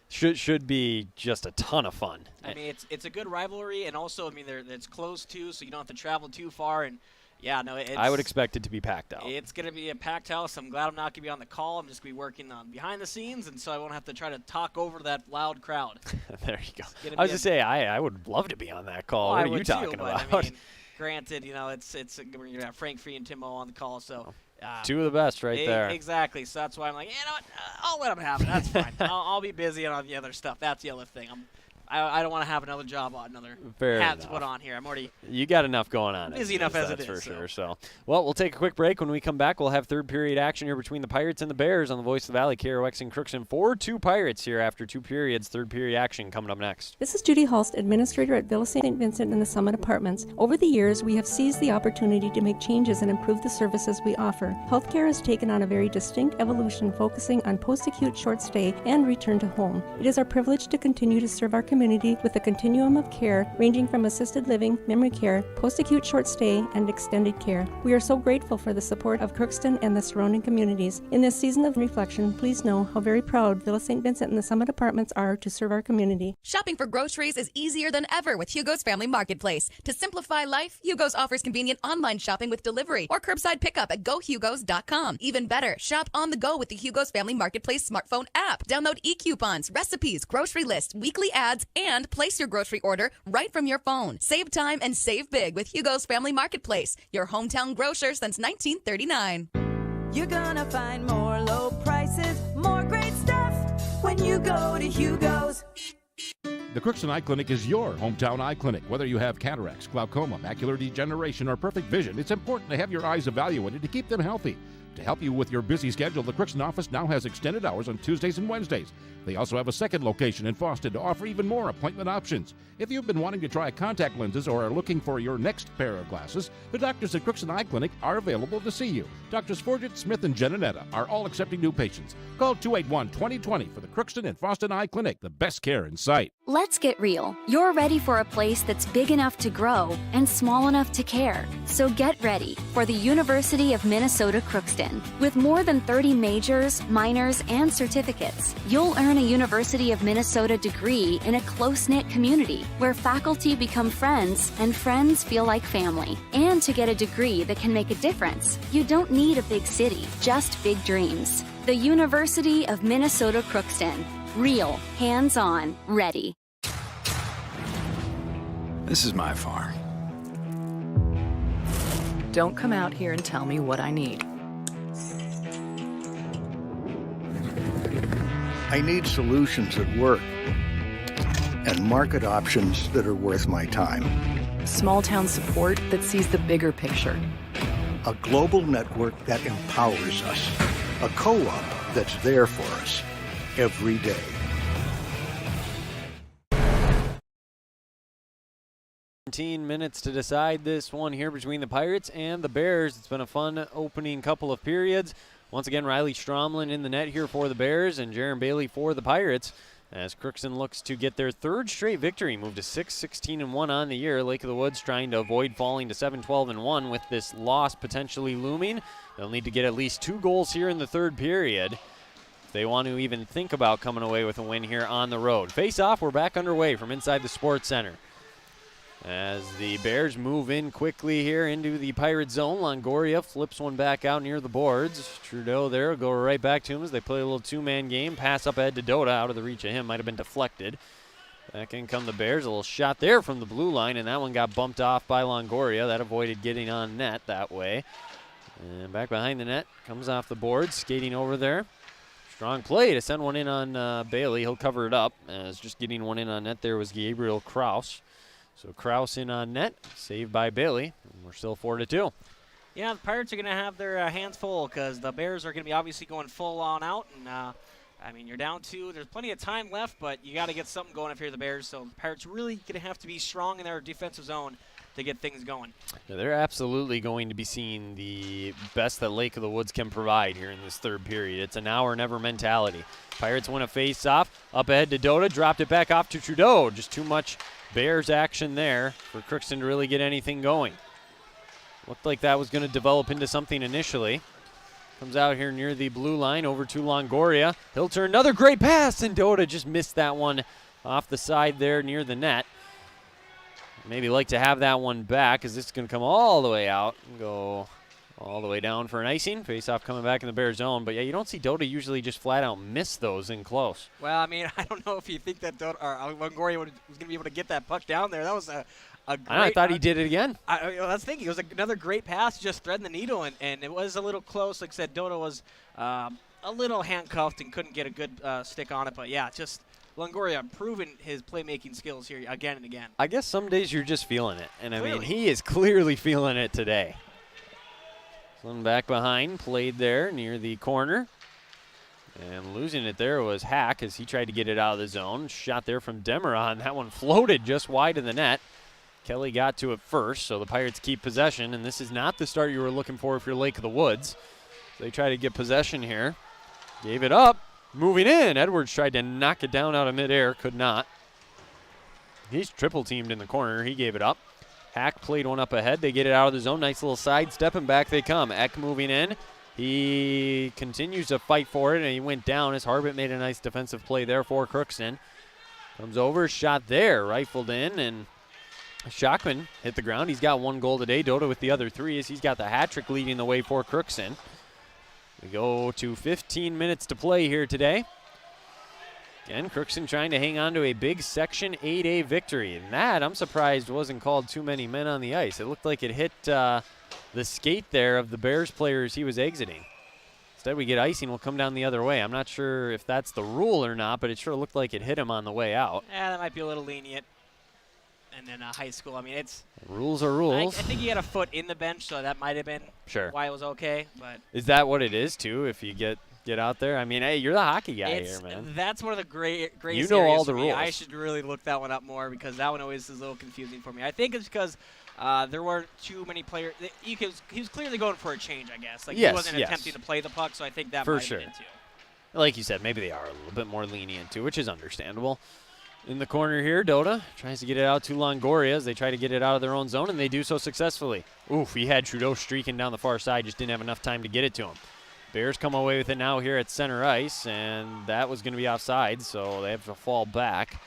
should be just a ton of fun. I mean, it's a good rivalry, and also, I mean, it's close too, so you don't have to travel too far. And yeah, no, I would expect it to be packed out. It's going to be a packed house. I'm glad I'm not going to be on the call. I'm just going to be working on behind the scenes, and so I won't have to try to talk over that loud crowd. There you go. I was going to say, I would love to be on that call. What are you talking about? I mean, granted, you know, we're going to have Frank Free and Timo on the call, so. Two of the best right there. Exactly. So that's why I'm like, you know what? I'll let them have it. That's fine. I'll be busy on the other stuff. That's the other thing. I don't want to have another job on, another hat to put on here. I'm already You got enough going on. busy enough as it is. That's for sure. So, well, we'll take a quick break. When we come back, we'll have third period action here between the Pirates and the Bears on the Voice of the Valley, KROX and Crookston. 4-2 Pirates here after 2 periods. Third period action coming up next. This is Judy Hulst, administrator at Villa St. Vincent and the Summit Apartments. Over the years, we have seized the opportunity to make changes and improve the services we offer. Healthcare has taken on a very distinct evolution, focusing on post-acute short stay and return to home. It is our privilege to continue to serve our community with a continuum of care ranging from assisted living, memory care, post-acute short stay, and extended care. We are so grateful for the support of Crookston and the surrounding communities. In this season of reflection, please know how very proud Villa St. Vincent and the Summit Apartments are to serve our community. Shopping for groceries is easier than ever with Hugo's Family Marketplace. To simplify life, Hugo's offers convenient online shopping with delivery or curbside pickup at GoHugos.com. Even better, shop on the go with the Hugo's Family Marketplace smartphone app. Download e-coupons, recipes, grocery lists, weekly ads, and place your grocery order right from your phone. Save time and save big with Hugo's Family Marketplace, your hometown grocer since 1939. You're gonna find more low prices, more great stuff when you go to Hugo's. The Crookston Eye Clinic is your hometown eye clinic. Whether you have cataracts, glaucoma, macular degeneration, or perfect vision, it's important to have your eyes evaluated to keep them healthy. To help you with your busy schedule, the Crookston office now has extended hours on Tuesdays and Wednesdays. They also have a second location in Foston to offer even more appointment options. If you've been wanting to try contact lenses or are looking for your next pair of glasses, the doctors at Crookston Eye Clinic are available to see you. Doctors Forget, Smith, and Jananetta are all accepting new patients. Call 281-2020 for the Crookston and Foston Eye Clinic, the best care in sight. Let's get real. You're ready for a place that's big enough to grow and small enough to care. So get ready for the University of Minnesota Crookston. With more than 30 majors, minors, and certificates, you'll earn a University of Minnesota degree in a close-knit community where faculty become friends and friends feel like family. And to get a degree that can make a difference, you don't need a big city, just big dreams. The University of Minnesota Crookston. Real, hands-on, ready. This is my farm. Don't come out here and tell me what I need. I need solutions that work and market options that are worth my time. Small town support that sees the bigger picture. A global network that empowers us. A co-op that's there for us every day. Minutes to decide this one here between the Pirates and the Bears. It's been a fun opening couple of periods. Once again, Riley Stromlin in the net here for the Bears and Jaron Bailey for the Pirates as Crookston looks to get their third straight victory, move to 6-16-1 on the year. Lake of the Woods trying to avoid falling to 7-12-1 with this loss potentially looming. They'll need to get at least 2 goals here in the third period if they want to even think about coming away with a win here on the road. Face off, we're back underway from inside the Sports Center. As the Bears move in quickly here into the Pirate zone, Longoria flips one back out near the boards. Trudeau there will go right back to him as they play a little two-man game. Pass up ahead to Dota, out of the reach of him. Might have been deflected. Back in come the Bears. A little shot there from the blue line, and that one got bumped off by Longoria. That avoided getting on net that way. And back behind the net, comes off the board, skating over there. Strong play to send one in on Bailey. He'll cover it up, as just getting one in on net there was Gabriel Kraus. So Kraus in on net, saved by Bailey, and we're still 4-2. Yeah, the Pirates are going to have their hands full because the Bears are going to be obviously going full on out. And, I mean, you're down 2. There's plenty of time left, but you got to get something going if you're the Bears. So the Pirates really going to have to be strong in their defensive zone to get things going. Yeah, they're absolutely going to be seeing the best that Lake of the Woods can provide here in this third period. It's a now or never mentality. Pirates win a face-off. Up ahead to Dota, dropped it back off to Trudeau. Just too much Bears action there for Crookston to really get anything going. Looked like that was going to develop into something initially. Comes out here near the blue line over to Longoria. He'll turn another great pass, and Dota just missed that one off the side there near the net. Maybe like to have that one back, as this is going to come all the way out and go all the way down for an icing. Face-off coming back in the Bears zone. But, yeah, you don't see Dota usually just flat-out miss those in close. Well, I mean, I don't know if you think that Longoria was going to be able to get that puck down there. That was a great... I thought he did it again. That's thinking. It was another great pass, just threading the needle, and it was a little close. Like I said, Dota was a little handcuffed and couldn't get a good stick on it. But, yeah, just Longoria proven his playmaking skills here again and again. I guess some days you're just feeling it. And, I mean, Clearly. he is clearly feeling it today. One back behind, played there near the corner. And losing it there was Hack as he tried to get it out of the zone. Shot there from Demeron. That one floated just wide of the net. Kelly got to it first, so the Pirates keep possession. And this is not the start you were looking for if you're Lake of the Woods. They try to get possession here. Gave it up. Moving in. Edwards tried to knock it down out of midair. Could not. He's triple teamed in the corner. He gave it up. Hack played one up ahead. They get it out of the zone. Nice little sidestep, and back they come. Eck moving in. He continues to fight for it, and he went down as Harbit made a nice defensive play there for Crookston. Comes over, shot there, rifled in, and Shockman hit the ground. He's got 1 goal today. Dota with the other 3 as he's got the hat trick leading the way for Crookston. We go to 15 minutes to play here today. Again, Crookston trying to hang on to a big Section 8A victory. And that, I'm surprised, wasn't called too many men on the ice. It looked like it hit the skate there of the Bears players he was exiting. Instead, we get icing. We'll come down the other way. I'm not sure if that's the rule or not, but it sure looked like it hit him on the way out. Yeah, that might be a little lenient. And then high school, I mean, it's... Rules are rules. I think he had a foot in the bench, so that might have been why it was okay. But is that what it is, too, if you get out there? I mean, hey, you're the hockey guy here, man. That's one of the great you know all the rules. I should really look that one up more because that one always is a little confusing for me. I think it's because there weren't too many players. He was clearly going for a change, I guess. Like he wasn't attempting to play the puck, so I think that might have been it, too. Like you said, maybe they are a little bit more lenient, too, which is understandable. In the corner here, Dota tries to get it out to Longoria as they try to get it out of their own zone, and they do so successfully. Oof, he had Trudeau streaking down the far side, just didn't have enough time to get it to him. Bears come away with it now here at center ice, and that was going to be offside, so they have to fall back.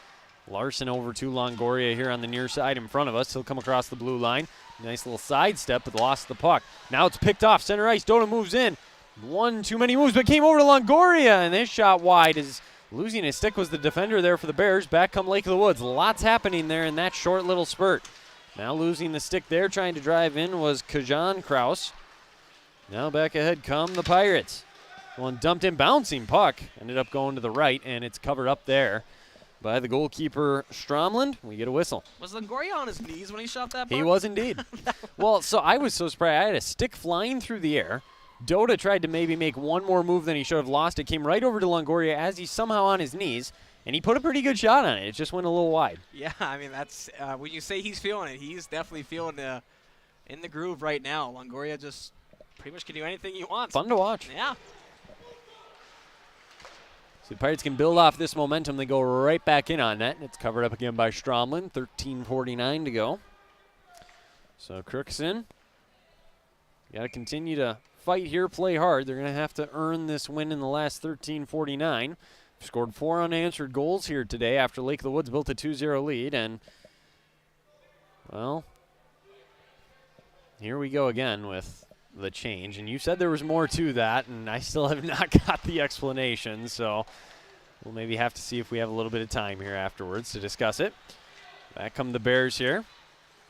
Larson over to Longoria here on the near side in front of us. He'll come across the blue line. Nice little sidestep, but lost the puck. Now it's picked off center ice. Dota moves in. One too many moves, but came over to Longoria, and this shot wide is losing his stick was the defender there for the Bears. Back come Lake of the Woods. Lots happening there in that short little spurt. Now losing the stick there, trying to drive in was Kajan Kraus. Now back ahead come the Pirates. One dumped in, bouncing puck. Ended up going to the right, and it's covered up there by the goalkeeper Stromland. We get a whistle. Was Longoria on his knees when he shot that puck? He was indeed. Well, so I was so surprised. I had a stick flying through the air. Dota tried to maybe make one more move than he should have lost. It came right over to Longoria as he's somehow on his knees, and he put a pretty good shot on it. It just went a little wide. Yeah, I mean, that's when you say he's feeling it, he's definitely feeling in the groove right now. Longoria just pretty much can do anything he wants. Fun to watch. Yeah. So the Pirates can build off this momentum. They go right back in on that, and it's covered up again by Stromlin. 13:49 to go. So Crookston got to continue to fight here, play hard. They're going to have to earn this win in the last 13:49. Scored 4 unanswered goals here today after Lake of the Woods built a 2-0 lead, and, well, here we go again with the change. And you said there was more to that, and I still have not got the explanation, so we'll maybe have to see if we have a little bit of time here afterwards to discuss it. Back come the Bears here.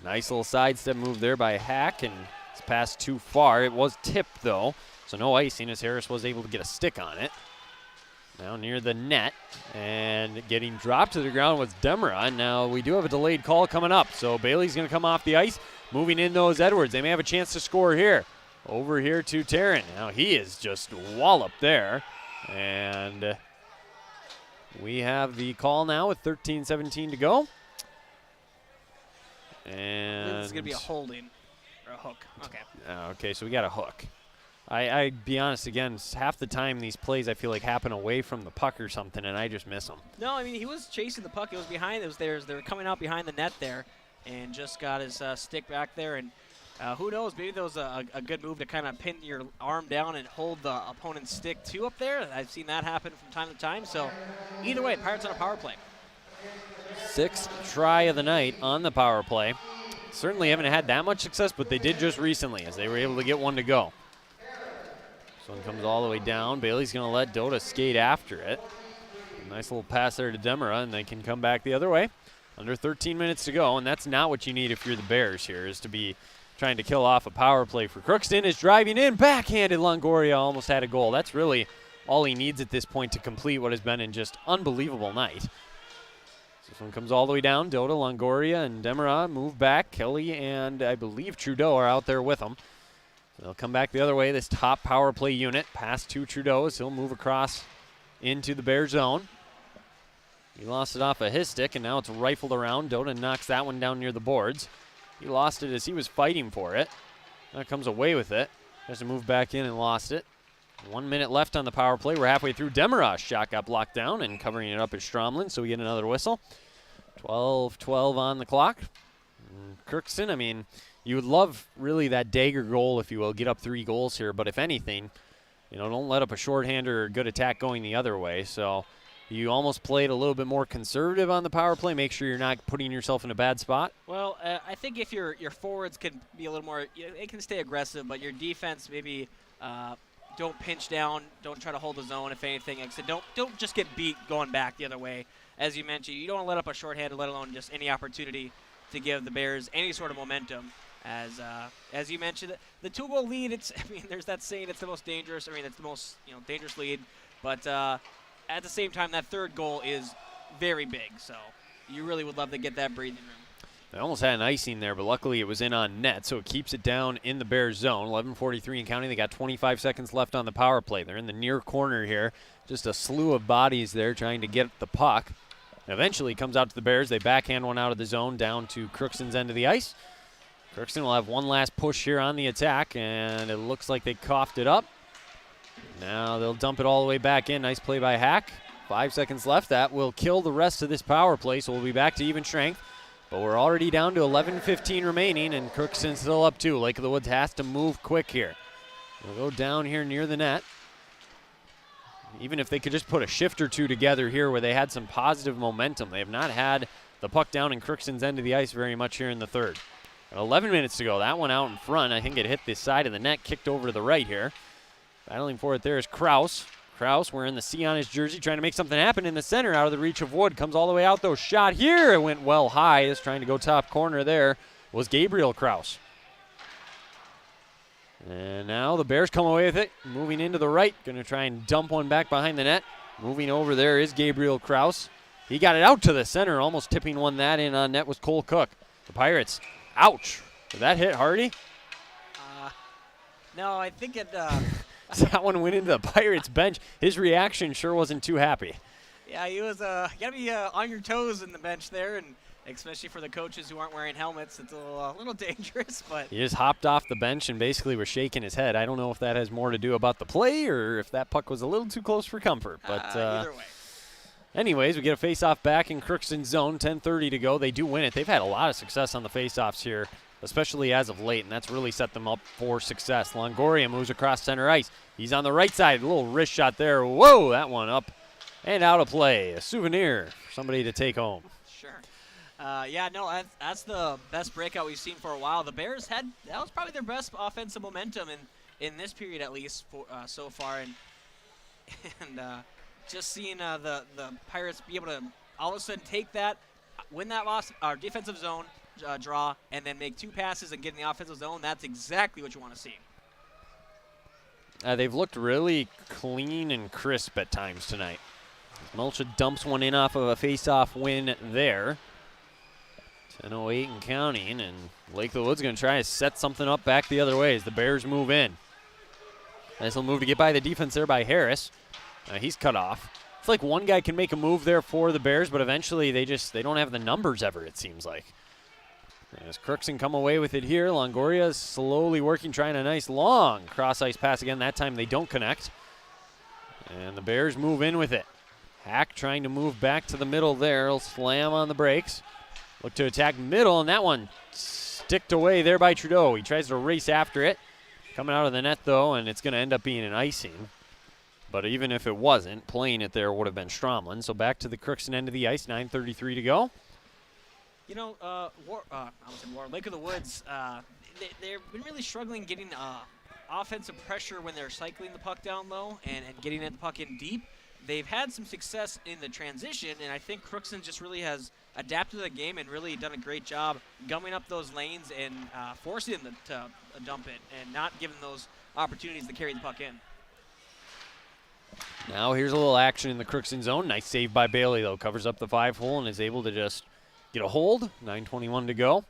Nice little sidestep move there by Hack, and it's passed too far. It was tipped, though, so no icing as Harris was able to get a stick on it. Now near the net, and getting dropped to the ground was Demeron. Now we do have a delayed call coming up, so Bailey's going to come off the ice. Moving in those Edwards. They may have a chance to score here. Over here to Tarrant. Now he is just walloped there. And we have the call now with 13:17 to go. And this is going to be a holding or a hook. Okay. Okay, so we got a hook. I be honest, again, half the time these plays I feel like happen away from the puck or something, and I just miss them. No, I mean, he was chasing the puck. It was behind. It was theirs. They were coming out behind the net there and just got his stick back there. And who knows, maybe that was a good move to kind of pin your arm down and hold the opponent's stick too up there. I've seen that happen from time to time. So either way, Pirates on a power play. 6th try of the night on the power play. Certainly haven't had that much success, but they did just recently as they were able to get one to go. This one comes all the way down. Bailey's going to let Dota skate after it. Nice little pass there to Demera, and they can come back the other way. Under 13 minutes to go, and that's not what you need if you're the Bears here, is to be trying to kill off a power play for Crookston. Is driving in, backhanded. Longoria almost had a goal. That's really all he needs at this point to complete what has been an just unbelievable night. This one comes all the way down. Dota, Longoria, and Demara move back. Kelly and I believe Trudeau are out there with them. So they'll come back the other way. This top power play unit. Pass to Trudeau as he'll move across into the Bear zone. He lost it off of his stick, and now it's rifled around. Dota knocks that one down near the boards. He lost it as he was fighting for it. Now comes away with it. Has to move back in and lost it. 1 minute left on the power play. We're halfway through. Demara's shot got blocked down, and covering it up is Stromlin, so we get another whistle. 12-12 on the clock. Crookston, I mean, you would love really that dagger goal, if you will, get up 3 goals here, but if anything, don't let up a shorthander or good attack going the other way. So you almost played a little bit more conservative on the power play. Make sure you're not putting yourself in a bad spot. Well, I think if your forwards can be a little more, it can stay aggressive, but your defense maybe don't pinch down, don't try to hold the zone. If anything, like I said, don't just get beat going back the other way. As you mentioned, you don't want to let up a shorthander, let alone just any opportunity to give the Bears any sort of momentum. As you mentioned, the 2-goal lead, there's that saying, it's the most dangerous. It's the most dangerous lead. But at the same time, that third goal is very big. So you really would love to get that breathing room. They almost had an icing there, but luckily it was in on net, so it keeps it down in the Bears zone. 11:43 in counting. They got 25 seconds left on the power play. They're in the near corner here. Just a slew of bodies there trying to get the puck. Eventually it comes out to the Bears. They backhand one out of the zone down to Crookston's end of the ice. Crookston will have one last push here on the attack, and it looks like they coughed it up. Now they'll dump it all the way back in. Nice play by Hack. 5 seconds left. That will kill the rest of this power play, so we'll be back to even strength. But we're already down to 11:15 remaining, and Crookston's still up 2. Lake of the Woods has to move quick here. We'll go down here near the net. Even if they could just put a shift or two together here where they had some positive momentum. They have not had the puck down in Crookston's end of the ice very much here in the third. 11 minutes to go. That one out in front. I think it hit the side of the net, kicked over to the right here. Battling for it there is Kraus. Kraus wearing the C on his jersey, trying to make something happen in the center, out of the reach of Wood. Comes all the way out, though. Shot here. It went well high. Just trying to go top corner there was Gabriel Kraus. And now the Bears come away with it. Moving into the right. Going to try and dump one back behind the net. Moving over there is Gabriel Kraus. He got it out to the center, almost tipping one that in on net was Cole Cook. The Pirates. Ouch. Did that hit Hardy? No, I think it... That one went into the Pirates bench. His reaction sure wasn't too happy. Yeah, he was, you got to be on your toes in the bench there, and especially for the coaches who aren't wearing helmets, it's a little dangerous. But he just hopped off the bench and basically was shaking his head. I don't know if that has more to do about the play or if that puck was a little too close for comfort. But either way. Anyways, we get a face-off back in Crookston zone. 10:30 to go. They do win it. They've had a lot of success on the face-offs here, especially as of late, and that's really set them up for success. Longoria moves across center ice. He's on the right side. A little wrist shot there. Whoa, that one up and out of play. A souvenir for somebody to take home. Sure. Yeah, no, that's the best breakout we've seen for a while. The Bears that was probably their best offensive momentum in this period at least so far. And just seeing the Pirates be able to all of a sudden take that, win that our defensive zone draw, and then make 2 passes and get in the offensive zone, that's exactly what you want to see. They've looked really clean and crisp at times tonight. Mulcha dumps one in off of a face-off win there. 10:08 and counting, and Lake of the Woods going to try to set something up back the other way as the Bears move in. Nice little move to get by the defense there by Harris. He's cut off. It's like one guy can make a move there for the Bears, but eventually they don't have the numbers ever, it seems like. As Crookston come away with it here, Longoria is slowly working, trying a nice long cross-ice pass again. That time they don't connect. And the Bears move in with it. Hack trying to move back to the middle there. He'll slam on the brakes. Look to attack middle, and that one sticked away there by Trudeau. He tries to race after it. Coming out of the net, though, and it's going to end up being an icing. But even if it wasn't, playing it there would have been Stromlin. So back to the Crookston end of the ice, 9:33 to go. You know, Lake of the Woods, they've been really struggling getting offensive pressure when they're cycling the puck down low and getting the puck in deep. They've had some success in the transition, and I think Crookston just really has adapted to the game and really done a great job gumming up those lanes and forcing them to dump it and not giving those opportunities to carry the puck in. Now here's a little action in the Crookston zone. Nice save by Bailey, though. Covers up the 5-hole and is able to just get a hold. 9:21 to go.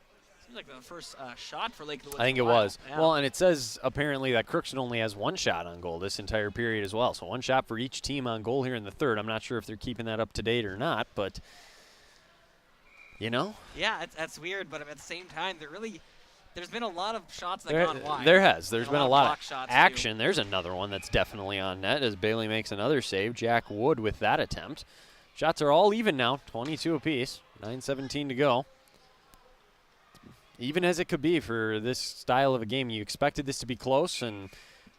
Seems like the first shot for Lake of the Woods. I think it in a while. was. Yeah. Well, and it says apparently that Crookston only has one shot on goal this entire period as well. So one shot for each team on goal here in the third. I'm not sure if they're keeping that up to date or not, but, you know. Yeah, that's weird, but at the same time, there's been a lot of shots that gone wide. There has. There's been a lot block of shots action. There's another one that's definitely on net as Bailey makes another save. Jack Wood with that attempt. Shots are all even now, 22 apiece. 9:17 to go. Even as it could be for this style of a game, you expected this to be close, and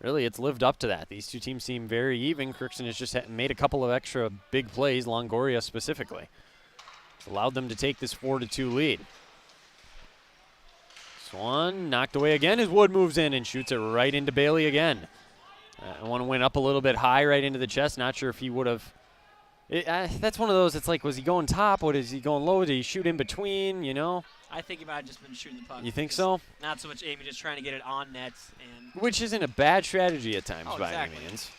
really it's lived up to that. These two teams seem very even. Crookston has just made a couple of extra big plays, Longoria specifically. It's allowed them to take this 4-2 lead. One knocked away again as Wood moves in and shoots it right into Bailey again. That one went up a little bit high right into the chest. Not sure if he would have. That's one of those. It's like, was he going top? What is he going low? Did he shoot in between? You know. I think he might have just been shooting the puck. You think so? Not so much aiming, just trying to get it on nets. Which isn't a bad strategy at times by any means.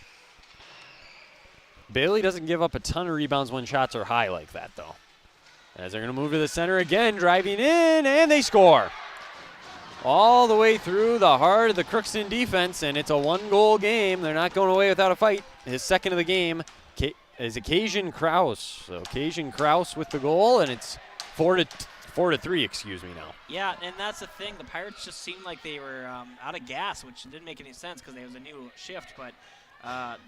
Bailey doesn't give up a ton of rebounds when shots are high like that, though. As they're going to move to the center again, driving in, and they score. All the way through the heart of the Crookston defense, and it's a one-goal game. They're not going away without a fight. His second of the game is Occasion Kraus. So Occasion Kraus with the goal, and it's 4-3, excuse me now. Yeah, and that's the thing. The Pirates just seemed like they were out of gas, which didn't make any sense because there was a new shift, but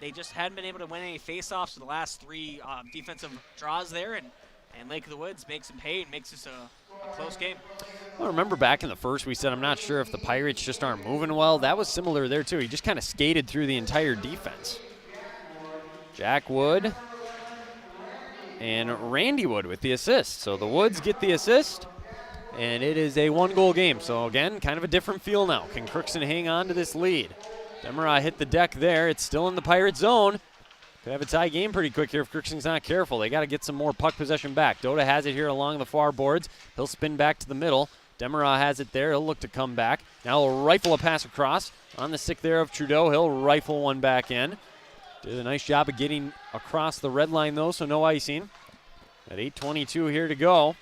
they just hadn't been able to win any face-offs for the last three defensive draws there, and Lake of the Woods makes them pay and makes this a close game. Well, remember back in the first, we said I'm not sure if the Pirates just aren't moving well. That was similar there, too. He just kind of skated through the entire defense. Jack Wood and Randy Wood with the assist. So the Woods get the assist, and it is a one-goal game. So, again, kind of a different feel now. Can Crookston hang on to this lead? Demerah hit the deck there. It's still in the Pirate zone. Could have a tie game pretty quick here if Crookston's not careful. They got to get some more puck possession back. Dota has it here along the far boards. He'll spin back to the middle. Demerah has it there. He'll look to come back. Now he'll rifle a pass across on the stick there of Trudeau. He'll rifle one back in. Did a nice job of getting across the red line, though, so no icing. At 8:22 here to go.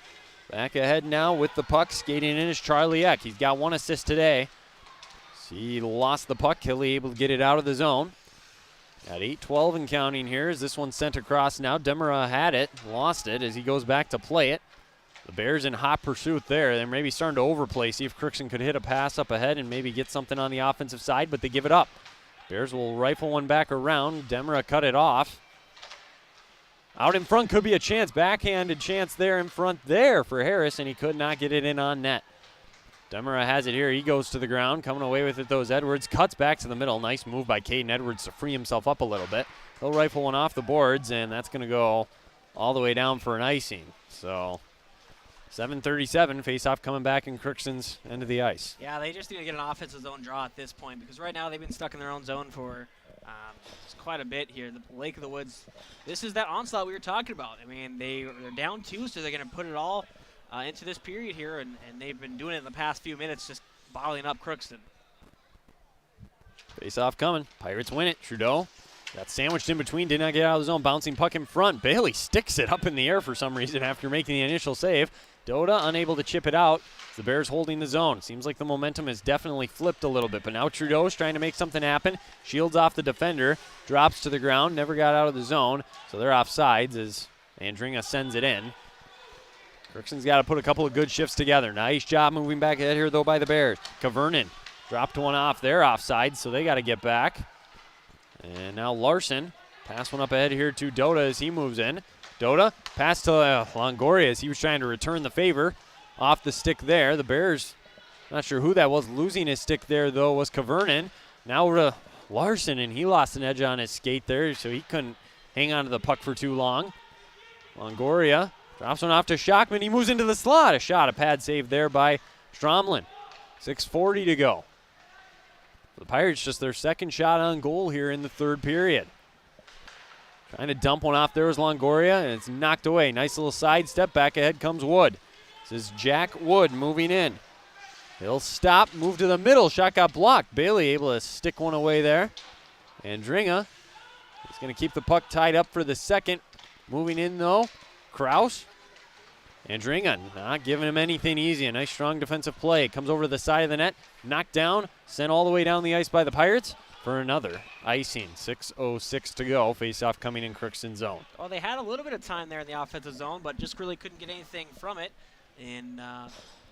Back ahead now with the puck. Skating in is Charlie Eck. He's got one assist today. He lost the puck. He'll be able to get it out of the zone. At 8:12 and counting here as this one's sent across now. Demerah had it, lost it as he goes back to play it. The Bears in hot pursuit there. They're maybe starting to overplay, see if Crookston could hit a pass up ahead and maybe get something on the offensive side, but they give it up. Bears will rifle one back around. Demerah cut it off. Out in front could be a chance, backhanded chance there in front there for Harris, and he could not get it in on net. Demerah has it here. He goes to the ground. Coming away with it, though, is Edwards. Cuts back to the middle. Nice move by Caden Edwards to free himself up a little bit. He'll rifle one off the boards, and that's going to go all the way down for an icing. So 7:37, face-off coming back in Crookston's end of the ice. Yeah, they just need to get an offensive zone draw at this point because right now they've been stuck in their own zone for quite a bit here. The Lake of the Woods, this is that onslaught we were talking about. I mean, they're down 2, so they're going to put it all into this period here, and they've been doing it in the past few minutes, just bottling up Crookston. Face-off coming. Pirates win it. Trudeau got sandwiched in between, did not get out of the zone. Bouncing puck in front. Bailey sticks it up in the air for some reason after making the initial save. Dota unable to chip it out. The Bears holding the zone. Seems like the momentum has definitely flipped a little bit, but now Trudeau's trying to make something happen. Shields off the defender, drops to the ground, never got out of the zone, so they're off sides as Andringa sends it in. Crookston's got to put a couple of good shifts together. Nice job moving back ahead here, though, by the Bears. Kavernen dropped one off there, offside, so they got to get back. And now Larson, pass one up ahead here to Dota as he moves in. Dota, pass to Longoria as he was trying to return the favor. Off the stick there. The Bears, not sure who that was, losing his stick there, though, was Kavernen. Now we're to Larson, and he lost an edge on his skate there, so he couldn't hang on to the puck for too long. Longoria drops one off to Schockman. He moves into the slot. A pad save there by Stromlin. 6:40 to go. The Pirates just their second shot on goal here in the third period. Trying to dump one off there was Longoria, and it's knocked away. Nice little side step. Back ahead comes Wood. This is Jack Wood moving in. He'll stop, move to the middle. Shot got blocked. Bailey able to stick one away there. Andringa He's going to keep the puck tied up for the second. Moving in, though, Kraus. And Dringa not giving him anything easy. A nice, strong defensive play. Comes over to the side of the net, knocked down, sent all the way down the ice by the Pirates for another icing. 6:06 to go. Face-off coming in Crookston zone. Well, they had a little bit of time there in the offensive zone, but just really couldn't get anything from it. And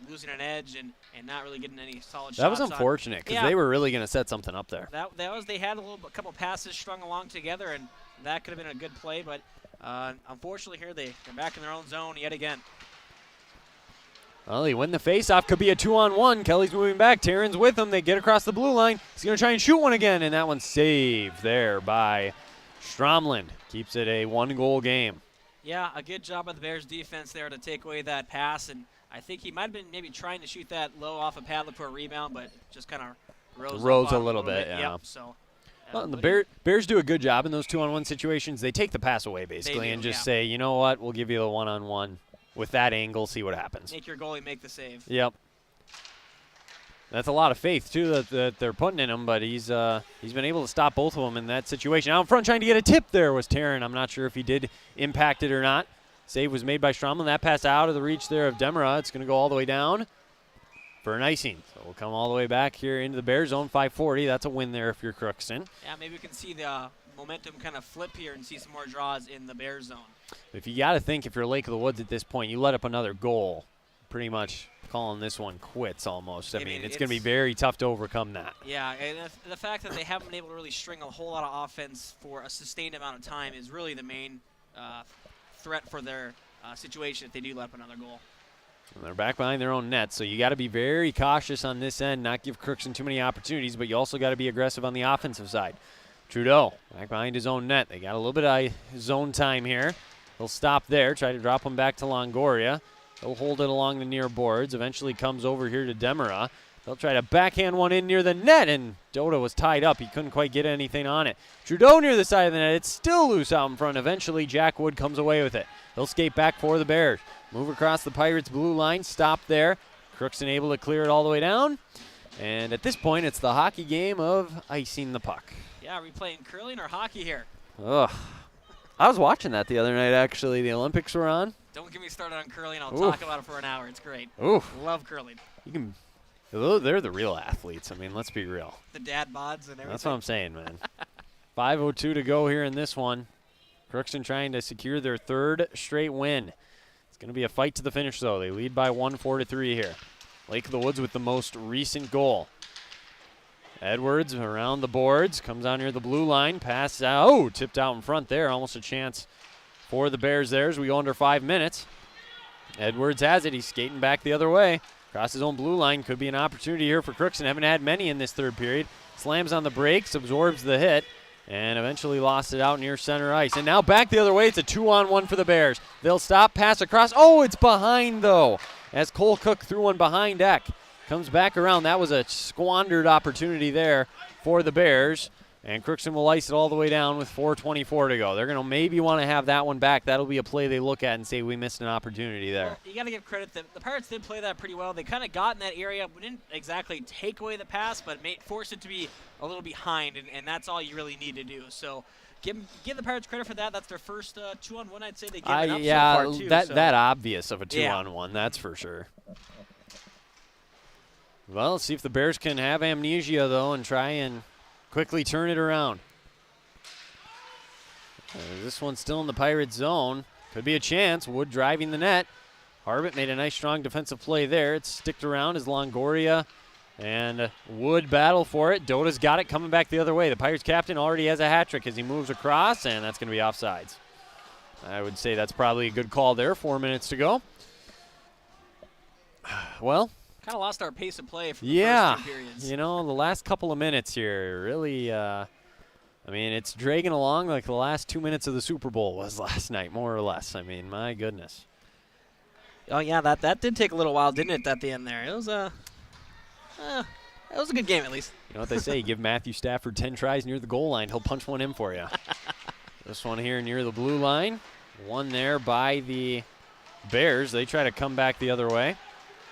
losing an edge and not really getting any solid shots. That was unfortunate because they were really going to set something up there. They had a couple passes strung along together, and that could have been a good play, but unfortunately here they're back in their own zone yet again. Well, they win the face-off. Could be a 2-on-1. Kelly's moving back. Taryn's with him. They get across the blue line. He's going to try and shoot one again, and that one's saved there by Stromland. Keeps it a one-goal game. Yeah, a good job by the Bears defense there to take away that pass, and I think he might have been maybe trying to shoot that low off of Padlet for a rebound, but just kind of rose a little bit. Yeah. Yep, so. Well, the Bears do a good job in those 2-on-1 situations. They take the pass away, basically, and just say, you know what, we'll give you the 1-on-1 with that angle, see what happens. Make your goalie make the save. Yep. That's a lot of faith, too, that they're putting in him, but he's been able to stop both of them in that situation. Out in front trying to get a tip there was Taryn. I'm not sure if he did impact it or not. Save was made by Stromland. That pass out of the reach there of Demera. It's going to go all the way down for an icing. So we'll come all the way back here into the Bears zone, 540. That's a win there if you're Crookston. Yeah, maybe we can see the momentum kind of flip here and see some more draws in the Bears zone. If you got to think, if you're Lake of the Woods at this point, you let up another goal, pretty much calling this one quits almost. I mean, it's going to be very tough to overcome that. Yeah, and the fact that they haven't been able to really string a whole lot of offense for a sustained amount of time is really the main threat for their situation if they do let up another goal. And they're back behind their own net, so you got to be very cautious on this end, not give Crookston too many opportunities, but you also got to be aggressive on the offensive side. Trudeau back behind his own net. They got a little bit of zone time here. He'll stop there, try to drop him back to Longoria. He'll hold it along the near boards. Eventually comes over here to Demera. They'll try to backhand one in near the net, and Dota was tied up. He couldn't quite get anything on it. Trudeau near the side of the net. It's still loose out in front. Eventually, Jack Wood comes away with it. He'll skate back for the Bears. Move across the Pirates' blue line. Stop there. Crookston able to clear it all the way down. And at this point, it's the hockey game of icing the puck. Yeah, are we playing curling or hockey here? Ugh. I was watching that the other night, actually. The Olympics were on. Don't get me started on curling. I'll talk about it for an hour. It's great. Oof. Love curling. They're the real athletes. I mean, let's be real. The dad bods and everything. That's what I'm saying, man. 5:02 to go here in this one. Crookston trying to secure their third straight win. It's going to be a fight to the finish, though. They lead by 4-3 here. Lake of the Woods with the most recent goal. Edwards around the boards, comes out near the blue line, pass out. Oh, tipped out in front there. Almost a chance for the Bears there as we go under 5 minutes. Edwards has it. He's skating back the other way. Across his own blue line. Could be an opportunity here for Crookston. Haven't had many in this third period. Slams on the brakes, absorbs the hit, and eventually lost it out near center ice. And now back the other way. It's a 2-on-1 for the Bears. They'll stop, pass across. Oh, it's behind, though, as Cole Cook threw one behind Eck. Comes back around. That was a squandered opportunity there for the Bears. And Crookston will ice it all the way down with 4:24 to go. They're going to maybe want to have that one back. That'll be a play they look at and say we missed an opportunity there. Well, you got to give credit. The Pirates did play that pretty well. They kind of got in that area. We didn't exactly take away the pass, but forced it to be a little behind, and that's all you really need to do. So give the Pirates credit for that. That's their first 2-on-1. I'd say they gave it up so far, too. That obvious of a 2-on-1, that's for sure. Well, let's see if the Bears can have amnesia, though, and try and quickly turn it around. This one's still in the Pirates zone. Could be a chance. Wood driving the net. Harbutt made a nice, strong defensive play there. It's sticked around as Longoria and Wood battle for it. Dota's got it coming back the other way. The Pirates captain already has a hat trick as he moves across, and that's going to be offsides. I would say that's probably a good call there. 4 minutes to go. Well, kind of lost our pace of play from the first 2 periods. You know, the last couple of minutes here really, I mean, it's dragging along like the last 2 minutes of the Super Bowl was last night, more or less. I mean, my goodness. Oh, yeah, that did take a little while, didn't it, at the end there? It was a good game, at least. You know what they say, give Matthew Stafford 10 tries near the goal line, he'll punch one in for you. This one here near the blue line. One there by the Bears. They try to come back the other way.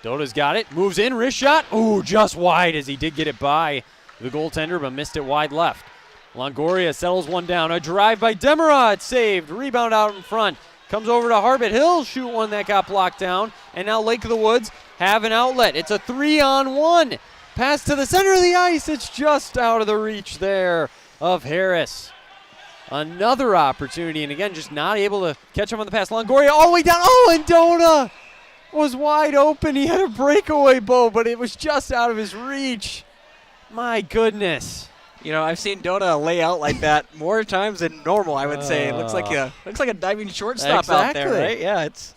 Dota's got it, moves in, wrist shot. Ooh, just wide as he did get it by the goaltender, but missed it wide left. Longoria settles one down. A drive by Demerod. It's saved. Rebound out in front. Comes over to Harbit. He'll shoot one that got blocked down. And now Lake of the Woods have an outlet. It's a 3-on-1. Pass to the center of the ice. It's just out of the reach there of Harris. Another opportunity. And again, just not able to catch him on the pass. Longoria all the way down. Oh, and Dona was wide open. He had a breakaway bow, but it was just out of his reach. My goodness. You know, I've seen Dona lay out like that more times than normal, I would say. It looks like a diving shortstop out there, right? Yeah, it's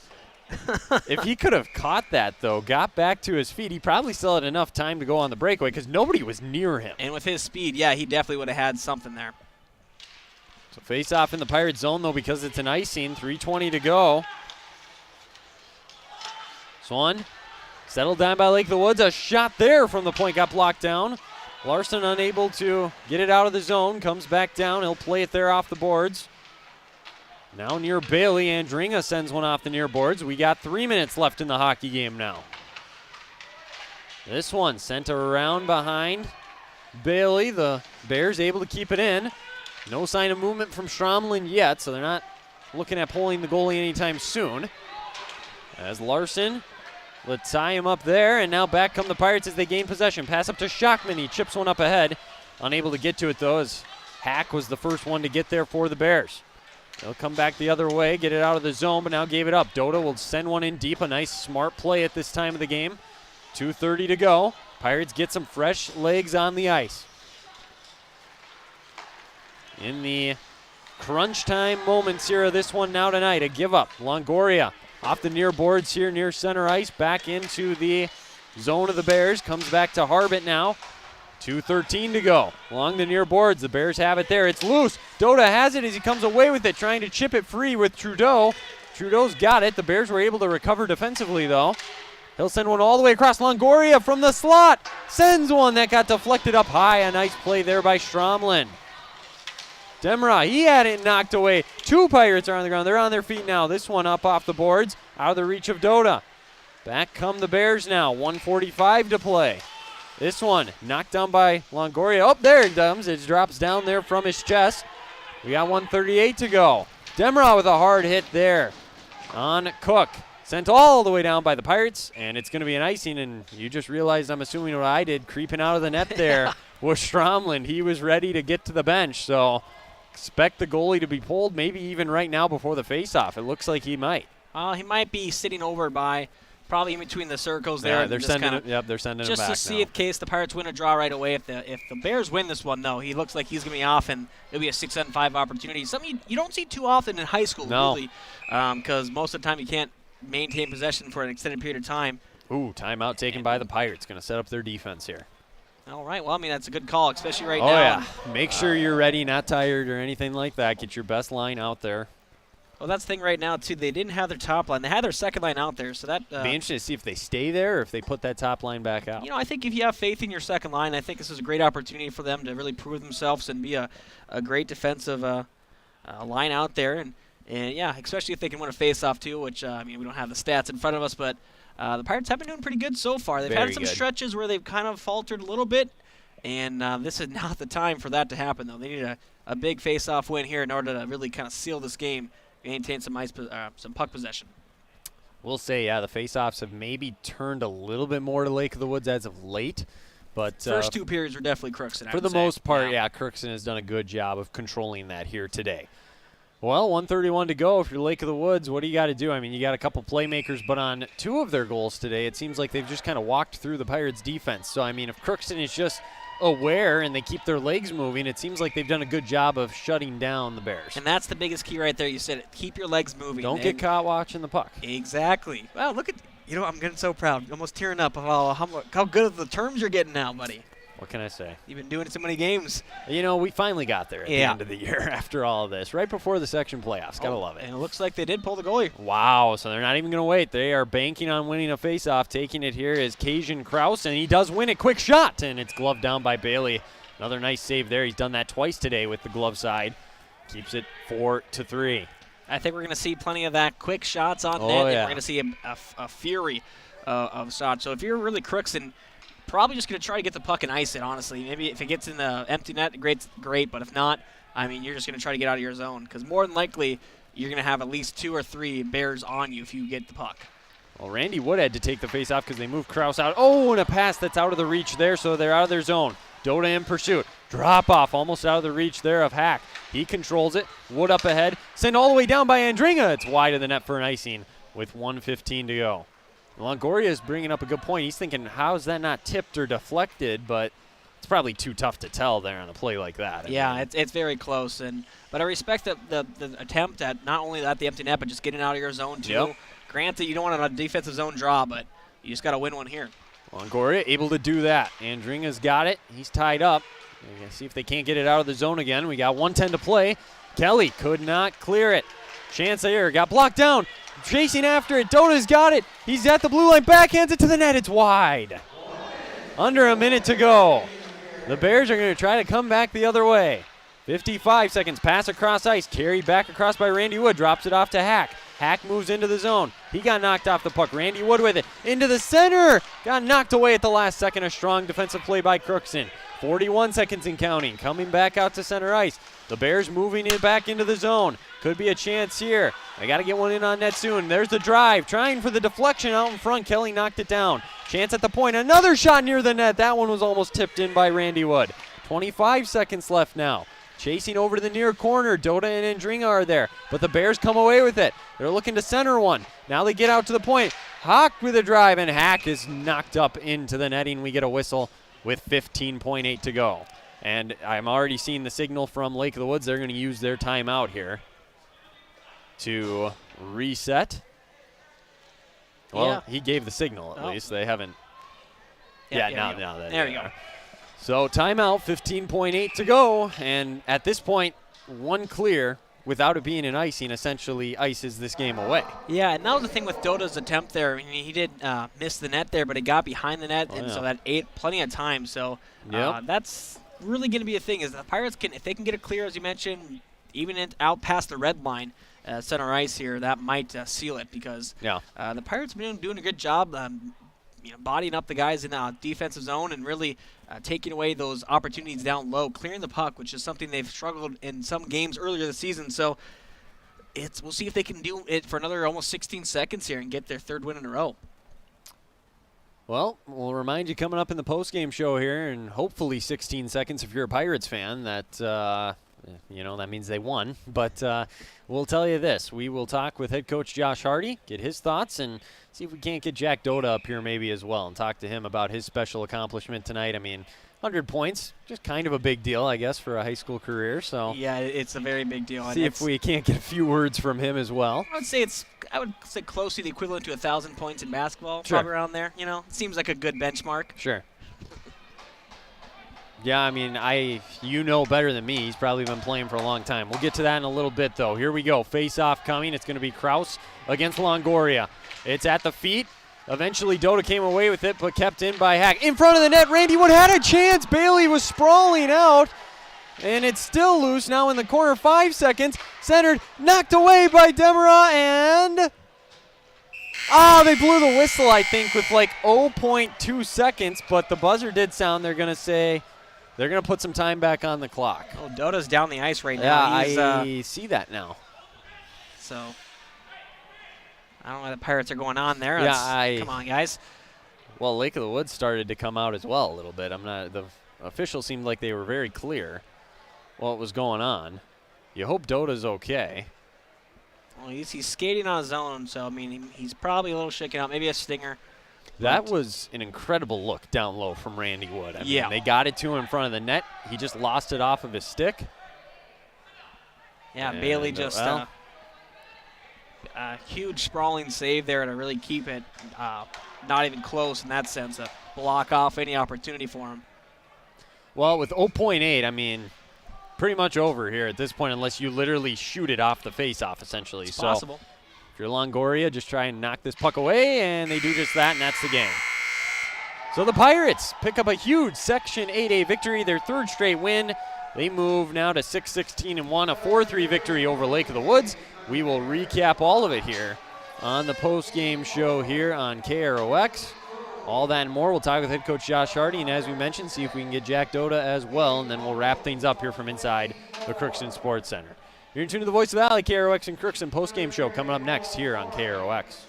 if he could have caught that, though, got back to his feet, he probably still had enough time to go on the breakaway because nobody was near him. And with his speed, yeah, he definitely would have had something there. So face off in the Pirate zone, though, because it's an icing. 3:20 to go. Swan settled down by Lake of the Woods. A shot there from the point got blocked down. Larson unable to get it out of the zone. Comes back down. He'll play it there off the boards. Now near Bailey. Andringa sends one off the near boards. We got 3 minutes left in the hockey game now. This one sent around behind Bailey. The Bears able to keep it in. No sign of movement from Stromlin yet, so they're not looking at pulling the goalie anytime soon. As Larson, let's tie him up there, and now back come the Pirates as they gain possession. Pass up to Schockman. He chips one up ahead. Unable to get to it, though, as Hack was the first one to get there for the Bears. They'll come back the other way, get it out of the zone, but now gave it up. Doda will send one in deep. A nice, smart play at this time of the game. 2:30 to go. Pirates get some fresh legs on the ice. In the crunch time moments here of this one now tonight, a give up. Longoria off the near boards here near center ice, back into the zone of the Bears. Comes back to Harbit now. 2:13 to go. Along the near boards, the Bears have it there. It's loose. Doda has it as he comes away with it, trying to chip it free with Trudeau. Trudeau's got it. The Bears were able to recover defensively, though. He'll send one all the way across. Longoria from the slot. Sends one that got deflected up high. A nice play there by Stromlin. Demra, he had it knocked away. Two Pirates are on the ground. They're on their feet now. This one up off the boards, out of the reach of Doda. Back come the Bears now. 1:45 to play. This one knocked down by Longoria. Oh, there it comes. It drops down there from his chest. We got 1:38 to go. Demra with a hard hit there on Cook. Sent all the way down by the Pirates, and it's going to be an icing, and you just realized, I'm assuming what I did, creeping out of the net there was Stromlin. He was ready to get to the bench, so expect the goalie to be pulled, maybe even right now before the faceoff. It looks like he might. He might be sitting over by, probably in between the circles there. Yeah, they're sending him back just to see in case the Pirates win a draw right away. If the Bears win this one, though, he looks like he's going to be off, and it'll be a 6-on-5 opportunity. Something you don't see too often in high school, really, because most of the time you can't maintain possession for an extended period of time. Ooh, timeout taken by the Pirates. Going to set up their defense here. All right. Well, I mean, that's a good call, especially right now. Oh, yeah. Make sure you're ready, not tired or anything like that. Get your best line out there. Well, that's the thing right now, too. They didn't have their top line. They had their second line out there, so that... be interesting to see if they stay there or if they put that top line back out. You know, I think if you have faith in your second line, I think this is a great opportunity for them to really prove themselves and be a great defensive line out there. And yeah, especially if they can win a face-off, too, which, I mean, we don't have the stats in front of us, but the Pirates have been doing pretty good so far. They've had some stretches where they've kind of faltered a little bit, and this is not the time for that to happen, though. They need a big face-off win here in order to really kind of seal this game, maintain some puck possession. We'll say, yeah, the face-offs have maybe turned a little bit more to Lake of the Woods as of late. But first two periods were definitely Crookston. For the most part, yeah, Crookston has done a good job of controlling that here today. Well, 1:31 to go. If you're Lake of the Woods, what do you got to do? I mean, you got a couple playmakers, but on two of their goals today, it seems like they've just kind of walked through the Pirates' defense. So, I mean, if Crookston is just aware and they keep their legs moving, it seems like they've done a good job of shutting down the Bears. And that's the biggest key right there. You said it. Keep your legs moving. Don't get caught watching the puck. Exactly. Wow, look at, you know, I'm getting so proud. Almost tearing up of how good of the terms you're getting now, buddy. What can I say? You've been doing so many games. You know, we finally got there at the end of the year after all of this, right before the section playoffs. Gotta love it. And it looks like they did pull the goalie. Wow, so they're not even going to wait. They are banking on winning a faceoff. Taking it here is Cajun Kraus, and he does win it. Quick shot, and it's gloved down by Bailey. Another nice save there. He's done that twice today with the glove side. Keeps it 4-3. I think we're going to see plenty of that quick shots on net, and we're going to see a fury of shots. So if you're really Crookston, probably just going to try to get the puck and ice it, honestly. Maybe if it gets in the empty net, great. But if not, I mean, you're just going to try to get out of your zone because more than likely you're going to have at least 2 or 3 Bears on you if you get the puck. Well, Randy Wood had to take the face off because they moved Krause out. Oh, and a pass that's out of the reach there, so they're out of their zone. Dota in pursuit. Drop off, almost out of the reach there of Hack. He controls it. Wood up ahead. Sent all the way down by Andringa. It's wide of the net for an icing with 1:15 to go. Longoria is bringing up a good point. He's thinking, how is that not tipped or deflected? But it's probably too tough to tell there on a play like that. It's very close. But I respect the attempt at not only at the empty net, but just getting out of your zone, too. Yep. Granted, you don't want a defensive zone draw, but you just got to win one here. Longoria able to do that. Andringa's got it. He's tied up. We're going to see if they can't get it out of the zone again. We got 1:10 to play. Kelly could not clear it. Chance here. Got blocked down. Chasing after it. Dota's got it. He's at the blue line. Backhands it to the net. It's wide. Under a minute to go. The Bears are going to try to come back the other way. 55 seconds. Pass across ice. Carried back across by Randy Wood. Drops it off to Hack. Hack moves into the zone. He got knocked off the puck. Randy Wood with it. Into the center. Got knocked away at the last second. A strong defensive play by Crookston. 41 seconds and counting. Coming back out to center ice. The Bears moving it back into the zone. Could be a chance here. They got to get one in on net soon. There's the drive. Trying for the deflection out in front. Kelly knocked it down. Chance at the point. Another shot near the net. That one was almost tipped in by Randy Wood. 25 seconds left now. Chasing over to the near corner. Dota and Andringa are there. But the Bears come away with it. They're looking to center one. Now they get out to the point. Hawk with a drive, and Hack is knocked up into the netting. We get a whistle with 15.8 to go. And I'm already seeing the signal from Lake of the Woods. They're going to use their timeout here to reset. Well, he gave the signal at least. They haven't. Now there we go. So timeout, 15.8 to go. And at this point, one clear without it being an icing essentially ices this game away. Yeah, and that was the thing with Dota's attempt there. I mean, he did miss the net there, but it got behind the net, so that ate plenty of time. So that's really going to be a thing is the Pirates if they can get it clear, as you mentioned, even out past the red line, center ice here, that might seal it because the Pirates have been doing a good job bodying up the guys in the defensive zone and really taking away those opportunities down low, clearing the puck, which is something they've struggled in some games earlier this season. So we'll see if they can do it for another almost 16 seconds here and get their 3rd win in a row. Well, we'll remind you coming up in the postgame show here, and hopefully 16 seconds if you're a Pirates fan, that that means they won. But we'll tell you this. We will talk with head coach Josh Hardy, get his thoughts, and see if we can't get Jack Dota up here maybe as well and talk to him about his special accomplishment tonight. I mean, 100 points, just kind of a big deal, I guess, for a high school career. So yeah, it's a very big deal. See if we can't get a few words from him as well. I would say close to the equivalent to 1,000 points in basketball, sure. Probably around there. It seems like a good benchmark. Sure. Yeah, I mean, you know better than me. He's probably been playing for a long time. We'll get to that in a little bit, though. Here we go. Face-off coming. It's going to be Krause against Longoria. It's at the feet. Eventually, Dota came away with it, but kept in by Hack. In front of the net, Randy Wood had a chance. Bailey was sprawling out, and it's still loose now in the corner. 5 seconds. Centered, knocked away by Demera, and they blew the whistle, I think, with like 0.2 seconds, but the buzzer did sound. They're going to say they're going to put some time back on the clock. Oh, Dota's down the ice right now. Yeah, I see that now. So I don't know what the Pirates are going on there. Come on, guys. Well, Lake of the Woods started to come out as well a little bit. The officials seemed like they were very clear what was going on. You hope Dota's okay. Well, he's skating on his own, so I mean he's probably a little shaken out. Maybe a stinger. That was an incredible look down low from Randy Wood. I mean, they got it to him in front of the net. He just lost it off of his stick. Yeah, and Bailey just a huge sprawling save there to really keep it not even close in that sense, to block off any opportunity for him. Well, with 0.8, I mean, pretty much over here at this point unless you literally shoot it off the face-off, essentially. It's possible. If you're Longoria, just try and knock this puck away, and they do just that, and that's the game. So the Pirates pick up a huge Section 8A victory, their 3rd straight win. They move now to 6-16-1, a 4-3 victory over Lake of the Woods. We will recap all of it here on the post-game show here on KROX. All that and more. We'll talk with head coach Josh Hardy, and as we mentioned, see if we can get Jack Doda as well, and then we'll wrap things up here from inside the Crookston Sports Center. You're tuned to the Voice of the Valley, KROX and Crookston postgame show coming up next here on KROX.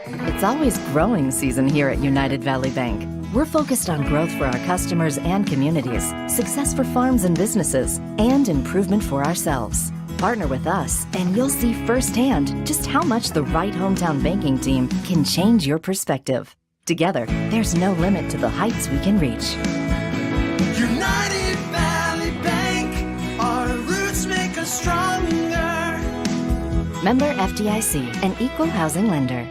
It's always growing season here at United Valley Bank. We're focused on growth for our customers and communities, success for farms and businesses, and improvement for ourselves. Partner with us, and you'll see firsthand just how much the right hometown banking team can change your perspective. Together, there's no limit to the heights we can reach. United Valley Bank, our roots make us stronger. Member FDIC, an equal housing lender.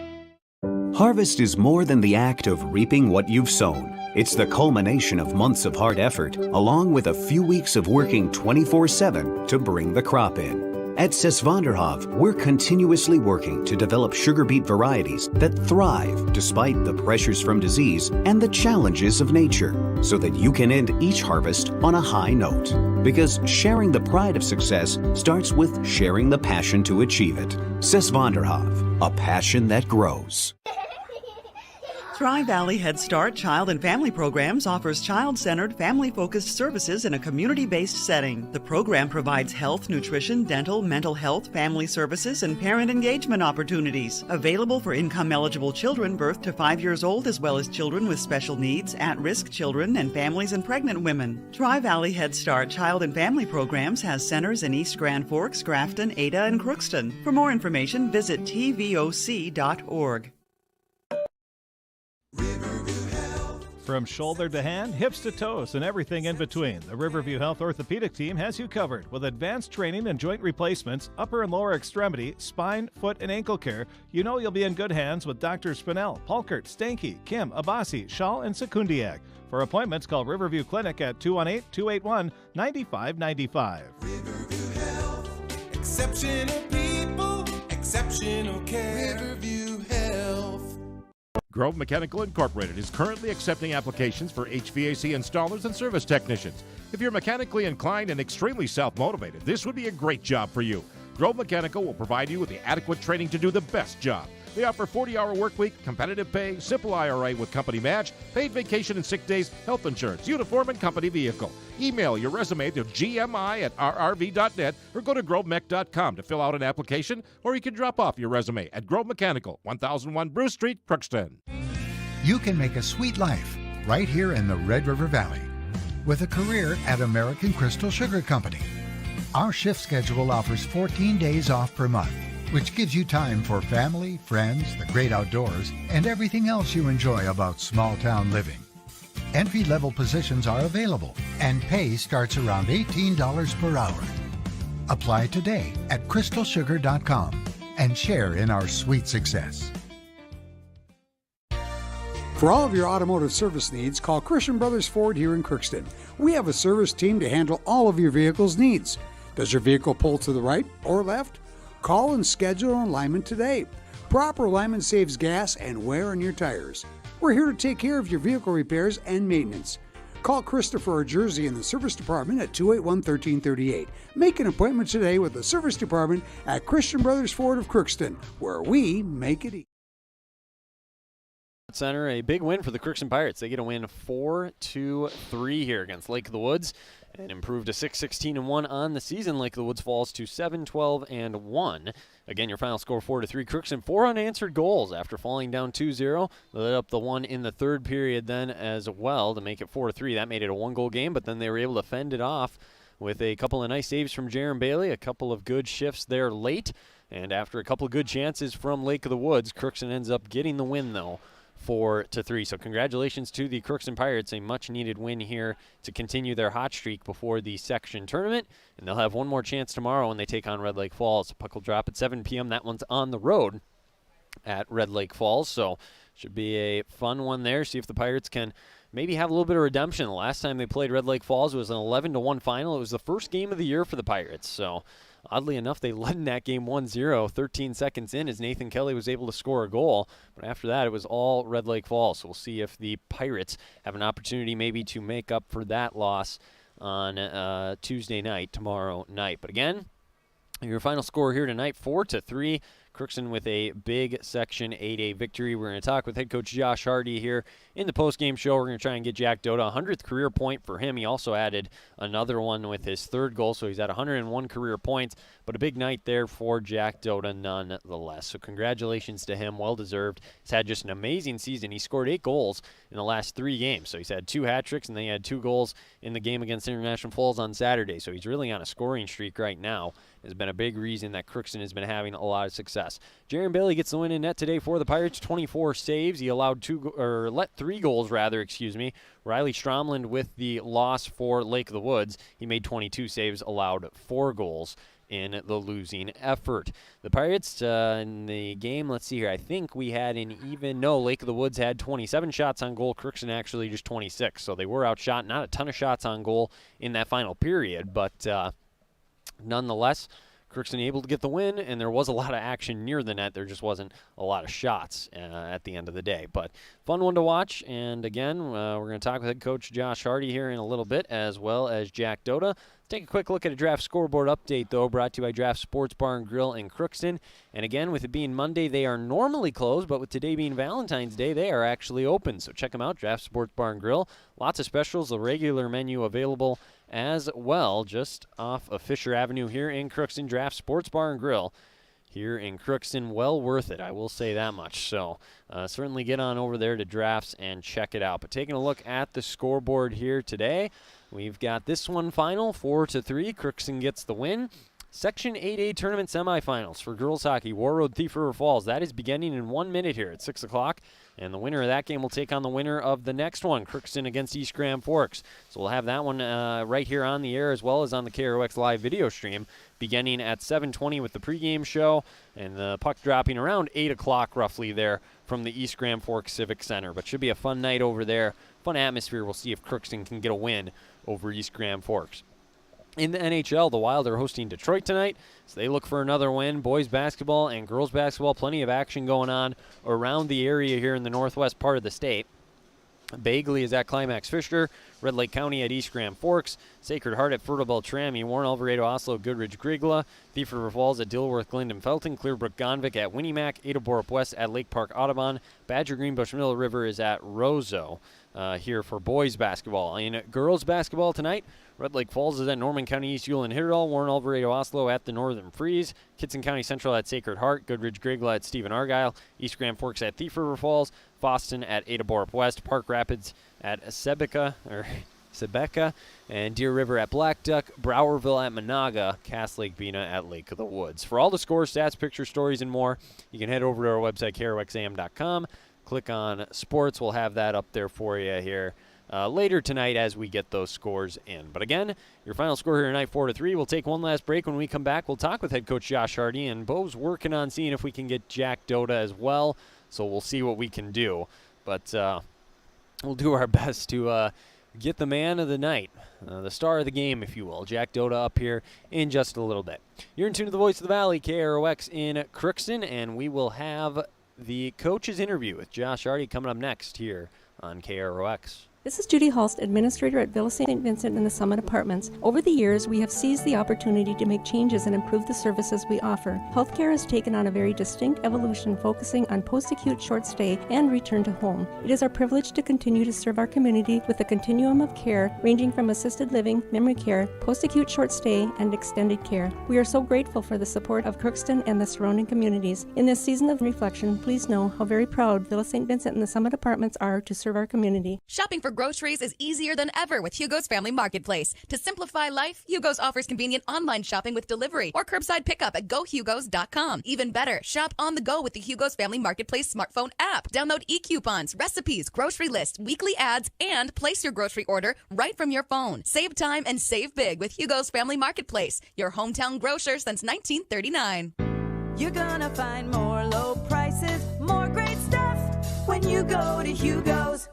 Harvest is more than the act of reaping what you've sown. It's the culmination of months of hard effort, along with a few weeks of working 24/7 to bring the crop in. At Sesvanderhof, we're continuously working to develop sugar beet varieties that thrive despite the pressures from disease and the challenges of nature, so that you can end each harvest on a high note. Because sharing the pride of success starts with sharing the passion to achieve it. Sesvanderhof, a passion that grows. Tri-Valley Head Start Child and Family Programs offers child-centered, family-focused services in a community-based setting. The program provides health, nutrition, dental, mental health, family services, and parent engagement opportunities. Available for income-eligible children birth to 5 years old, as well as children with special needs, at-risk children, and families and pregnant women. Tri-Valley Head Start Child and Family Programs has centers in East Grand Forks, Grafton, Ada, and Crookston. For more information, visit tvoc.org. From shoulder to hand, hips to toes, and everything in between, the Riverview Health Orthopedic Team has you covered. With advanced training and joint replacements, upper and lower extremity, spine, foot, and ankle care, you know you'll be in good hands with Drs. Spinell, Palkert, Stanky, Kim, Abasi, Schall, and Sekundiak. For appointments, call Riverview Clinic at 218-281-9595. Riverview Health, exceptional people, exceptional care. Riverview Health. Grove Mechanical Incorporated is currently accepting applications for HVAC installers and service technicians. If you're mechanically inclined and extremely self-motivated, this would be a great job for you. Grove Mechanical will provide you with the adequate training to do the best job. They offer 40-hour work week, competitive pay, simple IRA with company match, paid vacation and sick days, health insurance, uniform, and company vehicle. Email your resume to gmi@rrv.net or go to grovemech.com to fill out an application, or you can drop off your resume at Grove Mechanical, 1001 Bruce Street, Crookston. You can make a sweet life right here in the Red River Valley with a career at American Crystal Sugar Company. Our shift schedule offers 14 days off per month, which gives you time for family, friends, the great outdoors, and everything else you enjoy about small-town living. Entry-level positions are available, and pay starts around $18 per hour. Apply today at crystalsugar.com and share in our sweet success. For all of your automotive service needs, call Christian Brothers Ford here in Crookston. We have a service team to handle all of your vehicle's needs. Does your vehicle pull to the right or left? Call and schedule an alignment today. Proper alignment saves gas and wear on your tires. We're here to take care of your vehicle repairs and maintenance. Call Christopher or Jersey in the service department at 281-1338. Make an appointment today with the service department at Christian Brothers Ford of Crookston, where we make it easy. Center, a big win for the Crookston Pirates. They get a win 4-2-3 here against Lake of the Woods and improved to 6-16-1 on the season. Lake of the Woods falls to 7-12-1. Again, your final score 4-3. Crookston 4 unanswered goals after falling down 2-0. They lit up the one in the third period then as well to make it 4-3. That made it a one-goal game, but then they were able to fend it off with a couple of nice saves from Jaron Bailey, a couple of good shifts there late, and after a couple of good chances from Lake of the Woods, Crookston ends up getting the win though. 4-3. So congratulations to the Crookston Pirates, a much-needed win here to continue their hot streak before the section tournament, and they'll have one more chance tomorrow when they take on Red Lake Falls. Puck will drop at 7 p.m. That one's on the road at Red Lake Falls, so should be a fun one there. See if the Pirates can maybe have a little bit of redemption. The last time they played Red Lake Falls, it was an 11-1 final. It was the first game of the year for the Pirates, so oddly enough, they led in that game 1-0, 13 seconds in, as Nathan Kelly was able to score a goal. But after that, it was all Red Lake Falls. So we'll see if the Pirates have an opportunity maybe to make up for that loss on Tuesday night, tomorrow night. But again, your final score here tonight, 4-3. Crookston with a big Section 8A victory. We're going to talk with head coach Josh Hardy here in the postgame show. We're going to try and get Jack Dota 100th career point for him. He also added another one with his third goal, so he's at 101 career points. But a big night there for Jack Dota nonetheless. So congratulations to him. Well-deserved. He's had just an amazing season. He scored 8 goals in the last 3 games. So he's had 2 hat tricks, and then he had 2 goals in the game against International Falls on Saturday. So he's really on a scoring streak right now. Has been a big reason that Crookston has been having a lot of success. Jaron Bailey gets the win in net today for the Pirates. 24 saves. He allowed let 3 goals rather. Riley Stromland with the loss for Lake of the Woods. He made 22 saves, allowed 4 goals in the losing effort. The Pirates in the game, let's see here, I think we had Lake of the Woods had 27 shots on goal, Crookston actually just 26, so they were outshot. Not a ton of shots on goal in that final period, but nonetheless, Crookston able to get the win, and there was a lot of action near the net. There just wasn't a lot of shots at the end of the day. But fun one to watch, and again, we're going to talk with head coach Josh Hardy here in a little bit, as well as Jack Dota. Take a quick look at a draft scoreboard update, though, brought to you by Draft Sports Bar and Grill in Crookston. And again, with it being Monday, they are normally closed, but with today being Valentine's Day, they are actually open. So check them out, Draft Sports Bar and Grill. Lots of specials, the regular menu available as well, just off of Fisher Avenue here in Crookston. Draft Sports Bar and Grill here in Crookston. Well worth it, I will say that much. So certainly get on over there to Drafts and check it out. But taking a look at the scoreboard here today, we've got this one final, 4-3. Crookston gets the win. Section 8A tournament semifinals for girls hockey, War Road Thief River Falls. That is beginning in 1 minute here at 6 o'clock. And the winner of that game will take on the winner of the next one, Crookston against East Grand Forks. So we'll have that one right here on the air as well as on the KROX live video stream beginning at 7:20 with the pregame show. And the puck dropping around 8 o'clock roughly there from the East Grand Forks Civic Center. But should be a fun night over there. Fun atmosphere. We'll see if Crookston can get a win over East Grand Forks. In the NHL, the Wild are hosting Detroit tonight, so they look for another win. Boys basketball and girls basketball, plenty of action going on around the area here in the northwest part of the state. Bagley is at Climax Fisher, Red Lake County at East Grand Forks, Sacred Heart at Fertile Beltrami, Warren Alvarado, Oslo, Goodrich, Grigla, Thief River Falls at Dilworth, Glendon, Felton, Clearbrook, Gonvick at Winnimac, Ada Borup West at Lake Park, Audubon, Badger, Greenbush, Middle River is at Roseau here for boys basketball. In girls basketball tonight, Red Lake Falls is at Norman County East, Yule and Hitterdal, Warren Alvarado, Oslo at the Northern Freeze, Kitson County Central at Sacred Heart, Goodridge, Grigla at Stephen Argyle, East Grand Forks at Thief River Falls, Boston at Ada Borup West, Park Rapids at Sebeca, and Deer River at Black Duck, Browerville at Monaga, Cass Lake Bena at Lake of the Woods. For all the scores, stats, pictures, stories, and more, you can head over to our website, KROXAM.com. Click on sports. We'll have that up there for you here later tonight as we get those scores in. But again, your final score here tonight, 4-3. We'll take one last break. When we come back, we'll talk with head coach Josh Hardy, and Bo's working on seeing if we can get Jack Dota as well, so we'll see what we can do. But we'll do our best to get the man of the night, the star of the game, if you will, Jack Dota, up here in just a little bit. You're in tune to the Voice of the Valley, KROX in Crookston, and we will have the coach's interview with Josh Hardy coming up next here on KROX. This is Judy Hulst, Administrator at Villa St. Vincent and the Summit Apartments. Over the years, we have seized the opportunity to make changes and improve the services we offer. Healthcare has taken on a very distinct evolution, focusing on post-acute short stay and return to home. It is our privilege to continue to serve our community with a continuum of care ranging from assisted living, memory care, post-acute short stay, and extended care. We are so grateful for the support of Crookston and the surrounding communities. In this season of reflection, please know how very proud Villa St. Vincent and the Summit Apartments are to serve our community. Shopping for groceries is easier than ever with Hugo's Family Marketplace. To simplify life, Hugo's offers convenient online shopping with delivery or curbside pickup at GoHugos.com. Even better, shop on the go with the Hugo's Family Marketplace smartphone app. Download e-coupons, recipes, grocery lists, weekly ads, and place your grocery order right from your phone. Save time and save big with Hugo's Family Marketplace, your hometown grocer since 1939. You're gonna find more low prices, more great stuff when you go to Hugo's.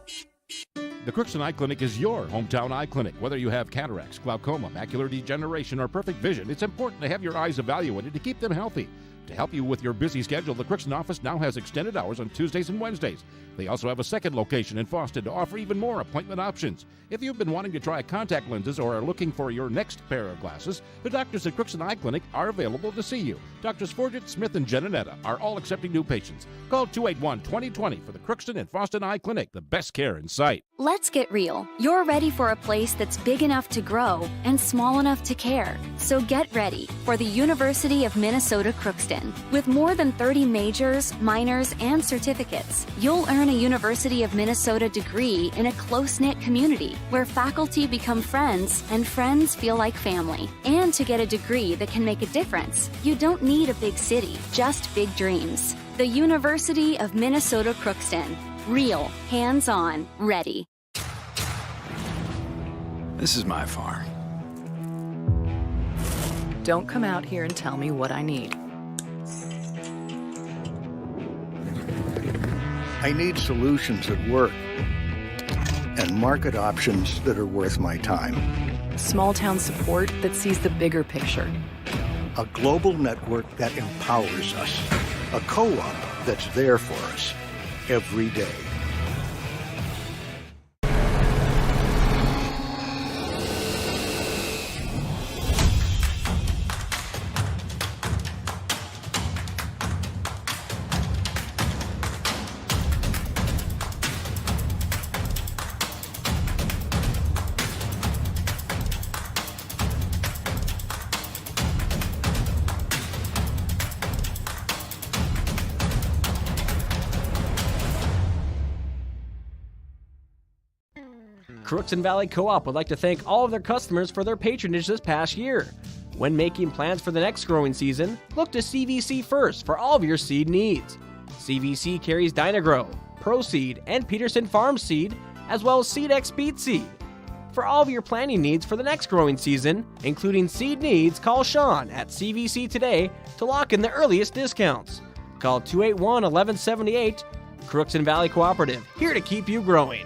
The Crookston Eye Clinic is your hometown eye clinic. Whether you have cataracts, glaucoma, macular degeneration, or perfect vision, it's important to have your eyes evaluated to keep them healthy. To help you with your busy schedule, the Crookston office now has extended hours on Tuesdays and Wednesdays. They also have a second location in Fosston to offer even more appointment options. If you've been wanting to try contact lenses or are looking for your next pair of glasses, the doctors at Crookston Eye Clinic are available to see you. Doctors Forget, Smith, and Jananetta are all accepting new patients. Call 281-2020 for the Crookston and Fosston Eye Clinic, the best care in sight. Let's get real. You're ready for a place that's big enough to grow and small enough to care. So get ready for the University of Minnesota Crookston. With more than 30 majors, minors, and certificates, you'll earn a University of Minnesota degree in a close-knit community where faculty become friends and friends feel like family. And to get a degree that can make a difference, you don't need a big city, just big dreams. The University of Minnesota Crookston. Real, hands-on, ready. This is my farm. Don't come out here and tell me what I need. I need solutions that work and market options that are worth my time. Small town support that sees the bigger picture. A global network that empowers us. A co-op that's there for us every day. Crookston Valley Co-op would like to thank all of their customers for their patronage this past year. When making plans for the next growing season, look to CVC first for all of your seed needs. CVC carries Dynagrow, Pro Seed, and Peterson Farm Seed, as well as SeedX Beet Seed. For all of your planting needs for the next growing season, including seed needs, call Sean at CVC today to lock in the earliest discounts. Call 281-1178. Crookston Valley Cooperative, here to keep you growing.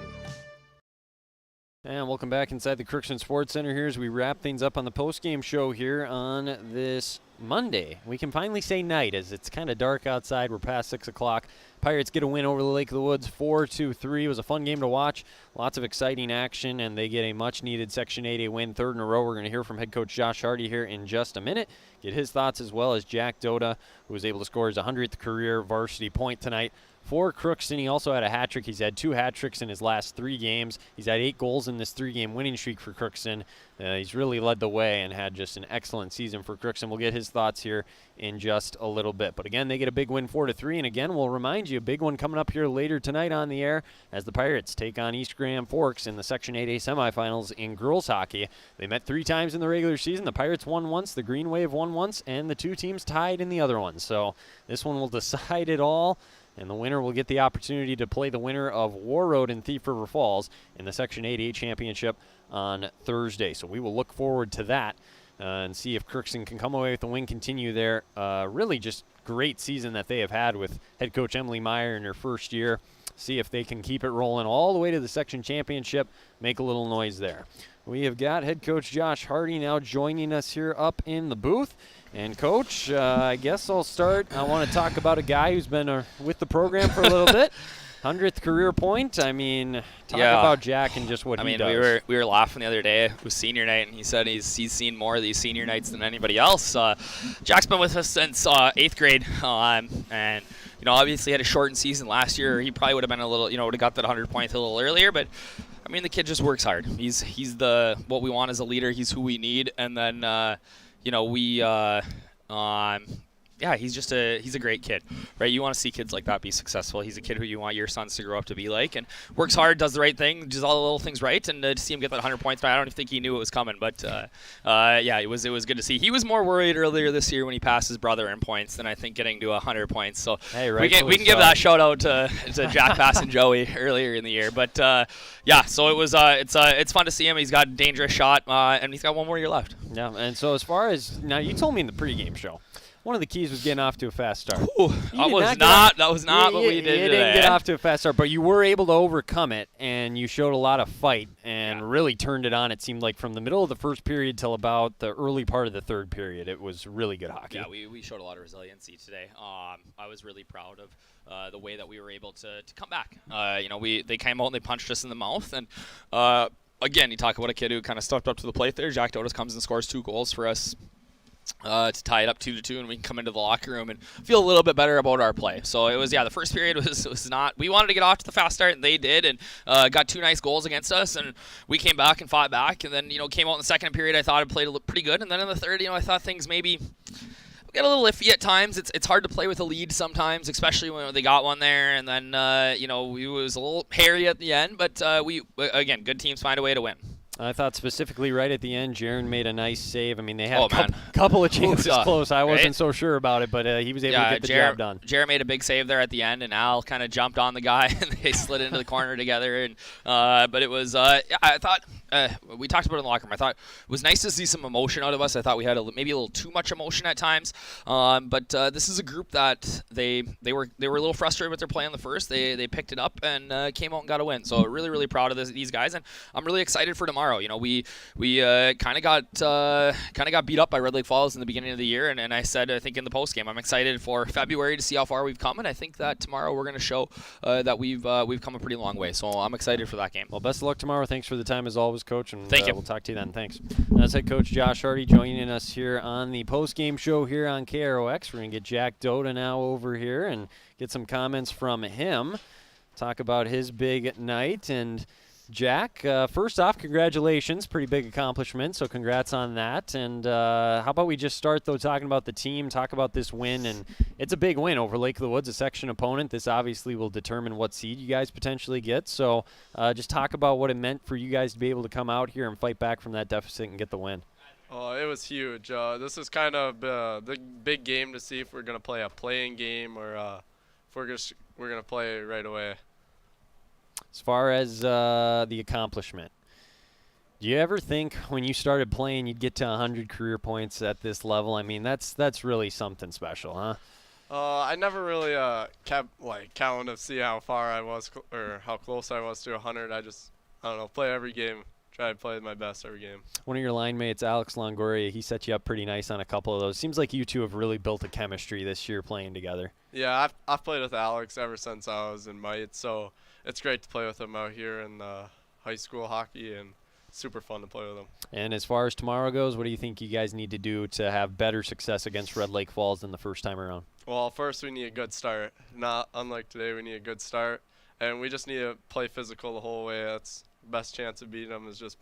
And welcome back inside the Crookston Sports Center here as we wrap things up on the postgame show here on this Monday. We can finally say night as it's kind of dark outside. We're past 6 o'clock. Pirates get a win over the Lake of the Woods 4-3. It was a fun game to watch. Lots of exciting action, and they get a much-needed Section 8A win, third in a row. We're going to hear from head coach Josh Hardy here in just a minute. Get his thoughts as well as Jack Doda, who was able to score his 100th career varsity point tonight for Crookston. He also had a hat trick. He's had 2 hat tricks in his last 3 games. He's had 8 goals in this 3-game winning streak for Crookston. He's really led the way and had just an excellent season for Crookston. We'll get his thoughts here in just a little bit. But again, they get a big win 4-3. And again, we'll remind you, a big one coming up here later tonight on the air as the Pirates take on East Grand Forks in the Section 8A semifinals in girls hockey. They met 3 times in the regular season. The Pirates won once, the Green Wave won once, and the 2 teams tied in the other one. So this one will decide it all. And the winner will get the opportunity to play the winner of War Road and Thief River Falls in the Section 8A championship on Thursday. So we will look forward to that and see if Crookston can come away with the win, continue their really just great season that they have had with head coach Emily Meyer in her first year. See if they can keep it rolling all the way to the section championship, make a little noise there. We have got head coach Josh Hardy now joining us here up in the booth. And, Coach, I guess I'll start. I want to talk about a guy who's been with the program for a little bit. 100th career point. I mean, talk about Jack and just what he does. We were laughing the other day with senior night, and he said he's seen more of these senior nights than anybody else. Jack's been with us since 8th grade, and obviously had a shortened season last year. He probably would have been a little, would have got that 100 points a little earlier, but. I mean, the kid just works hard. He's what we want as a leader. He's who we need, and then he's a great kid, right? You want to see kids like that be successful. He's a kid who you want your sons to grow up to be like, and works hard, does the right thing, does all the little things right, and to see him get that 100 points, I don't even think he knew it was coming, but it was good to see. He was more worried earlier this year when he passed his brother in points than I think getting to 100 points. So we can give that shout out to Jack Pass and Joey earlier in the year, but so it was it's fun to see him. He's got a dangerous shot, and he's got 1 more year left. Yeah, and so as far as now, you told me in the pregame show. One of the keys was getting off to a fast start. That was not what we did today. You didn't get off to a fast start, but you were able to overcome it, and you showed a lot of fight. And and really turned it on. It seemed like from the middle of the first period till about the early part of the third period. It was really good hockey. Yeah, we showed a lot of resiliency today. I was really proud of the way that we were able to come back. They came out and they punched us in the mouth. And, again, you talk about a kid who kind of stepped up to the plate there. Jack Dodas comes and scores 2 goals for us to tie it up 2-2, and we can come into the locker room and feel a little bit better about our play. So it was, the first period was not, we wanted to get off to the fast start, and they did, and got 2 nice goals against us, and we came back and fought back, and then, came out in the second period. I thought it played pretty good, and then in the third, I thought things maybe get a little iffy at times. It's hard to play with a lead sometimes, especially when they got one there, and then, it was a little hairy at the end, but again, good teams find a way to win. I thought specifically right at the end, Jaron made a nice save. I mean, they had a couple of chances close. I wasn't so sure about it, but he was able to get the job done. Jaron made a big save there at the end, and Al kind of jumped on the guy, and they slid into the corner together. And but it was, I thought, we talked about it in the locker room. I thought it was nice to see some emotion out of us. I thought we had maybe a little too much emotion at times. But this is a group that they were a little frustrated with their play in the first. They picked it up and came out and got a win. So really, really proud of these guys, and I'm really excited for tomorrow. We kind of got beat up by Red Lake Falls in the beginning of the year, and I said, I think in the postgame, I'm excited for February to see how far we've come, and I think that tomorrow we're going to show that we've come a pretty long way. So I'm excited for that game. Well, best of luck tomorrow. Thanks for the time as always, Coach, and thank you. We'll talk to you then. Thanks. That's head coach Josh Hardy joining us here on the postgame show here on KROX. We're going to get Jack Doda now over here and get some comments from him. Talk about his big night. And Jack, first off, congratulations. Pretty big accomplishment, so congrats on that. And how about we just start, though, talking about the team, talk about this win. And it's a big win over Lake of the Woods, a section opponent. This obviously will determine what seed you guys potentially get. So just talk about what it meant for you guys to be able to come out here and fight back from that deficit and get the win. Oh, it was huge. This is kind of the big game to see if we're going to play a playing game or if we're going to play right away. As far as the accomplishment, do you ever think when you started playing you'd get to 100 career points at this level? I mean, that's really something special, huh? I never really kept counting to see how far I was or how close I was to 100. I don't know, play every game, try to play my best every game. One of your line mates, Alex Longoria, he set you up pretty nice on a couple of those. Seems like you two have really built a chemistry this year playing together. Yeah, I've played with Alex ever since I was in Mite, so it's great to play with him out here in high school hockey, and super fun to play with him. And as far as tomorrow goes, what do you think you guys need to do to have better success against Red Lake Falls than the first time around? Well, first we need a good start. Not unlike today, we need a good start, and we just need to play physical the whole way. That's the best chance of beating them is just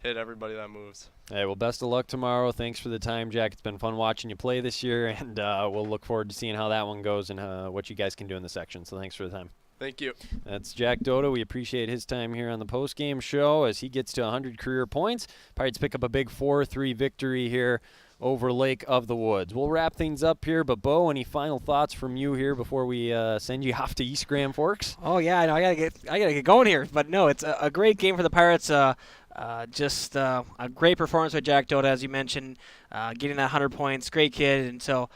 hit everybody that moves. Hey, well, best of luck tomorrow. Thanks for the time, Jack. It's been fun watching you play this year, and we'll look forward to seeing how that one goes and what you guys can do in the section. So thanks for the time. Thank you. That's Jack Doda. We appreciate his time here on the postgame show as he gets to 100 career points. Pirates pick up a big 4-3 victory here over Lake of the Woods. We'll wrap things up here, but Bo, any final thoughts from you here before we send you off to East Grand Forks? Oh yeah, I know. I gotta get going here, but no, it's a great game for the Pirates. Just a great performance by Jack Doda, as you mentioned, getting that 100 points. Great kid, and so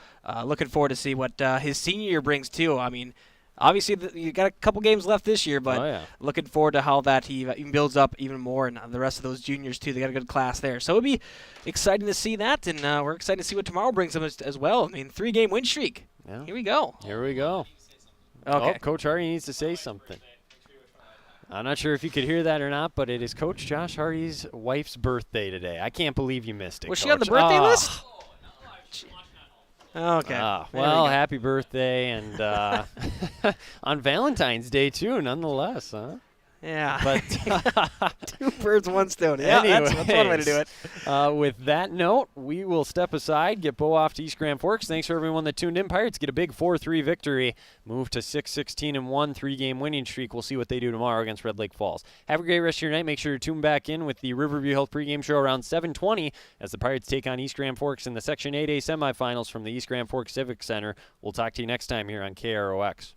looking forward to see what his senior year brings too. I mean, obviously you got a couple games left this year, but looking forward to how that he even builds up even more, and the rest of those juniors too. They got a good class there, so it'll be exciting to see that, and we're excited to see what tomorrow brings them as well. I mean, 3-game win streak. Yeah. Here we go. Here we go. Okay. Oh, Coach Hardy needs to say something. I'm not sure if you could hear that or not, but it is Coach Josh Hardy's wife's birthday today. I can't believe you missed it, Was Coach. she on the birthday list? Okay. Well, happy birthday, and on Valentine's Day, too, nonetheless, huh? Yeah. But two birds, one stone. Yeah, that's one way to do it. With that note, we will step aside, get Bo off to East Grand Forks. Thanks for everyone that tuned in. Pirates get a big 4-3 victory, move to 6-16-1, 3-game winning streak. We'll see what they do tomorrow against Red Lake Falls. Have a great rest of your night. Make sure to tune back in with the Riverview Health pregame show around 7:20 as the Pirates take on East Grand Forks in the Section 8A semifinals from the East Grand Forks Civic Center. We'll talk to you next time here on KROX.